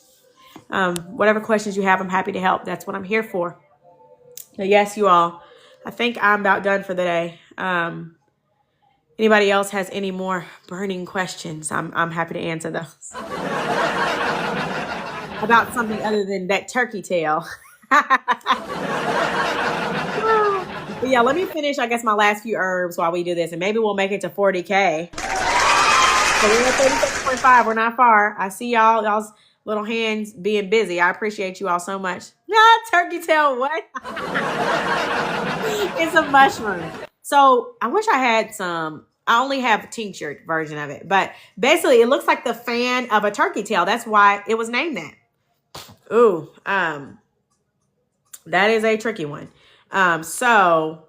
S1: Whatever questions you have, I'm happy to help. That's what I'm here for. So yes, you all. I think I'm about done for the day. Anybody else has any more burning questions? I'm happy to answer those. About something other than that turkey tail. But yeah, let me finish, I guess, my last few herbs while we do this, and maybe we'll make it to 40K. So we're at 36.5. We're not far. I see y'all. Y'all's little hands being busy. I appreciate you all so much. Ah, turkey tail, what? It's a mushroom. So I wish I had some. I only have a tincture version of it, but basically it looks like the fan of a turkey tail. That's why it was named that. Ooh, that is a tricky one. So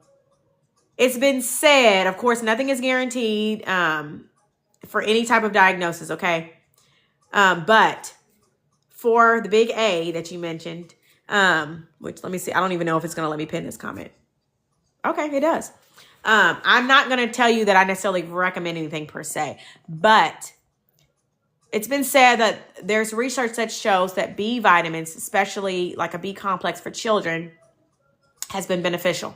S1: it's been said, of course, nothing is guaranteed for any type of diagnosis, okay? But for the big A that you mentioned, which let me see, I don't even know if it's going to let me pin this comment. Okay, it does. I'm not going to tell you that I necessarily recommend anything per se, but it's been said that there's research that shows that B vitamins, especially like a B complex for children, has been beneficial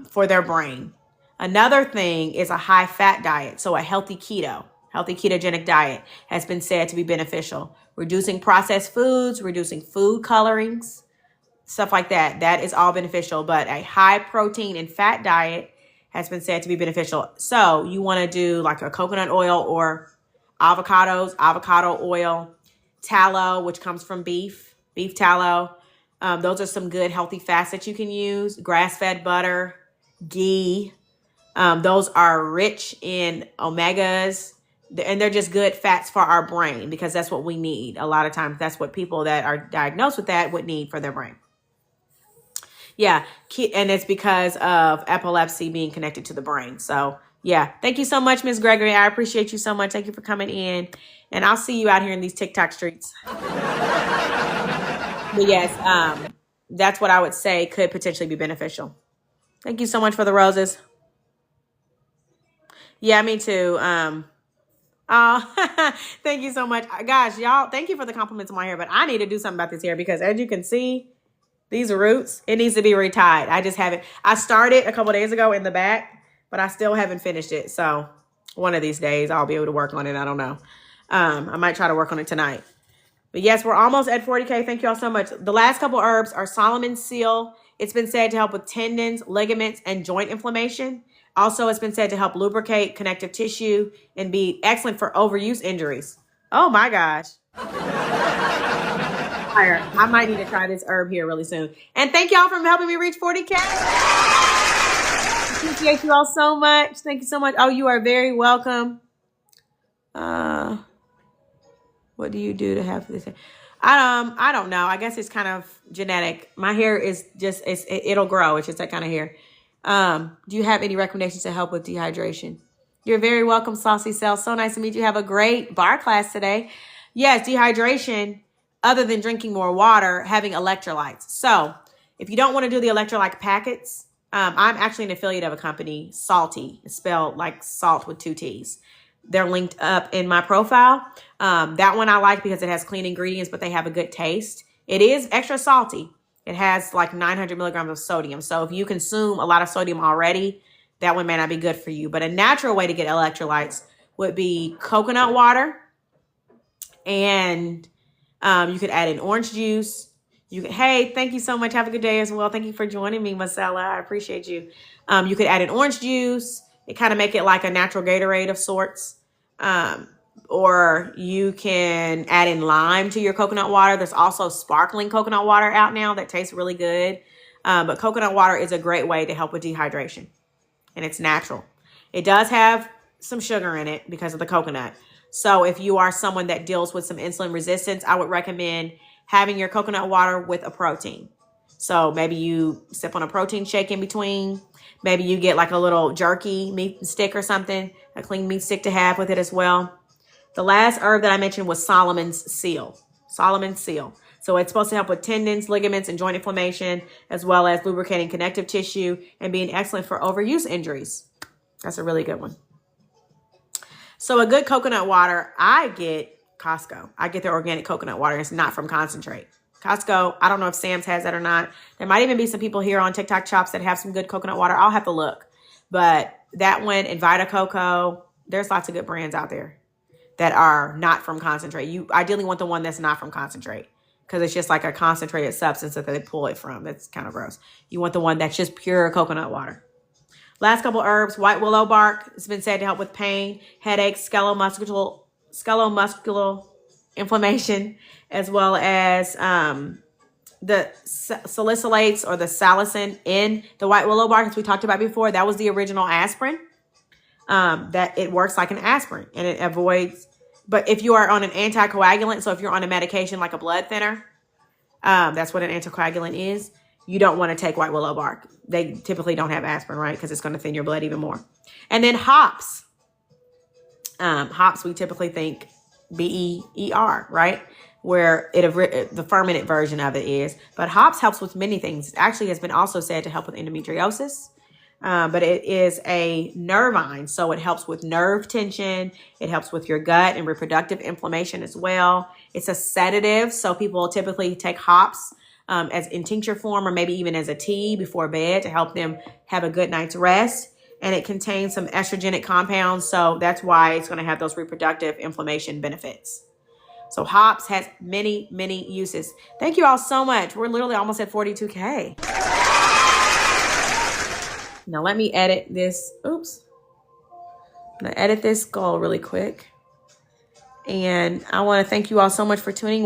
S1: for their brain. Another thing is a high fat diet. So a healthy ketogenic diet has been said to be beneficial. Reducing processed foods, reducing food colorings, stuff like that. That is all beneficial, but a high protein and fat diet has been said to be beneficial. So you want to do like a coconut oil or avocados, avocado oil, tallow, which comes from beef tallow. Those are some good healthy fats that you can use. Grass-fed butter, ghee. Those are rich in omegas, and they're just good fats for our brain because that's what we need. A lot of times that's what people that are diagnosed with that would need for their brain. Yeah, and it's because of epilepsy being connected to the brain. So yeah, thank you so much, Ms. Gregory. I appreciate you so much. Thank you for coming in, and I'll see you out here in these TikTok streets. But yes, that's what I would say could potentially be beneficial. Thank you so much for the roses. Yeah, me too. Thank you so much. Gosh, y'all, thank you for the compliments on my hair, but I need to do something about this hair because as you can see, these roots, it needs to be retied. I just haven't. I started a couple days ago in the back, but I still haven't finished it. So one of these days I'll be able to work on it. I don't know. I might try to work on it tonight. But yes, we're almost at 40K. Thank you all so much. The last couple herbs are Solomon's Seal. It's been said to help with tendons, ligaments, and joint inflammation. Also, it's been said to help lubricate connective tissue and be excellent for overuse injuries. Oh my gosh. I might need to try this herb here really soon. And thank y'all for helping me reach 40K. Appreciate you all so much. Thank you so much. Oh, you are very welcome. What do you do to have this? I don't know. I guess it's kind of genetic. My hair is just, it'll grow. It's just that kind of hair. Do you have any recommendations to help with dehydration? You're very welcome, Saucy Cell. So nice to meet you. Have a great bar class today. Yes, dehydration, other than drinking more water, having electrolytes. So if you don't want to do the electrolyte packets, I'm actually an affiliate of a company, Salty. It's spelled like salt with 2 T's. They're linked up in my profile. That one I like because it has clean ingredients, but they have a good taste. It is extra salty. It has like 900 milligrams of sodium. So if you consume a lot of sodium already, that one may not be good for you. But a natural way to get electrolytes would be coconut water. And you could add in orange juice. Hey, thank you so much. Have a good day as well. Thank you for joining me, Marcella. I appreciate you. You could add in orange juice. It kind of make it like a natural Gatorade of sorts. Or you can add in lime to your coconut water. There's also sparkling coconut water out now that tastes really good. But coconut water is a great way to help with dehydration. And it's natural. It does have some sugar in it because of the coconut. So if you are someone that deals with some insulin resistance, I would recommend having your coconut water with a protein. So maybe you sip on a protein shake in between. Maybe you get like a little jerky meat stick or something, a clean meat stick to have with it as well. The last herb that I mentioned was Solomon's Seal. Solomon's Seal. So it's supposed to help with tendons, ligaments, and joint inflammation, as well as lubricating connective tissue and being excellent for overuse injuries. That's a really good one. So a good coconut water, I get Costco. I get their organic coconut water. It's not from concentrate. Costco, I don't know if Sam's has that or not. There might even be some people here on TikTok shops that have some good coconut water. I'll have to look. But that one and Vita Coco, there's lots of good brands out there that are not from concentrate. You ideally want the one that's not from concentrate because it's just like a concentrated substance that they pull it from. That's kind of gross. You want the one that's just pure coconut water. Last couple herbs, white willow bark. It's been said to help with pain, headaches, skeletal muscular inflammation, as well as the salicylates or the salicin in the white willow bark, as we talked about before. That was the original aspirin. That it works like an aspirin and it avoids. But if you are on an anticoagulant, so if you're on a medication like a blood thinner, that's what an anticoagulant is. You don't want to take white willow bark. They typically don't have aspirin, right? Because it's going to thin your blood even more. And then hops. Hops, we typically think BEER, right? Where the fermented version of it is. But hops helps with many things. It actually has been also said to help with endometriosis. But it is a nervine, so it helps with nerve tension. It helps with your gut and reproductive inflammation as well. It's a sedative, so people typically take hops as in tincture form or maybe even as a tea before bed to help them have a good night's rest. And it contains some estrogenic compounds, so that's why it's going to have those reproductive inflammation benefits. So hops has many, many uses. Thank you all so much. We're literally almost at 42K. Now let me edit this. Oops. I'm going to edit this goal really quick. And I want to thank you all so much for tuning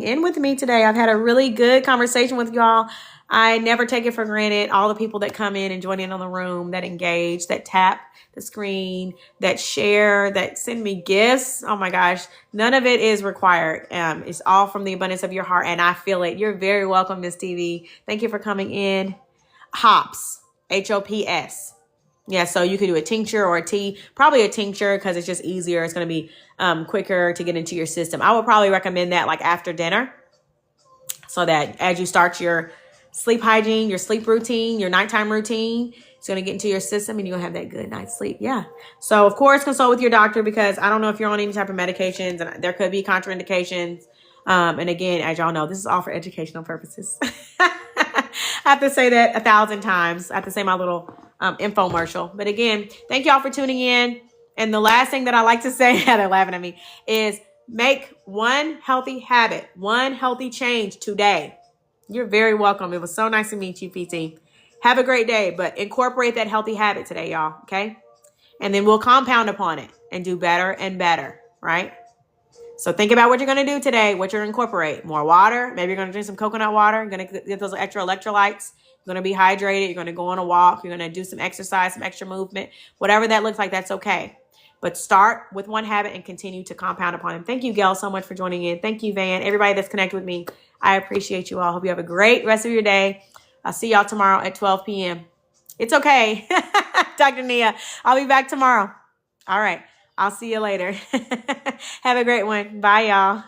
S1: in with me today. I've had a really good conversation with y'all. I never take it for granted. All the people that come in and join in on the room, that engage, that tap the screen, that share, that send me gifts. Oh my gosh. None of it is required. It's all from the abundance of your heart. And I feel it. You're very welcome, Miss TV. Thank you for coming in. Hops. HOPS. Yeah, so you could do a tincture or a tea. Probably a tincture because it's just easier. It's going to be quicker to get into your system. I would probably recommend that like after dinner so that as you start your sleep hygiene, your sleep routine, your nighttime routine, it's going to get into your system and you'll have that good night's sleep. Yeah. So, of course, consult with your doctor because I don't know if you're on any type of medications and there could be contraindications. And again, as y'all know, this is all for educational purposes. I have to say that 1,000 times. I have to say my little infomercial. But again, thank y'all for tuning in. And the last thing that I like to say, they're laughing at me, is make one healthy habit, one healthy change today. You're very welcome. It was so nice to meet you, PT. Have a great day, but incorporate that healthy habit today, y'all. Okay? And then we'll compound upon it and do better and better, right? So think about what you're going to do today, what you're going to incorporate. More water. Maybe you're going to drink some coconut water. You're going to get those extra electrolytes. You're going to be hydrated. You're going to go on a walk. You're going to do some exercise, some extra movement. Whatever that looks like, that's okay. But start with one habit and continue to compound upon it. Thank you, Gail, so much for joining in. Thank you, Van. Everybody that's connected with me. I appreciate you all. Hope you have a great rest of your day. I'll see y'all tomorrow at 12 p.m. It's okay. Dr. Nia, I'll be back tomorrow. All right. I'll see you later. Have a great one. Bye, y'all.